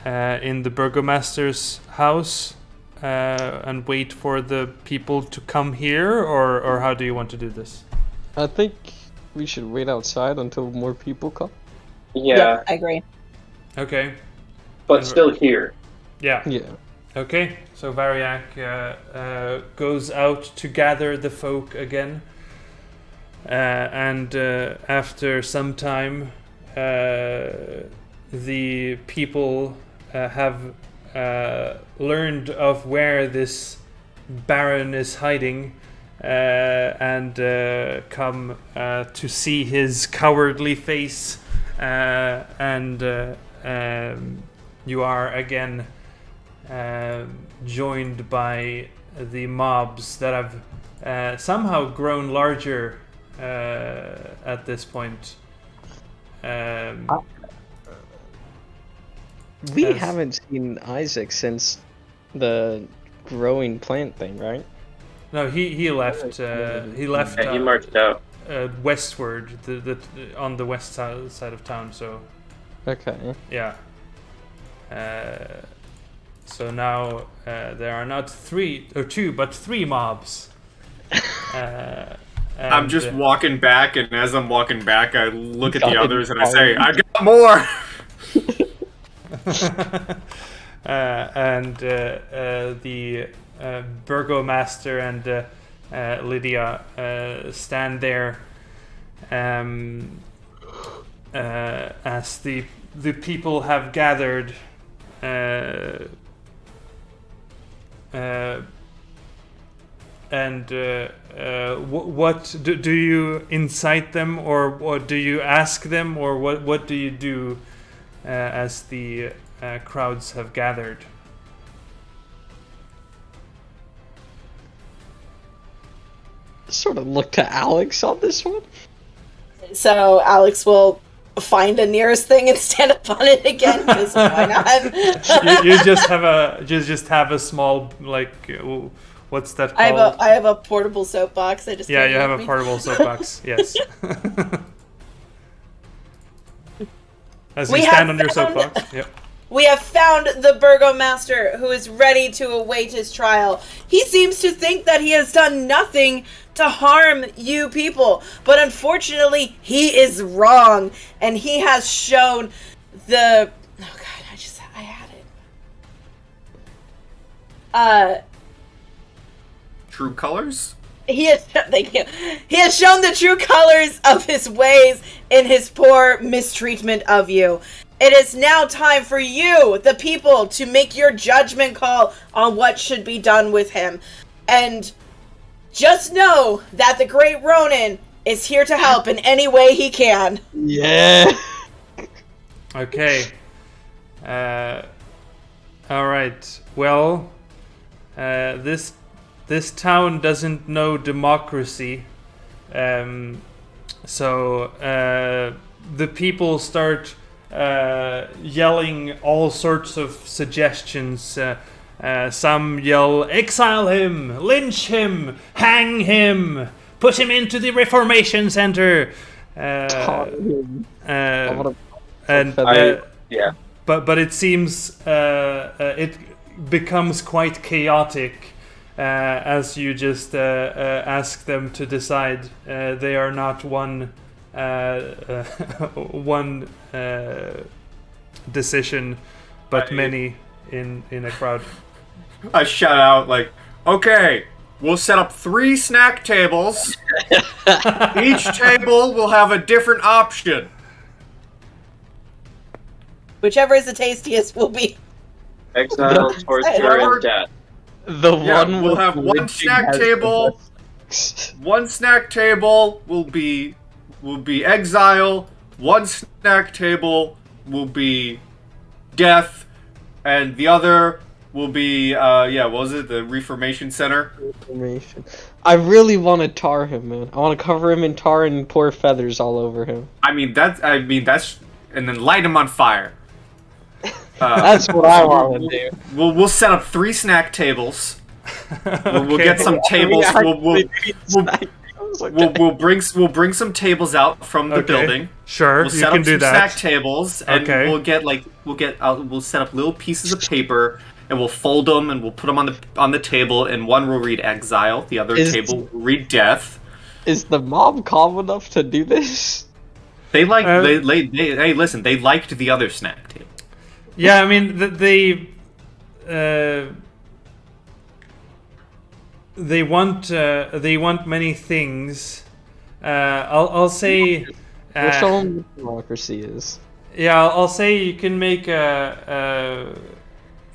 in the burgomaster's house and wait for the people to come here, or how do you want to do this? I think we should wait outside until more people come. Yeah, Yep, I agree. Okay. but still here. Yeah. Yeah. Okay. So Variac goes out to gather the folk again, and after some time, the people have learned of where this Baron is hiding, and come to see his cowardly face, and you are again joined by the mobs that have somehow grown larger at this point. We Yes. haven't seen Isaac since the growing plant thing, right? No, he left. He left Yeah, he marched out. westward, on the west side of town. So Okay. yeah. So now there are not two, but three mobs. I'm just walking back, and as I'm walking back, I look at the Got others it. and I say, "I got more." And the burgomaster and Lydia stand there as the people have gathered. And what do you incite them, or do you ask them, or what do you do as the crowds have gathered? Sort of look to Alex on this one. So Alex will find the nearest thing and stand up on it again, because why not? you just have a small, like, What's that I called? have a portable soapbox. I just Yeah, can't you have use a me. portable soapbox. Yes. As you We stand have on your found- soapbox. Yep. We have found the Burgomaster who is ready to await his trial. He seems to think that he has done nothing to harm you people, but unfortunately, he is wrong, and he has shown the. Oh God, I had it. True colors? He has. Thank you. He has shown the true colors of his ways in his poor mistreatment of you. It is now time for you, the people, to make your judgment call on what should be done with him. And just know that the Great Ronin is here to help in any way he can. Yeah. Okay. All right. Well, this town doesn't know democracy, so the people start yelling all sorts of suggestions. Some yell, "Exile him! Lynch him! Hang him! Put him into the Reformation Center!" And Yeah. but it seems it becomes quite chaotic as you just ask them to decide. They are not one decision, but many in a crowd. I shout out like, "Okay, we'll set up 3 snack tables. Each table will have a different option. Whichever is the tastiest will be. Exile, torture, and death. The Yeah, one we'll with have one lynching snack has the table. best. One snack table will be exile. One snack table will be death, and the other will be what was it? The Reformation Center. Information. I really want to tar him, man. I want to cover him in tar and pour feathers all over him. I mean that's and then light him on fire. That's what I want to do. We'll set up 3 snack tables. We'll get some tables. We'll bring some tables out from the building. Sure, We'll you set can up do some that. snack tables, and Okay. we'll set up little pieces of paper, and we'll fold them, and we'll put them on the table. And one will read exile, the other table will read death. Is the mob calm enough to do this? They like hey listen, they liked the other snack table. Yeah, I mean they want many things. I'll say. We'll show them what democracy is. Yeah, I'll say you can make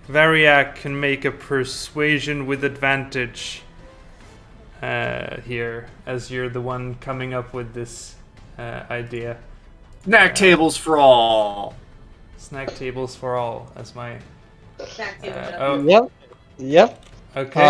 Variac can make a persuasion with advantage here, as you're the one coming up with this idea. Snack tables for all. Snack tables for all, as my. Yep. Okay.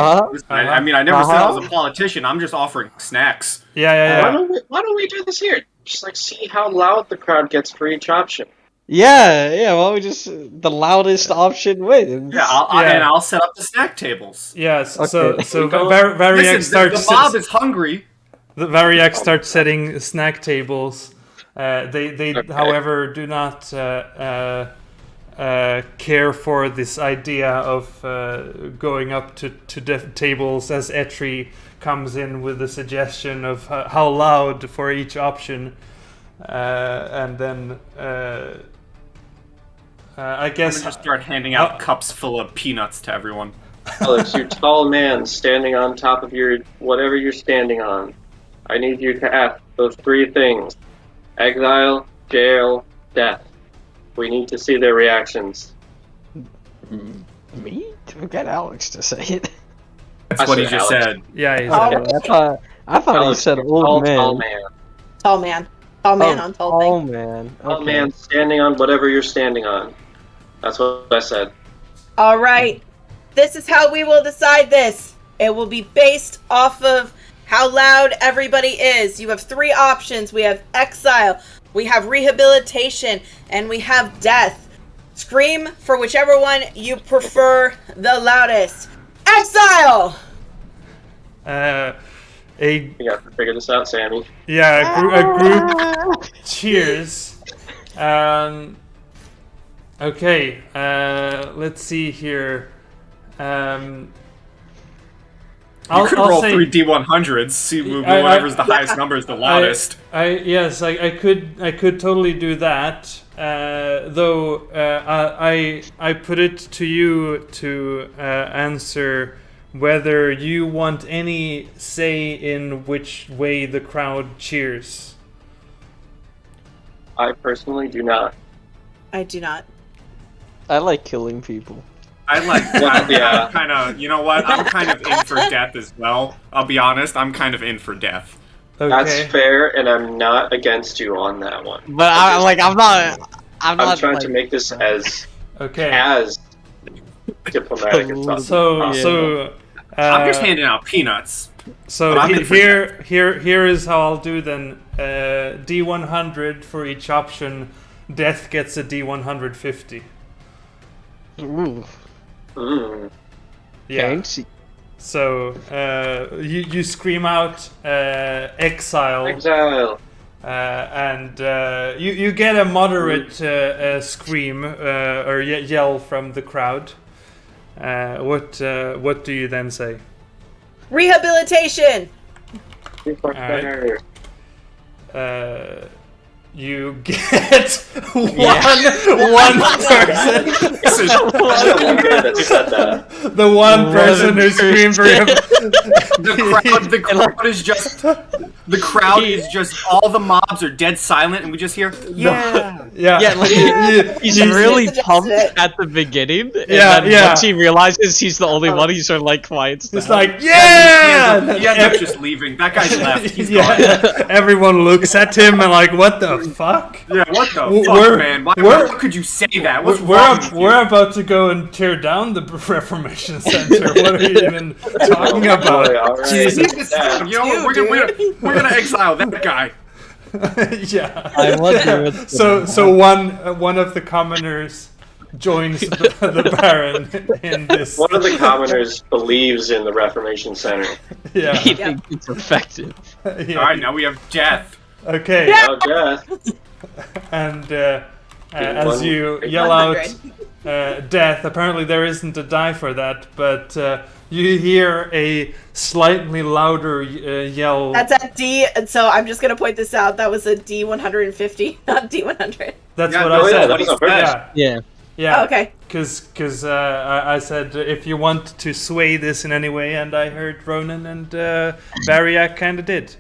I mean, I never said I was a politician. I'm just offering snacks. Yeah. Why don't we do this here? Just like see how loud the crowd gets for each option. Yeah. Why don't we just the loudest option wins? Yeah, I'll set up the snack tables. Yes. Okay. So Variac Listen, starts. the mob is hungry. The Variac starts setting snack tables. They however, do not care for this idea of going up to tables as Etri comes in with the suggestion of how loud for each option. And then I guess I'm gonna just start handing out cups full of peanuts to everyone. Alex, you tall man standing on top of your whatever you're standing on. I need you to ask those 3 things: exile, jail, death. We need to see their reactions. Me? Get Alex to say it. That's what he said just Alex. said. Yeah, he's I thought Alex, he said you're old man. Tall man. Tall man. Tall man on tall thing. Oh man. Tall man standing on whatever you're standing on. That's what I said. All right. This is how we will decide this. It will be based off of how loud everybody is. You have 3 options. We have exile, we have rehabilitation, and we have death. Scream for whichever one you prefer the loudest. Exile! You got to figure this out, Sammy. Yeah, a group cheers. Okay, let's see here. You could roll say, 3 D100s, see whoever's the highest number is the loudest. Yes, I could totally do that. Though I put it to you to answer whether you want any say in which way the crowd cheers. I personally do not. I do not. I like killing people. I like Yeah. yeah. Kind of, you know what? I'm kind of in for death as well. I'll be honest, I'm kind of in for death. Okay. That's fair, and I'm not against you on that one. But I'm not trying like, to make this as Okay. diplomatic as possible. So I'm just handing out peanuts. So But I'm in for here is how I'll do then. D100 for each option. Death gets a D150. Ooh, Yeah. fancy. So you scream out exile, Exile. and you get a moderate scream or yell from the crowd. What do you then say? Rehabilitation. Alright. You get one person. That's the one guy that said that. The one person who screamed for him. The crowd is just all the mobs are dead silent, and we just hear yeah. Yeah, like he's really pumped at the beginning. And then once he realizes he's the only one, he sort of like quiets down. It's like yeah. He ends up just leaving. That guy's left. He's gone. Everyone looks at him and like, what the fuck? Yeah, what the fuck, man? Why could you say that? What's wrong with you? We're about to go and tear down the Reformation Center. What are you even talking about? All right. Jesus. You know what? We're gonna exile that guy. Yeah. I wonder what's So one of the commoners joins the Baron in this. One of the commoners believes in the Reformation Center. Yeah. He thinks it's effective. Yeah. All right, now we have death. Okay. Now death. And as you yell out death, apparently there isn't a die for that, but you hear a slightly louder yell. That's a D, and so I'm just gonna point this out. That was a D150, not D100. That's Yeah, what no, I yeah, said. that was on purpose. Yeah. Yeah. Oh, okay. Because I said if you want to sway this in any way, and I heard Ronan and Variac kind of did.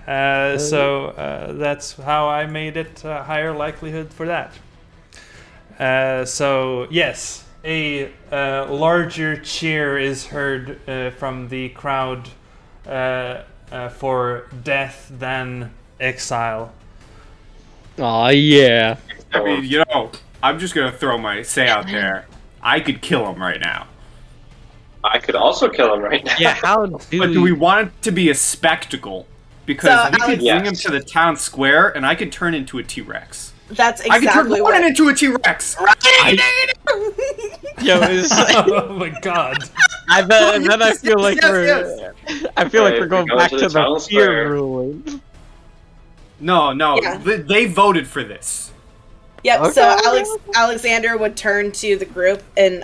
So that's how I made it a higher likelihood for that. So yes, a larger cheer is heard from the crowd for death than exile. Aw, yeah. I mean, you know, I'm just gonna throw my say out there. I could kill him right now. I could also kill him right now. Yeah, how But do we want it to be a spectacle? Because So, we could Alex- bring him to the town square, and I could turn into a T-Rex. That's I could turn exactly Ronan what. into a T-Rex. Yo, it's, Oh my god. then I feel like Yes, I feel like Right, we're going we go back to to the town the square. fear ruling. No, Yeah. they voted for this. Yep. So Okay. Alexander would turn to the group and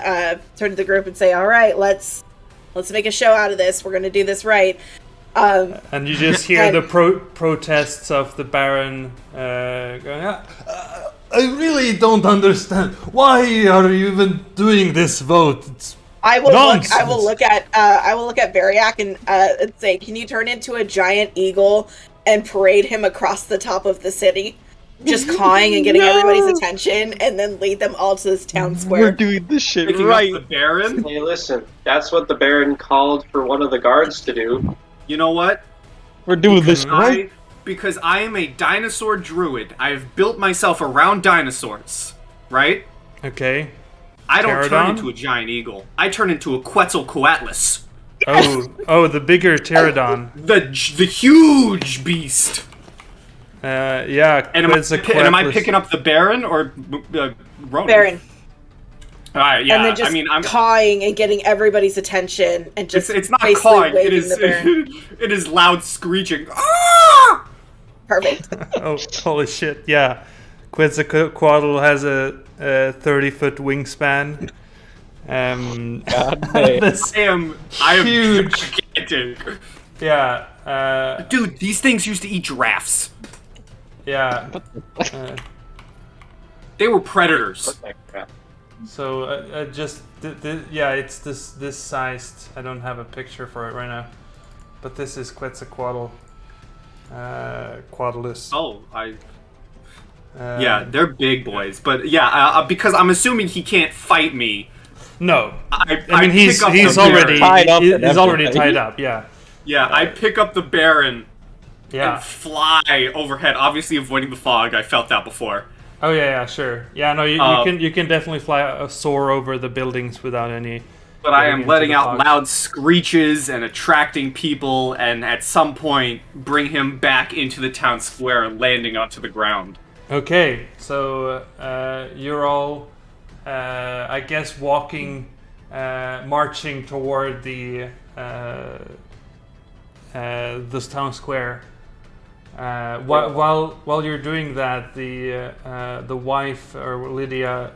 say, "All right, let's make a show out of this. We're gonna do this right." And you just hear And- the protests of the Baron going, I really don't understand. Why are you even doing this vote? It's I will Nonsense. look at Variac and say, "Can you turn into a giant eagle and parade him across the top of the city, just cawing and getting everybody's attention, and then lead them all to this town We're square?" doing this shit Picking right. up the Baron. Hey, listen, that's what the Baron called for one of the guards to do. You know what? We're doing this right. Because I am a dinosaur druid. I have built myself around dinosaurs. Right? okay. I don't turn Pterodon? into a giant eagle. I turn into a Quetzalcoatlus. Oh, the bigger pterodon. The huge beast. Yeah. And am I Quetzalcoatlus. picking up the Baron or Ronan? Baron. Yeah, and then just cawing and getting everybody's attention and just it's not basically cawing. It waving is the Baron. it is loud screeching. Ah! Perfect. Oh, holy shit! Yeah, Quetzalcoatl has a 30-foot wingspan. God damn. I am huge. gigantic. Yeah. Dude, these things used to eat giraffes. Yeah. They were predators. So just it's this sized. I don't have a picture for it right now, but this is Quetzalcoatl. Quaddlus. Oh, yeah, they're big boys, but yeah, because I'm assuming he can't fight me. No, I mean he's already tied up and he's already everything. tied up. Yeah. Yeah, I pick up the Baron Yeah. and fly overhead, obviously avoiding the fog. I felt that before. Oh yeah, sure. Yeah, no, you can definitely fly soar over the buildings without any. But I am into letting the out fog. loud screeches and attracting people, and at some point bring him back into the town square, landing onto the ground. Okay, so you're all, I guess, marching toward this town square. While you're doing that, the wife or Lydia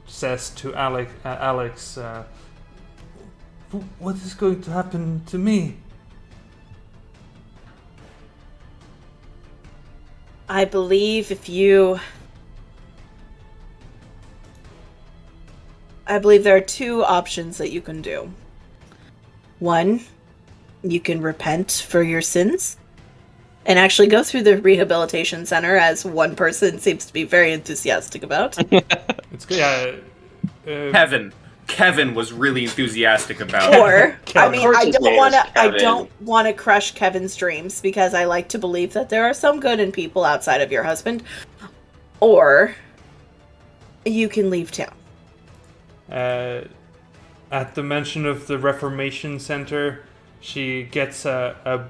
says to Alex, "What is going to happen to me?" I believe there are two options that you can do. One, you can repent for your sins and actually go through the rehabilitation center, as one person seems to be very enthusiastic about. It's good. Kevin was really enthusiastic about it. Or, I mean, course I his don't name want is to. I Kevin. don't want to crush Kevin's dreams because I like to believe that there are some good in people outside of your husband. Or, you can leave town. At the mention of the Reformation Center, she gets a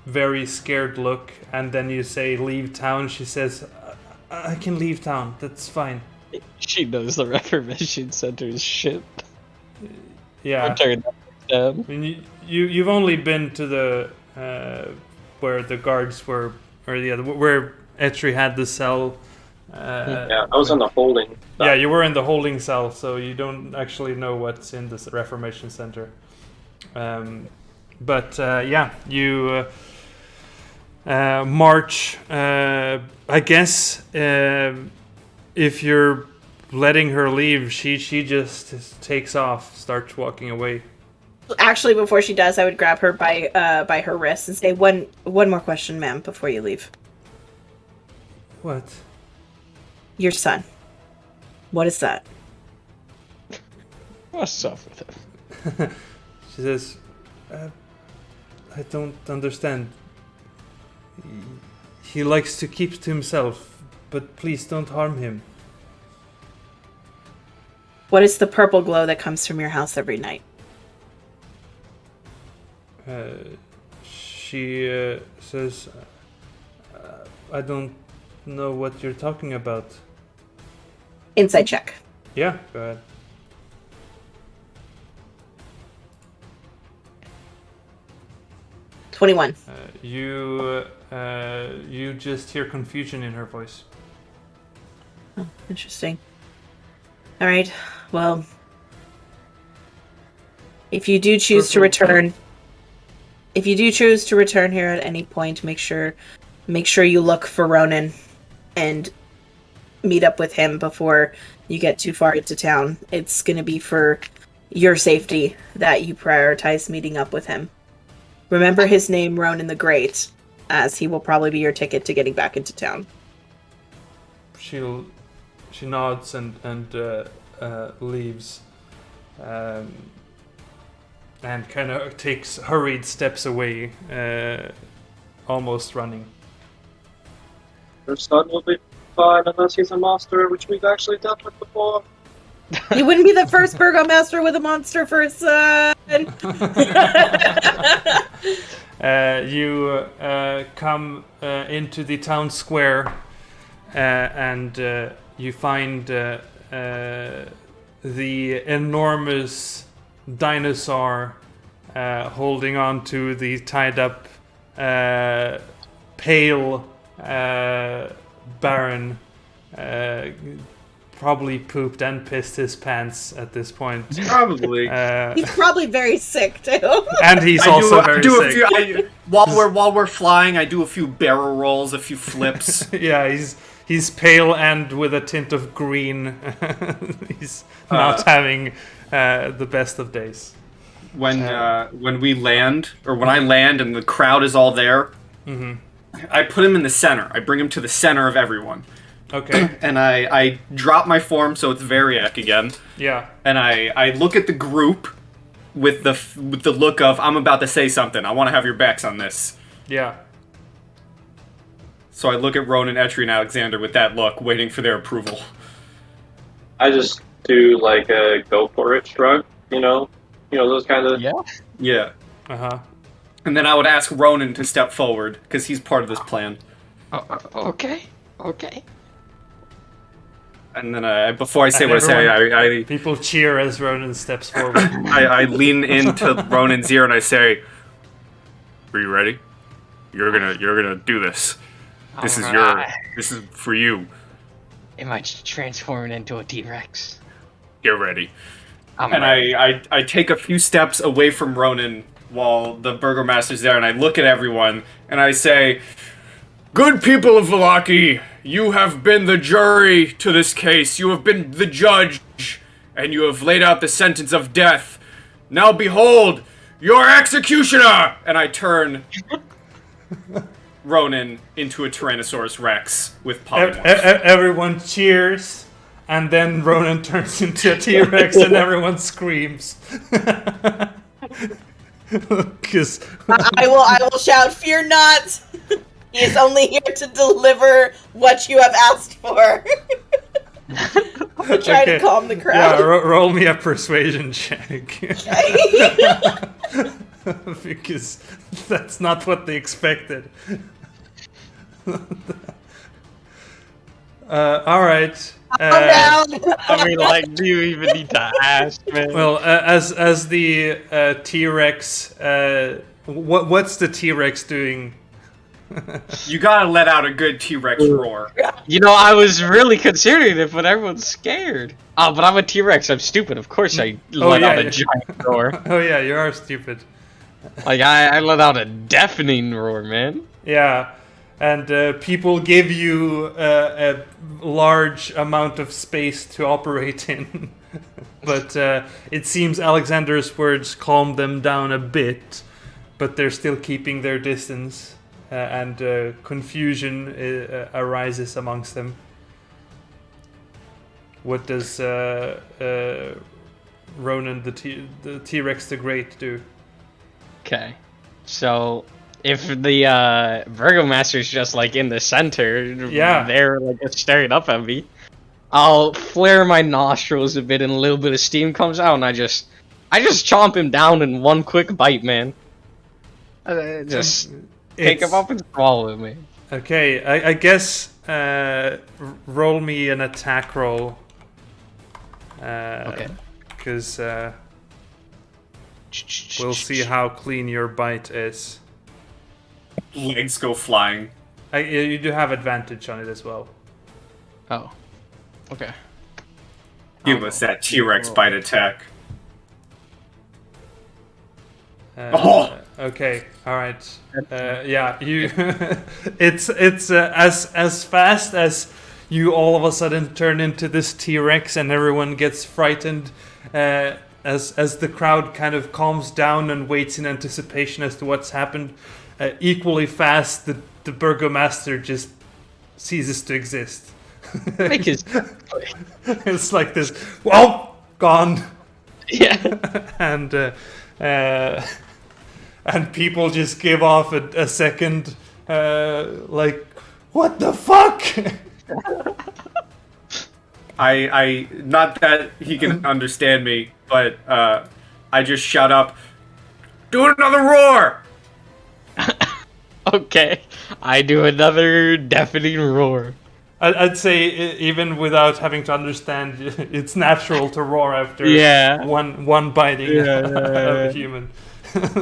very scared look, and then you say leave town. She says, I can leave town, that's fine. She knows the Reformation Center is shit. Yeah, Return that down. I mean, you've only been to the where the guards were, or where Etri had the cell. Yeah, I was in the holding. Yeah, you were in the holding cell, so you don't actually know what's in this Reformation Center. But you march. I guess if you're letting her leave, she just takes off, starts walking away. Actually, before she does, I would grab her by her wrist and say, one more question, ma'am, before you leave. What? Your son. What is that? What's up with him? She says, I don't understand. He likes to keep to himself, but please don't harm him. What is the purple glow that comes from your house every night? She says, I don't know what you're talking about. Insight check. Yeah, go ahead. Uh, 21. You just hear confusion in her voice. Oh, interesting. All right. Well, if you do choose to return, here at any point, make sure you look for Ronan and meet up with him before you get too far into town. It's going to be for your safety that you prioritize meeting up with him. Remember his name, Ronan the Great, as he will probably be your ticket to getting back into town. She nods and leaves, and kind of takes hurried steps away, almost running. Her son will be fine unless he's a monster, which we've actually dealt with before. He wouldn't be the first burgomaster with a monster for a son. You come into the town square, and you find the enormous dinosaur holding on to the tied up pale Baron. Probably pooped and pissed his pants at this point. Probably. He's probably very sick too. And he's also very sick. While we're flying, I do a few barrel rolls, a few flips. Yeah, he's pale and with a tint of green. He's not having the best of days. When we land, or when I land and the crowd is all there, I put him in the center. I bring him to the center of everyone. Okay. And I drop my form so it's Variac again. Yeah. And I look at the group with the look of, I'm about to say something. I want to have your backs on this. Yeah. So I look at Ronan, Etri, and Alexander with that look, waiting for their approval. I just do like a go for it shrug, you know those kind of. Yeah. Uh-huh. And then I would ask Ronan to step forward because he's part of this plan. Okay. And then before I say what I say, people cheer as Ronan steps forward. I lean into Ronan's ear and I say, "Are you ready? You're gonna do this. This is for you. Am I transforming into a T-Rex? Get ready." I take a few steps away from Ronan while the Burgomaster's there, and I look at everyone and I say, "Good people of Vallaki, you have been the jury to this case. You have been the judge, and you have laid out the sentence of death. Now behold, your executioner!" And I turn Ronan into a Tyrannosaurus Rex with polymorphs. Everyone cheers, and then Ronan turns into a T-Rex, and everyone screams. Because I will shout, "Fear not! He is only here to deliver what you have asked for." I'll try to calm the crowd. Yeah, roll me a persuasion check. Because that's not what they expected. Alright. I mean, like, do you even need to ask, man? Well, as the T-Rex, what's the T-Rex doing? You gotta let out a good T-Rex roar. You know, I was really considering it, but everyone's scared. Oh, but I'm a T-Rex. I'm stupid. Of course I let out a giant roar. Oh yeah, you are stupid. Like, I let out a deafening roar, man. Yeah, and people give you a large amount of space to operate in. But it seems Alexander's words calmed them down a bit, but they're still keeping their distance. And confusion arises amongst them. What does Ronan the T-Rex the Great do? Okay, so if the Burgomaster's just like in the center, they're like just staring up at me, I'll flare my nostrils a bit and a little bit of steam comes out, and I just chomp him down in one quick bite, man. Just pick him up and swallow him, man. Okay, I guess roll me an attack roll. Okay. Because we'll see how clean your bite is. Legs go flying. You do have advantage on it as well. Oh. Okay. Give us that T-Rex bite attack. Okay, all right. Yeah, you. it's as fast as you all of a sudden turn into this T-Rex and everyone gets frightened. As the crowd kind of calms down and waits in anticipation as to what's happened, equally fast the Burgomaster just ceases to exist. It's like this. Well, gone. Yeah. And people just give off a second, like, what the fuck? I not that he can understand me, but I just shout up, "Do another roar!" Okay, I do another deafening roar. I'd say even without having to understand, it's natural to roar after one biting of a human.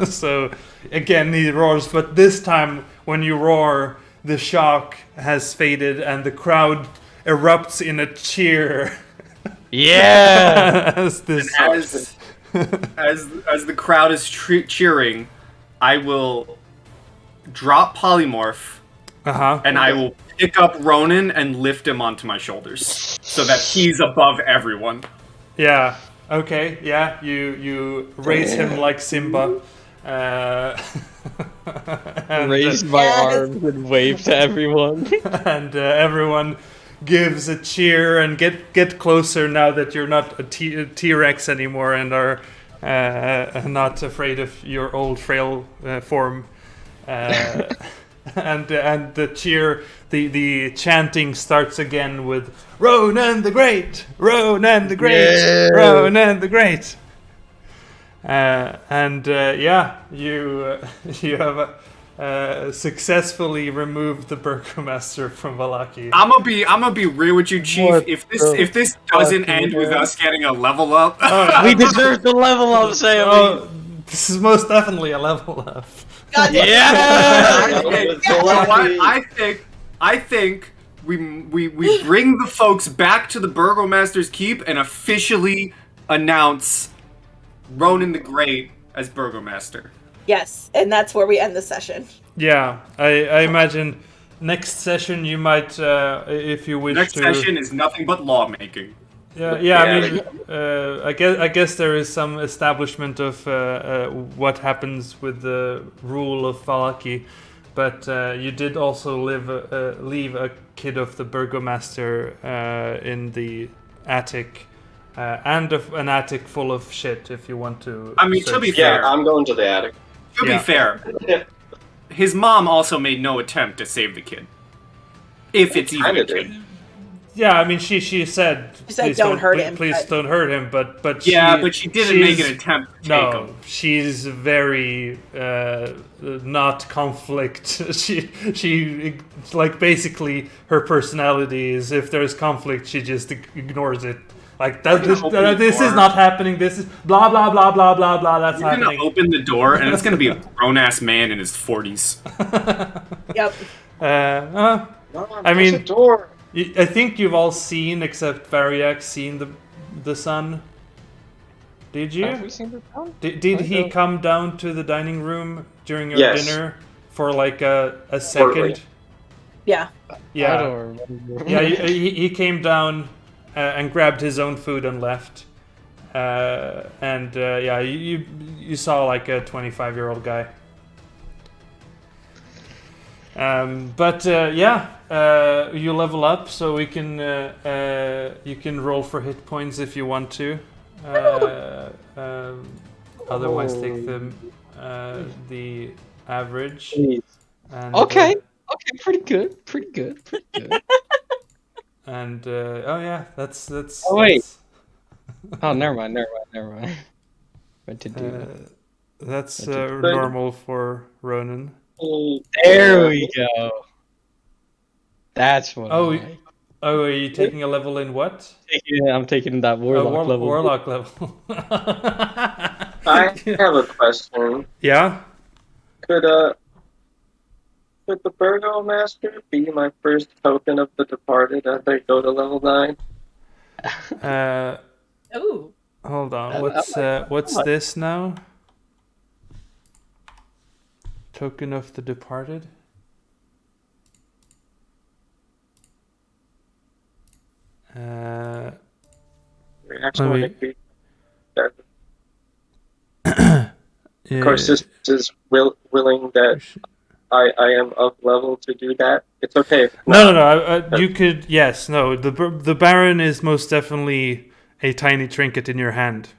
So again, he roars, but this time when you roar, the shock has faded and the crowd erupts in a cheer. Yeah. as this As the crowd is cheering, I will drop polymorph, and I will pick up Ronan and lift him onto my shoulders so that he's above everyone. Yeah. Okay. Yeah. You raise him like Simba. And, Raised my arms and wave to everyone. and everyone gives a cheer and get closer now that you're not a T-Rex anymore and are not afraid of your old frail form. And the cheer, the chanting starts again with Ronan the Great, Ronan the Great, Ronan the Great. You have successfully removed the burgomaster from Vallaki. I'm gonna be real with you, Chief. If this doesn't end with us getting a level up, We deserve the level up, Sam. Oh, this is most definitely a level up. God, I think we bring the folks back to the Burgomaster's Keep and officially announce Ronan the Great as Burgomaster. Yes, and that's where we end the session. Yeah, I imagine next session you might, if you wish Next to. session is nothing but lawmaking. Yeah. I mean, I guess there is some establishment of what happens with the rule of Vallaki, but you did also leave a kid of the burgomaster in the attic, and an attic full of shit. If you want to. I mean, to be Yeah, fair, I'm going to the attic. to be fair, his mom also made no attempt to save the kid. If it's even a kid. Yeah, I mean, she said. She said, "Don't hurt him." Please don't hurt him." But But she didn't make an attempt to take him. She's very not conflict. she like basically her personality is if there's conflict, she just ignores it. Like that. This is not happening. This is blah blah blah blah blah blah. That's You're happening. gonna open the door, and it's gonna be a grown-ass man in his 40s. Yep. I mean, the door. I think you've all seen, except Variac, seen the sun. Did you? Have we seen the town? Did he come down to the dining room during your Yes. dinner for like a second? Shortly. Yeah. Yeah. I don't remember. Yeah, he came down and grabbed his own food and left. You saw like a 25-year-old guy. You level up, so we can you can roll for hit points if you want to. Otherwise, take the average. And, Okay, pretty good. And that's. Oh, wait. that's- Oh, never mind. What to do? That's normal for Ronan. There we go. That's what. Oh, I like. are you taking a level in what? I'm taking that warlock level. Warlock level. I have a question. Yeah. Could the Burgomaster be my first token of the departed as I go to level 9? Ooh. Hold on. What's this now? Token of the departed. Reaction let me- when it be- that- Yeah. Of course, this is willing that I am of level to do that. It's okay. No. You could. Yes. No. The Baron is most definitely a tiny trinket in your hand.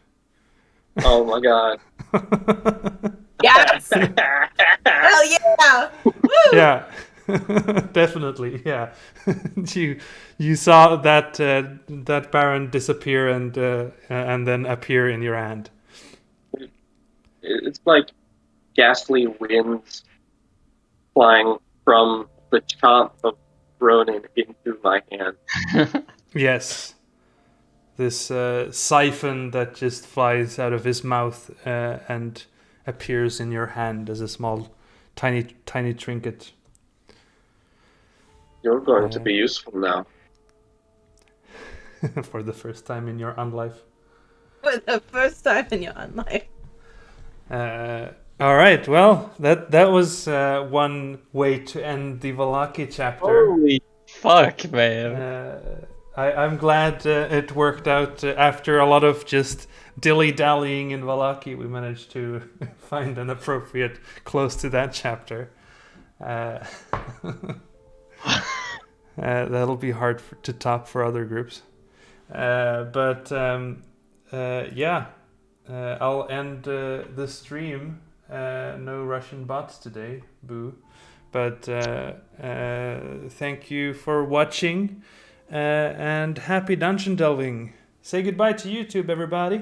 Oh my god. Yes. Hell yeah. Woo. Yeah. Definitely. Yeah. you saw that that Baron disappear and then appear in your hand. It's like ghastly winds flying from the top of Ronin into my hand. Yes. This siphon that just flies out of his mouth and appears in your hand as a small, tiny trinket. You're going to be useful now. For the first time in your unlife. For the first time in your life. All right, well, that was one way to end the Vallaki chapter. Holy fuck, man. I'm glad it worked out. After a lot of just dilly-dallying in Vallaki, we managed to find an appropriate close to that chapter. That'll be hard to top for other groups. But I'll end the stream. No Russian bots today, boo. But thank you for watching, and happy dungeon delving. Say goodbye to YouTube, everybody.